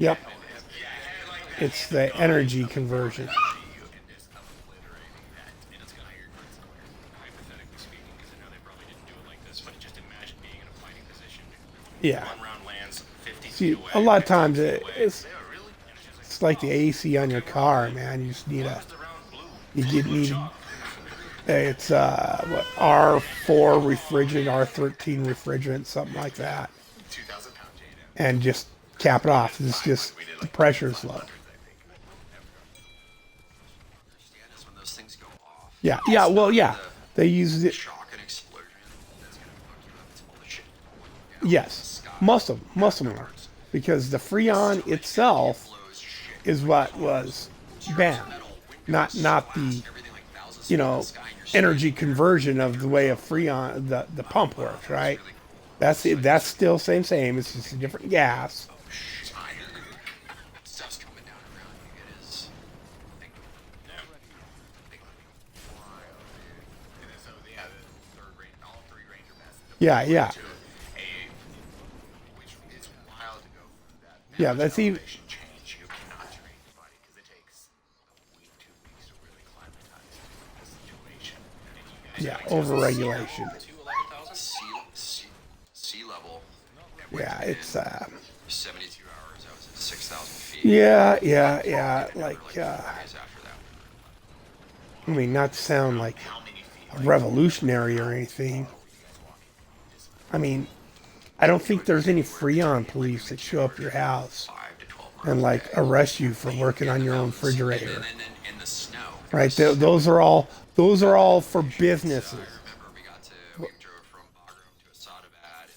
yep. Yeah, I like that. It's the energy conversion. You and just obliterating that. And it's gonna hire grid square. Hypothetically speaking, because I know they probably didn't do it like this, but just imagine being in a fighting position. Yeah. One round lands 50 See, feet away. a lot of 15 times feet away. it's Yeah, really? And it's just like, it's like the AC on your car, man. You just need why a was the round blue? you get Blue need chalk. it's what R4 refrigerant, R13 refrigerant, something like that, 2,000 pound Jada. and just cap it off. It's just the pressure's low. Understand is when those things go off. Yeah, yeah. Well, yeah. They use it. Shock and explosion that's gonna fuck you up. It's bullshit. Yes, most of them are, because the Freon itself is what was banned, not the energy conversion of the way a Freon the pump works, right? That's it. That's still same. It's just a different gas. Stuff's coming down around you. It is big, big wild, dude. And then so, yeah, the third range, all three ranger best. Yeah, yeah, To which is wild to go through that. yeah. That's even. Elevation change. You cannot train your body because it takes a week, 2 weeks to really climatize to the situation. And you guys Yeah, like overregulation. to 11,000? Sea level. Yeah, it's 72 hours. I was at 6,000 feet. yeah. Like Days after that. I mean, not to sound like a revolutionary or anything. I mean, I don't think there's any Freon police that show up at your house 5 to 12 miles. and like arrest you for working on your own refrigerator, And then in the snow. right? Those are all for businesses. I remember we drove from Bagram to Asadabad,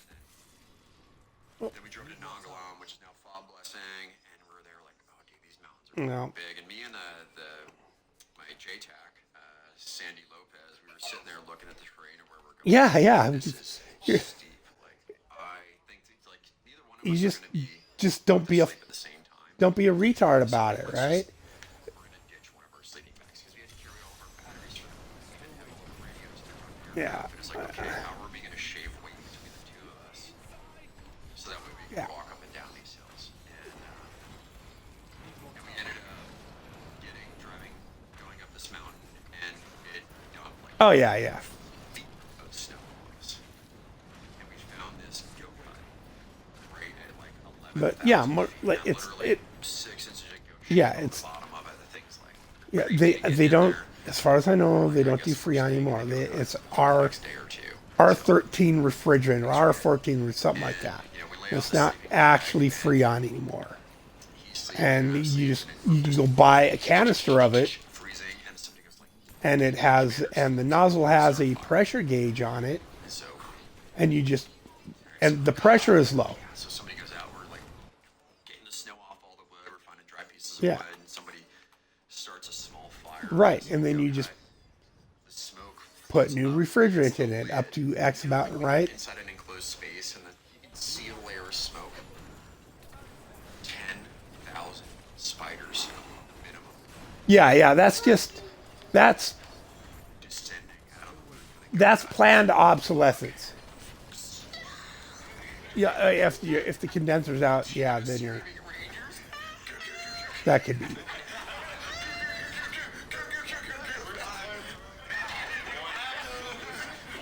and then we drove to Nangalam, which is now Fog Blessing, and we were there like, oh, dude, these mountains are No. really big. And me and my JTAC, Sandy Lopez, we were sitting there looking at the terrain of where we're going. Yeah. This is You're- steep. Like, I think it's like neither one of You us just are going to be don't be a asleep at the same time. don't be a retard about it, right? We're going to ditch one of our sleeping bags because we had to carry all of our batteries for them. We didn't have all the radios to run the Yeah. aircraft. And it's like, okay, how are we going to shave weight between the two of us so that way we can Yeah. walk up and down these hills? And we ended up going up this mountain, and it dumped like Oh yeah. feet of snow on us. And we found this go cut right at like 11,000 But yeah, more, feet. like And it's literally it. 6 inches of goat Yeah, shit on it's- the bottom of it. The thing's like Yeah, crazy to get they in don't. there. As far as I know, they don't do Freon anymore. It's R Next day or two. R13 refrigerant or R14 or something like that. It's not actually Freon anymore. And you can go buy a canister of it, Freezing, and somebody goes like, and the nozzle has a pressure gauge on it, so and the pressure is low. So somebody goes out, we're like getting the snow off all the wood, we're finding dry pieces of Yeah. wood, and somebody starts a small fire. Right, and then you just The smoke put floats new up refrigerant in the it lid, up to X amount, right? inside an enclosed space, and then you can see a layer of smoke. 10,000 spiders minimum Yeah. That's descending out of the wood. that's planned obsolescence. Yeah, if the condenser's out, yeah, then that could be.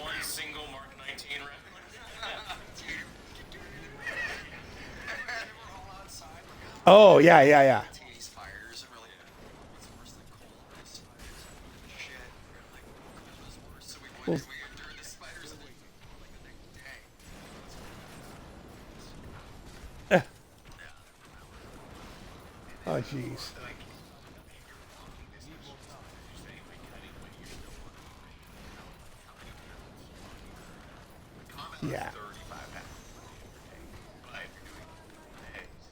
One single Mark 19 round. We're all outside. Oh yeah. Teeny spiders, and we're like, what's worse than cold? Spiders. Shit. We're like, cold is worse. So we endured the spiders, and then like the next day. Oh jeez. Yeah. 35 pounds. But if you're doing days,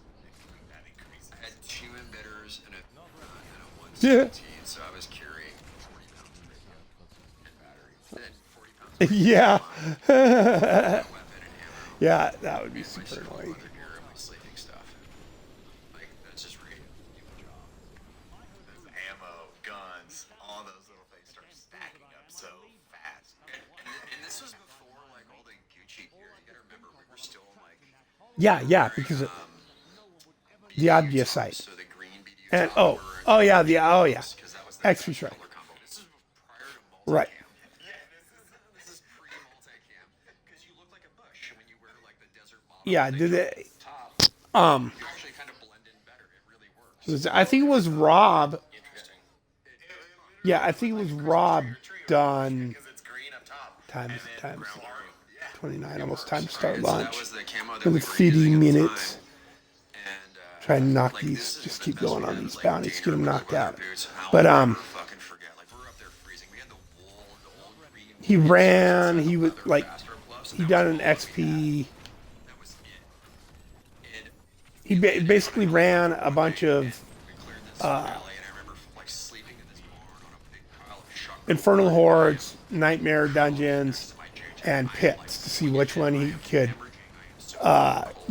that increases. I had 2 emitters and a 117, Yeah. so I was carrying 40 pounds of battery. Yeah. weapon and ammo. Yeah, that would be And my super small annoying. leather gear and my sleeping stuff. Like, that's just radio. Do my job. Those ammo, guns, all those little things start stacking up so fast. And this was before, like, all the Gucci gear. You gotta remember, we were still, like, Yeah, yeah, wearing, because the BDU obvious tops, site. so the green BDU And top were oh yeah, the oh yeah, because that was the XP best Shrek. color combo. This is prior to multicam. Right. This is pre-multicam because you look like a bush when you wear like the desert bottom. Yeah, thing did over it? the top. You actually kind of blend in better. It really works. I think it was Rob. Interesting. Yeah, I think it was Rob done. Because it's green up top. Times and then times ground water. Yeah. 29, almost time to start And so that lunch. was the camo that Another we were 50 using at the minutes. time. And Try and knock like, these. this is Just the keep best going we on had, these like, bounties. Get them Dana knocked leather out. boots. I'll But never fucking forget. Like, we were up there freezing. We had the wool, the old green. he BDU ran. suits, He was leather like faster gloves, and he that done was an all we had. XP. That was it. And He basically ran a bunch of we cleared this valley, and I remember like sleeping in this barn on a big pile of chuck Infernal Hordes, Nightmare Dungeons, and Pits to see which one he could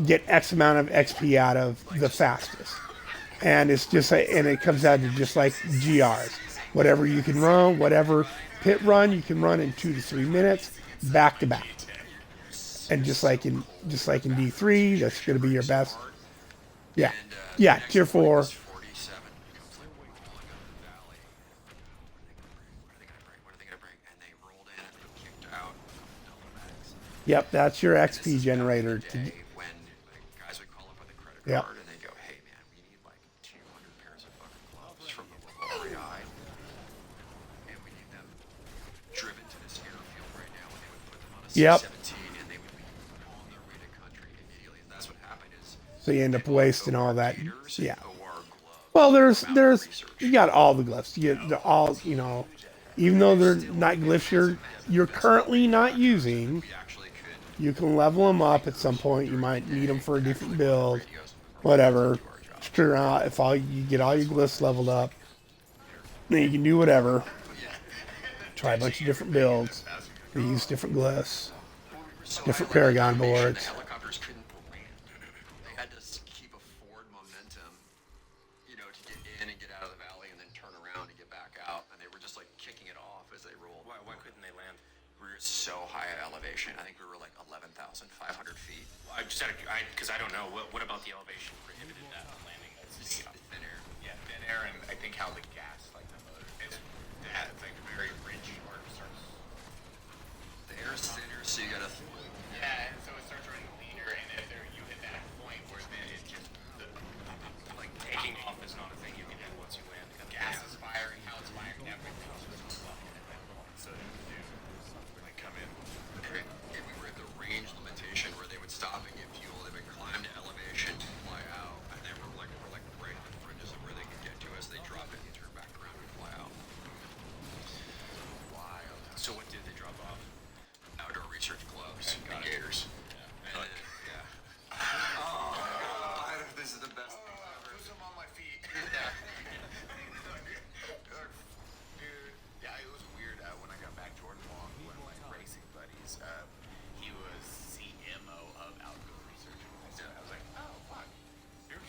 get X amount of XP out of the fastest. And it's just and it comes out to just like GRs. Whatever you can run, whatever pit run you can run in 2 to 3 minutes, back to back. And just like in D3, that's going to be your best. Yeah, yeah, tier 4. 47 comes like rolling up the valley. What are they gonna bring? And they rolled in and they kicked out double bags. Yep, that's your This XP is generator. back in the day when like, guys would call up with a credit Yep. card and they go, "Hey man, we need like 200 pairs of fucking gloves from the local REI, and we need them driven to this airfield right now." And they would put them on a Yep. C-17 and they would be on their way to country immediately. And that's what happened is So you end up wasting all that. gators Yeah. and OR gloves. Well, there's research. you got all the glyphs. You get all even though they're not glyphs you're currently not using. We actually could You can level them up at some point. You might need them for a different build, whatever. Screw around. If all you get all your glyphs leveled up, then you can do whatever. Try a bunch of different builds. Use different glyphs, different Paragon boards. The helicopters couldn't land. They had to keep a forward momentum, to get in and get out of the valley and then turn around and get back out. And they were just like kicking it off as they rolled. Why couldn't they land? We were so high at elevation. I think we were like 11,500 feet. I just had because I don't know. What about the elevation prohibited that from landing? That's Thin air. Yeah, thin air, and I think how the gas, like the motor, it's like very rich or starts. The air's thinner, so you gotta. Yeah, and so it starts running leaner, and if you hit that point where then it just like taking off is not a thing you can do once you land. the gas is firing, how it's firing, everything's just fucking at that point. So like come in. If we were at the range limitation where they would stop and get fuel, they would climb to elevation, fly out, and then we're like right on the fringes of where they could get to us. They drop it and turn back around and fly out. Wild. So what did they drop off? Outdoor research gloves Okay, and got it. gators. And then, yeah. Oh, God, this is the best thing ever. Lose them on my feet. Dude, yeah, it was weird when I got back. Jordan Long, one of my racing buddies, he was CMO of outdoor research. So I was like, oh, fuck.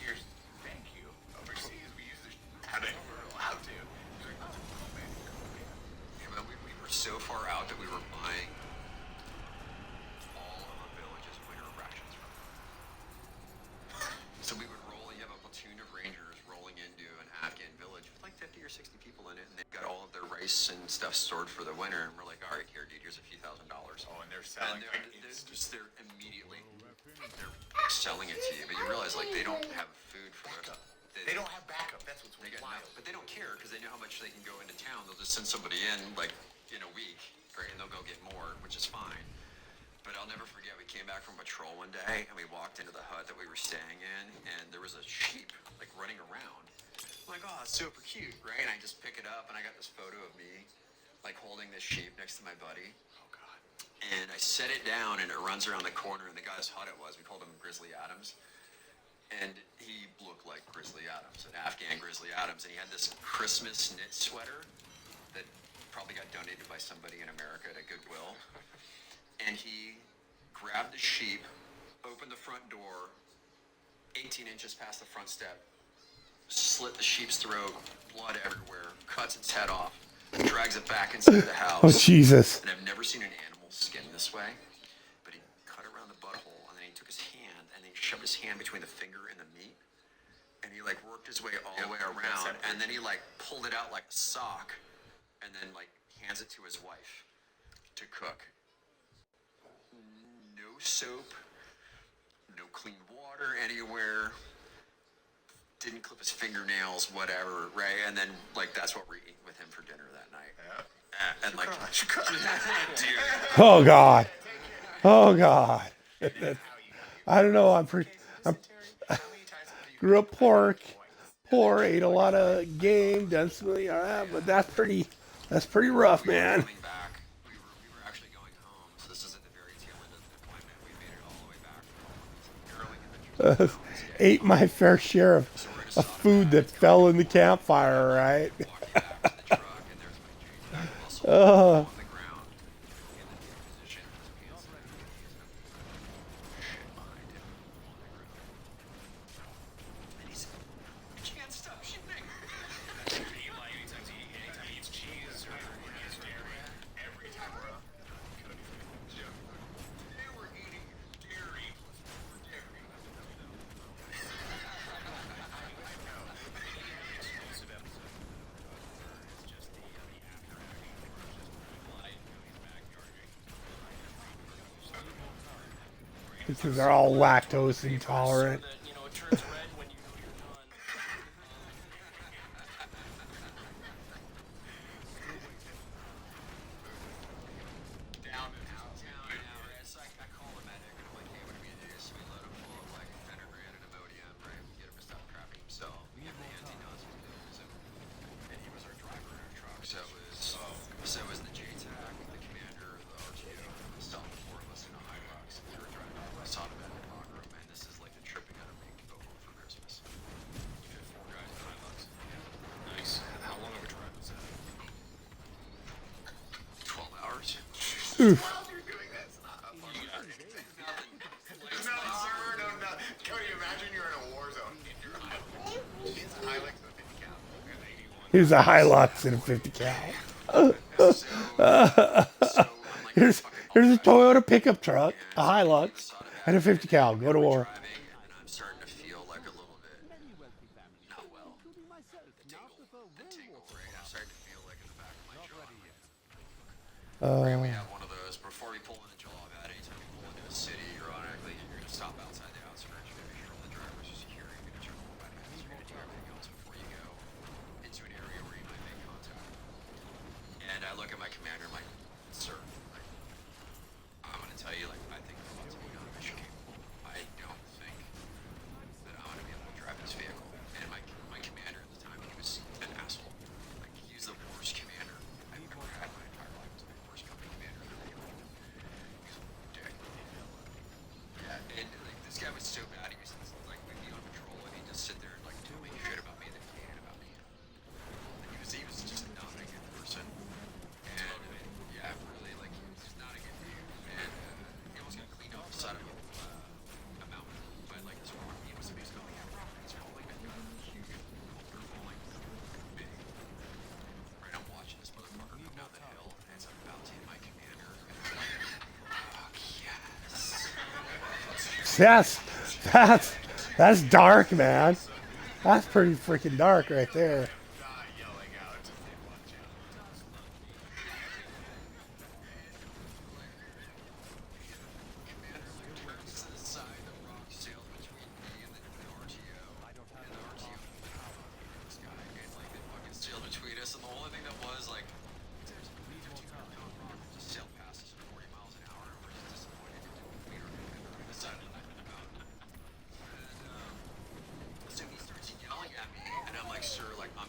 Here's thank you. Overseas, we use this out of we're allowed to. He's like, oh, man, cool, man. Yeah, man, we were so far out that we were buying all of a village's winter rations from them. So we would roll, you have a platoon of rangers rolling into an Afghan village with like 50 or 60 people in it, and they've got all of their rice and stuff stored for the winter, and we're like, all right, here, dude, here's a few $1,000s. Oh, and they're And selling they're immediately, they're like selling it to you, but you realize like they don't have food for backup. the They don't have backup. That's what's they got wild. but they don't care because they know how much they can go into town. They'll just send somebody in like in a week, right, and they'll go get more, which is fine. But I'll never forget, we came back from patrol one day and we walked into the hut that we were staying in, and there was a sheep like running around. I'm like, oh, it's super cute, right? And I just pick it up and I got this photo of me like holding this sheep next to my buddy. Oh, God. And I set it down and it runs around the corner, and the guy's hut it was, we called him Grizzly Adams. And he looked like Grizzly Adams, an Afghan Grizzly Adams, and he had this Christmas knit sweater that probably apparently got donated by somebody in America at a Goodwill. And he grabbed the sheep, opened the front door, 18 inches past the front step, slit the sheep's throat, blood everywhere, cuts its head off, drags it back inside the house. Oh, Jesus. And I've never seen an animal skinned this way, but he cut around the butthole, and then he took his hand, and then he shoved his hand between the finger and the meat, and he like worked his way all the way around, and then he like pulled it out like a sock, and then like hands it to his wife to cook. No soap, no clean water anywhere. Didn't clip his fingernails, whatever, right? And then, like, that's what we're eating with him for dinner that night. Yeah. And like, Oh God. Oh God. I don't know. I'm grew up poor, ate a lot of game, done some, but that's pretty rough, man. coming back, we were actually going home, so this is at the very tail end of the deployment. We made it all the way back from early Adventures. Ate my fair share of food that fell in the campfire, right? Walking back to the truck, and there's my JTAC muscle Oh. on the ground in the knee position. His pants shit behind him on the ground. And he said, "You can't stop shooting." Anytime he eats cheese or he eats dairy, every time we're up, They were eating dairy plus more dairy. exclusive episode. It's just the after action where it's just live in his backyard. Because they're all lactose intolerant. That, you know, it turns red when you know you're done. Down and out. It's like I call the medic and I'm like, hey, what do we do? So we load him full of like phentergan and Imodium, right? We get him to stop crapping himself. We give him the anti-nausea pills, and he was our driver in our truck. So it was the JTAC, the commander, the RTO, myself, the four of us in a Hilux. We were driving off my Sodom and Bagram, and this is like the trip we gotta make to go home for Christmas. You had 4 guys in Hilux. Nice. How long of a drive was that? 12 hours. While you're doing this, Can you imagine you're in a war zone in your Hilux? It's a Hilux with a 50 cal. Here's a Hilux and a 50 cal. Here's a Toyota pickup truck, a Hilux, and a 50 cal. Go to war. Driving, and I'm starting to feel like a little bit not well. The tingle, right? I'm starting to feel like in the back of my jaw. Right, we have one of those before we pull into Jalabad. Anytime you pull into a city, ironically, you're going to stop outside the outskirts. You're going to make sure all the drivers are secure. You're going to turn all the lights. You're going to do everything else before you go into an area where you might make contact. And I look at my commander, I'm like, sir, like, I'm going to tell you, like, I think I'm about to be non-mission capable. I don't think that I'm going to be able to drive this vehicle. And my commander at the time, he was an asshole. Like, he's the worst commander I've ever had in my entire life. He was my first company commander. He's a dick. Yeah, and like, this guy was so bad. He was like, we'd be on patrol, and he'd just sit there and like tell me shit about me that he hated about me. Like, he was just not a good person. And yeah, really, like, he was just not a good dude. And he almost got cleaned off the side of a mountain by like this rock. He was amazing. Oh yeah, rock. It's called like a huge, colorful, like big. Right, I'm watching this motherfucker come down the hill, and it's about to hit my commander. And it's like, fuck yes. That's dark, man. That's pretty freaking dark right there. Yelling out. Commander like turns to the side, the rock sails between me and the RTO. And the RTO this guy, and like they fucking sailed between us, and the only thing that was like, there's a 15-pound rock that just sailed past us at 40 miles an hour, and we're just disappointed it didn't meet our commander on the side of the mountain. And so he starts yelling at me, and I'm like, sir, like, I'm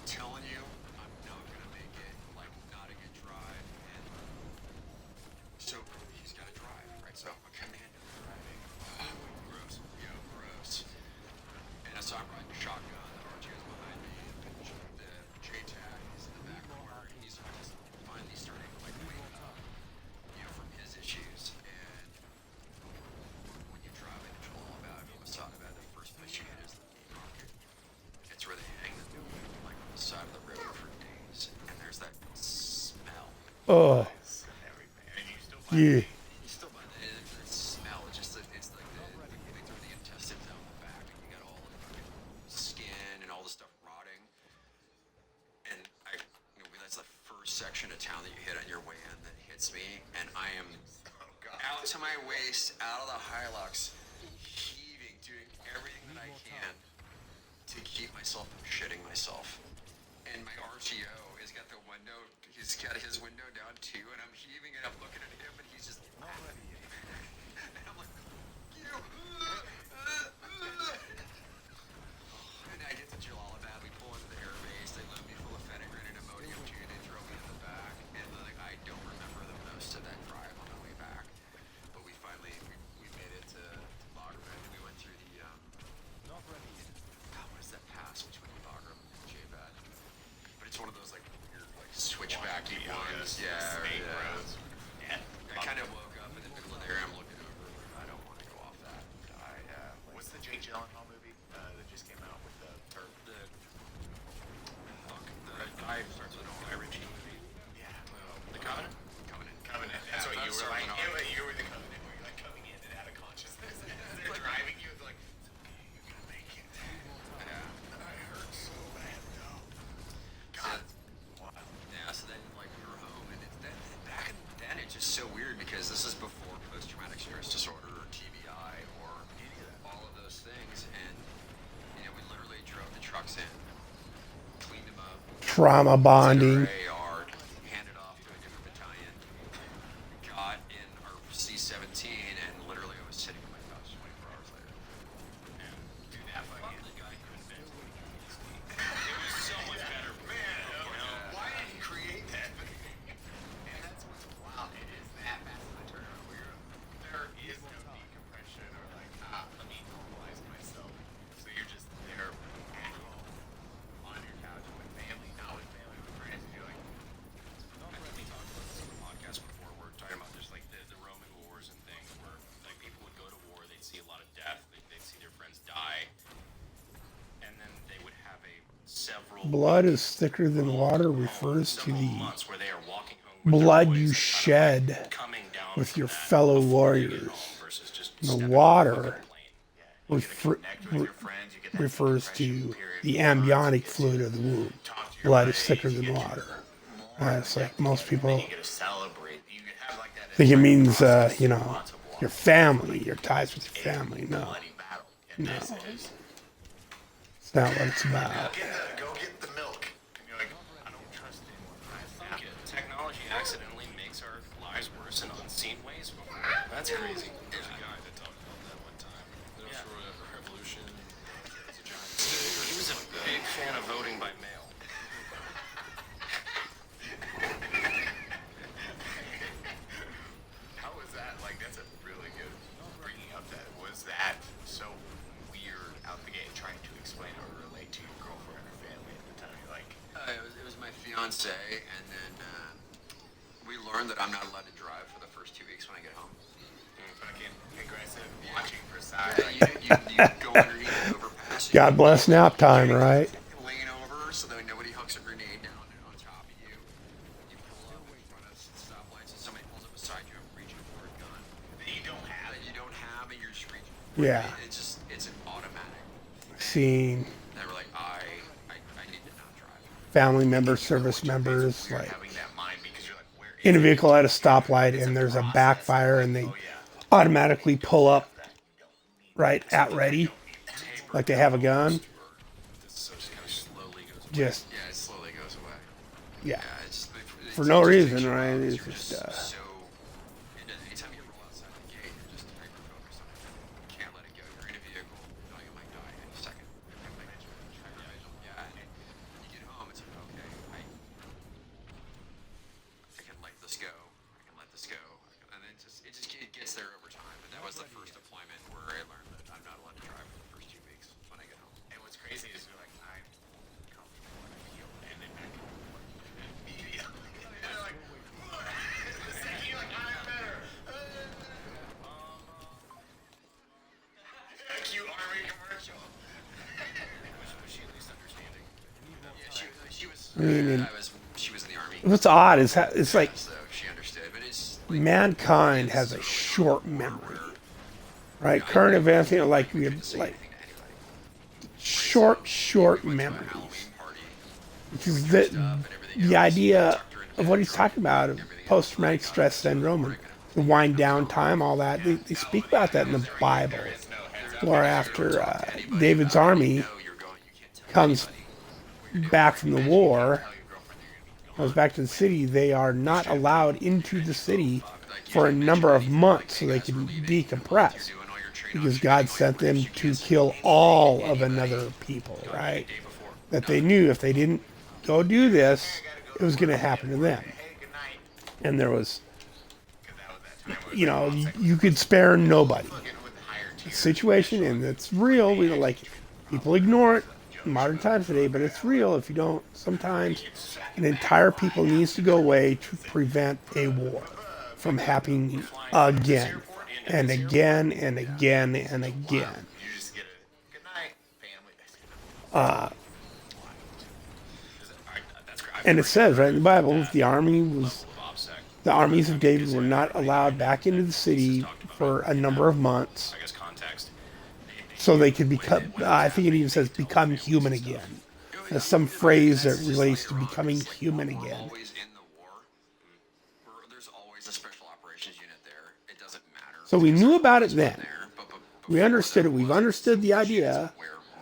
Oh, And you still yeah. You still buy that smell. It's just it's like they throw the intestines out the back, and you got all the fucking skin and all the stuff rotting. And that's the first section of town that you hit on your way in that hits me, and I am out to my waist, out of the Hilux, heaving, doing everything that I can to keep myself from shitting myself. And my RTO has got the window, he's got his window down too, and I'm heaving and I'm looking at him and he's just laughing. And I'm like, you. And I get to Jalalabad, we pull into the air base, they load me full of phenergan and ammonium too, they throw me in the back, and like I don't remember the most of that drive on the way back. But we finally, we made it to Bagram. We went through the, what is that pass between Bagram and J-Bad? But it's one of those like weird like switchbacky ones. Yeah. I kind of woke up in the middle of there. I'm looking over. I don't want to go off that. What's the Jake Gyllenhaal movie that just came out with the Guy starts with Guy Ritchie movie. Yeah. The Covenant? Covenant. That's what you were like. You were the Covenant where you're like coming in and out of consciousness. They're driving you. It's like, it's okay, you're gonna make it. Yeah. I hurt so bad though. God. Wow. Yeah, so then like we were home, and back then it's just so weird because this is before post-traumatic stress disorder or TBI or all of those things, and we literally drove the trucks in, cleaned them up, Trauma bonding. AR, handed off to a different battalion, got in our C-17, and literally I was sitting in my couch 24 hours later. And do that fucking The guy who invented PTSD. It was so much better. man. Why did he create that? And that's what's wild. It is that fast of a turnaround where there is no decompression or like, let me normalize myself. So you're just there at home on your couch with family, not with family, with friends. And you're like, I think we talked about this on the podcast before. We're talking about just like the Roman wars and things where like people would go to war, they'd see a lot of death, they'd see their friends die, and then they would have a several Blood is thicker than water refers to several the months where they are walking home with their blood boys you and kind of, shed like, coming down with from your that fellow before they get warriors. home versus just The stepping water off the fucking plane. refer- refers to the amniotic fluid of the womb. Blood is thicker than water. It's like most people you get to celebrate. You have like that. think it means, your family, your ties with your family. No, bloody battle. And no, this is it's not what it's about. go get the milk. And you're like, I don't trust anyone. I think technology accidentally makes our lives worse in unseen ways before. That's crazy. There's a guy that talked about that one time. The Industrial Revolution. It's a giant mistake. He was a big fan of voting by mail. How was that? Like, that's a really good bringing up that. Was that so weird out the gate trying to explain or relate to your girlfriend or family at the time? You're like, It was my fiance, and then we learned that I'm not allowed to drive for the first 2 weeks when I get home. fucking aggressive, watching for signs. You go underneath the overpass. God bless nap time, right? Lean over so that nobody hooks a grenade down on top of you. You pull up in front of stoplights, and somebody pulls up beside you and reaching for a gun that you don't have. and you're just reaching. Yeah. It's an automatic. Seeing They were like, I need to not drive. family members, service members, like Having that mind because you're like, where is in a vehicle at a stoplight and there's a backfire and they automatically pull up right at ready, like they have a gun. So just kind of slowly goes away. Just Yeah, it slowly goes away. yeah, It's for no it reason, takes you right? out. It's You're just so. Anytime you roll outside the gate, you're just hyper focused on it. You can't let it go. You're in a vehicle, knowing it might die any second. Yeah, and you get home, it's like, okay, I can let this go. And then it gets there over time. But that was the first deployment where I learned that I'm not allowed to drive for the first 2 weeks when I get home. And what's crazy is you're like, I'm comfortable and I feel, and then back immediately. And you're like, the second you're like, I'm better. Cute army commercial. Was she at least understanding? Yeah, she was. I mean, She was in the army. what's odd is how, it's like So she understood, but it's like, mankind has a short memory, right? Current events, like we have like short memories. Because the idea of what he's talking about, of post-traumatic stress syndrome and the wind down time, all that, they speak about that in the Bible. Or after David's army comes back from the war, comes back to the city, they are not allowed into the city for a number of months so they can decompress. Because God sent them to kill all of another people, right? That they knew if they didn't go do this, it was going to happen to them. And there was, you could spare nobody. The situation, and it's real. We don't like people ignore it in modern times today, but it's real. If you don't, sometimes an entire people needs to go away to prevent a war from happening again and again and again and again. And it says right in the Bible, the armies of David were not allowed back into the city for a number of months, so they could become. I think it even says become human again. There's some phrase that relates to becoming human again. always in the war. There's always a special operations unit there. It doesn't matter. So we knew about it then. We understood it. We've understood the idea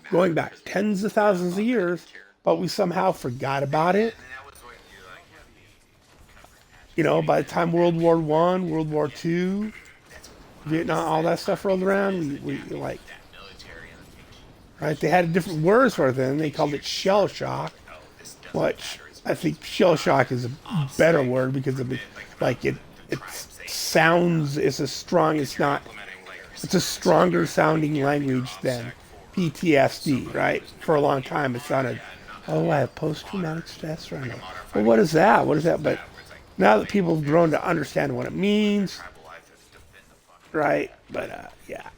going back tens of thousands of years, but we somehow forgot about it. By the time World War I, World War II, Vietnam, all that stuff rolled around, we like, right? They had different words for it then. They called it shell shock, which I think shell shock is a better word because of it sounds, it's a stronger sounding language than PTSD, right? For a long time it sounded, I have post-traumatic stress right now. Well, what is that? What is that? But now that people have grown to understand what it means, right? But, yeah.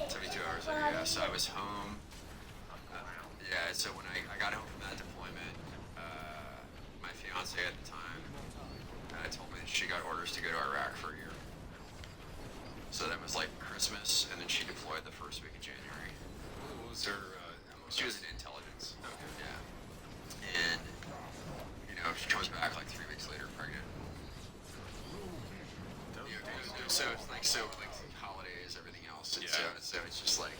72 hours later, yeah. So I was home. So when I got home from that deployment, my fiance at the time told me that she got orders to go to Iraq for a year. So that was like Christmas, and then she deployed the first week of January. What was her She was in intelligence. Okay. Yeah. And, she comes back like 3 weeks later pregnant. So holidays, everything else. And so it's just like,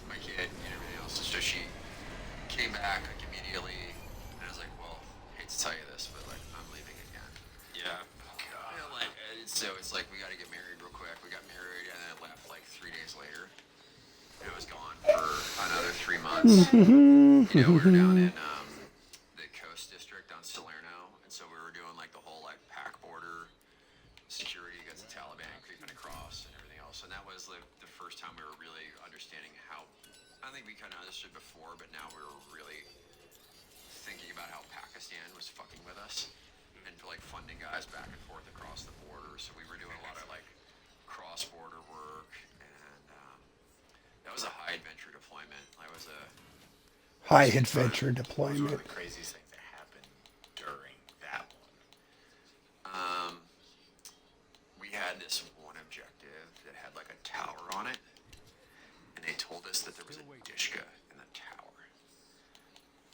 my kid and everything else. So she came back like immediately, and I was like, well, hate to tell you this, but like, I'm leaving again. Yeah. So it's like, we got to get married real quick. We got married, and then I left like 3 days later. And I was gone for another 3 months. We were down in the Coast District on Salerno, and so we were doing like the whole like PAC border security against the Taliban creeping across and everything else. And that was like the first time we were really understanding how, I think we kind of understood before, but now we were really thinking about how Pakistan was fucking with us and like funding guys back and forth across the border. So we were doing a lot of like cross-border work, and that was a high adventure deployment. That was a High adventure deployment. One of the craziest things that happened during that one. We had this one objective that had like a tower on it, and they told us that there was a Dishka in the tower.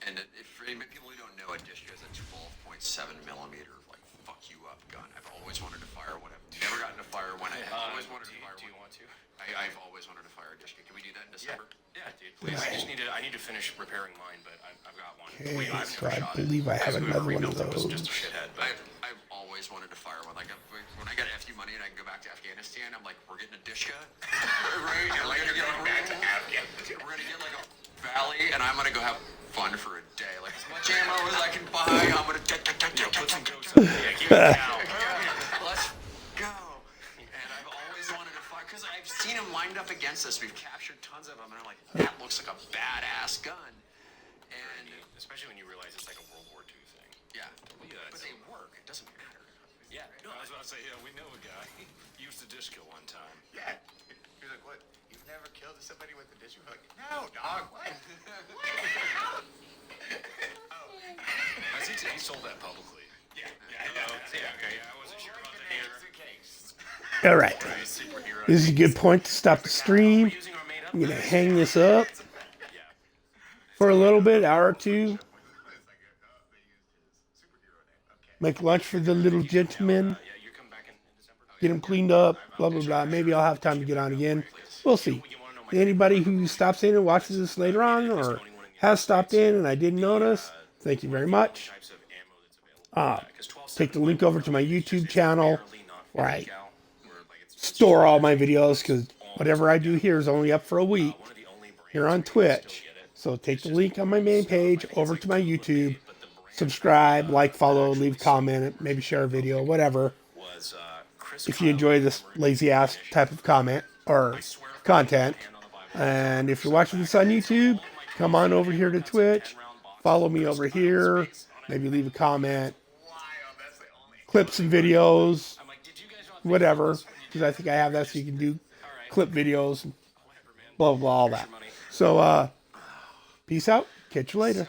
And if people who don't know, a Dishka is a 12.7 millimeter like fuck you up gun. I've always wanted to fire one. I've never gotten to fire one. I've always wanted to fire one. Do you want to? I've always wanted to fire a Dishka. Can we do that in December? Yeah, dude. Please. I need to finish repairing mine, but I've got one. Okay, I've so never I shot believe I have Whoever another one of rebuilt it was those. just a shithead, but I've always wanted to fire one. Like when I get FD money and I can go back to Afghanistan, I'm like, we're getting a Dishka, right? And we're gonna back to Afghanistan. We're gonna get like a valley, and I'm gonna go have fun for a day. Like as much ammo as I can buy, I'm gonna put some ghosts up. Yeah, keep it down. Let's go. And I've always wanted to fire because I've seen them lined up against us. We've captured tons of them, and I'm like, that looks like a badass gun. And especially when you realize it's like a World War II thing. yeah, but they work. It doesn't matter. Yeah. No, I was about to say, we know a guy. He used a Dishka one time. Yeah. He was like, what? You've never killed somebody with a dishwasher? Like, no, dog. What? He sold that publicly. Yeah. Okay. I wasn't sure about that either. All right. This is a good point to stop the stream. I'm going to hang this up for a little bit, hour or two. Make lunch for the little gentleman. Get him cleaned up, blah, blah, blah. Maybe I'll have time to get on again. We'll see. Anybody who stops in and watches this later on or has stopped in and I didn't notice, thank you very much. Take the link over to my YouTube channel where I store all my videos because whatever I do here is only up for a week here on Twitch. So take the link on my main page over to my YouTube. Subscribe, like, follow, leave a comment, maybe share a video, whatever. If you enjoy this lazy ass type of comment or content. And if you're watching this on YouTube, come on over here to Twitch. Follow me over here. Maybe leave a comment. Clips and videos. Whatever. Because I think I have that so you can do clip videos. Blah, blah, blah, all that. So, peace out. Catch you later.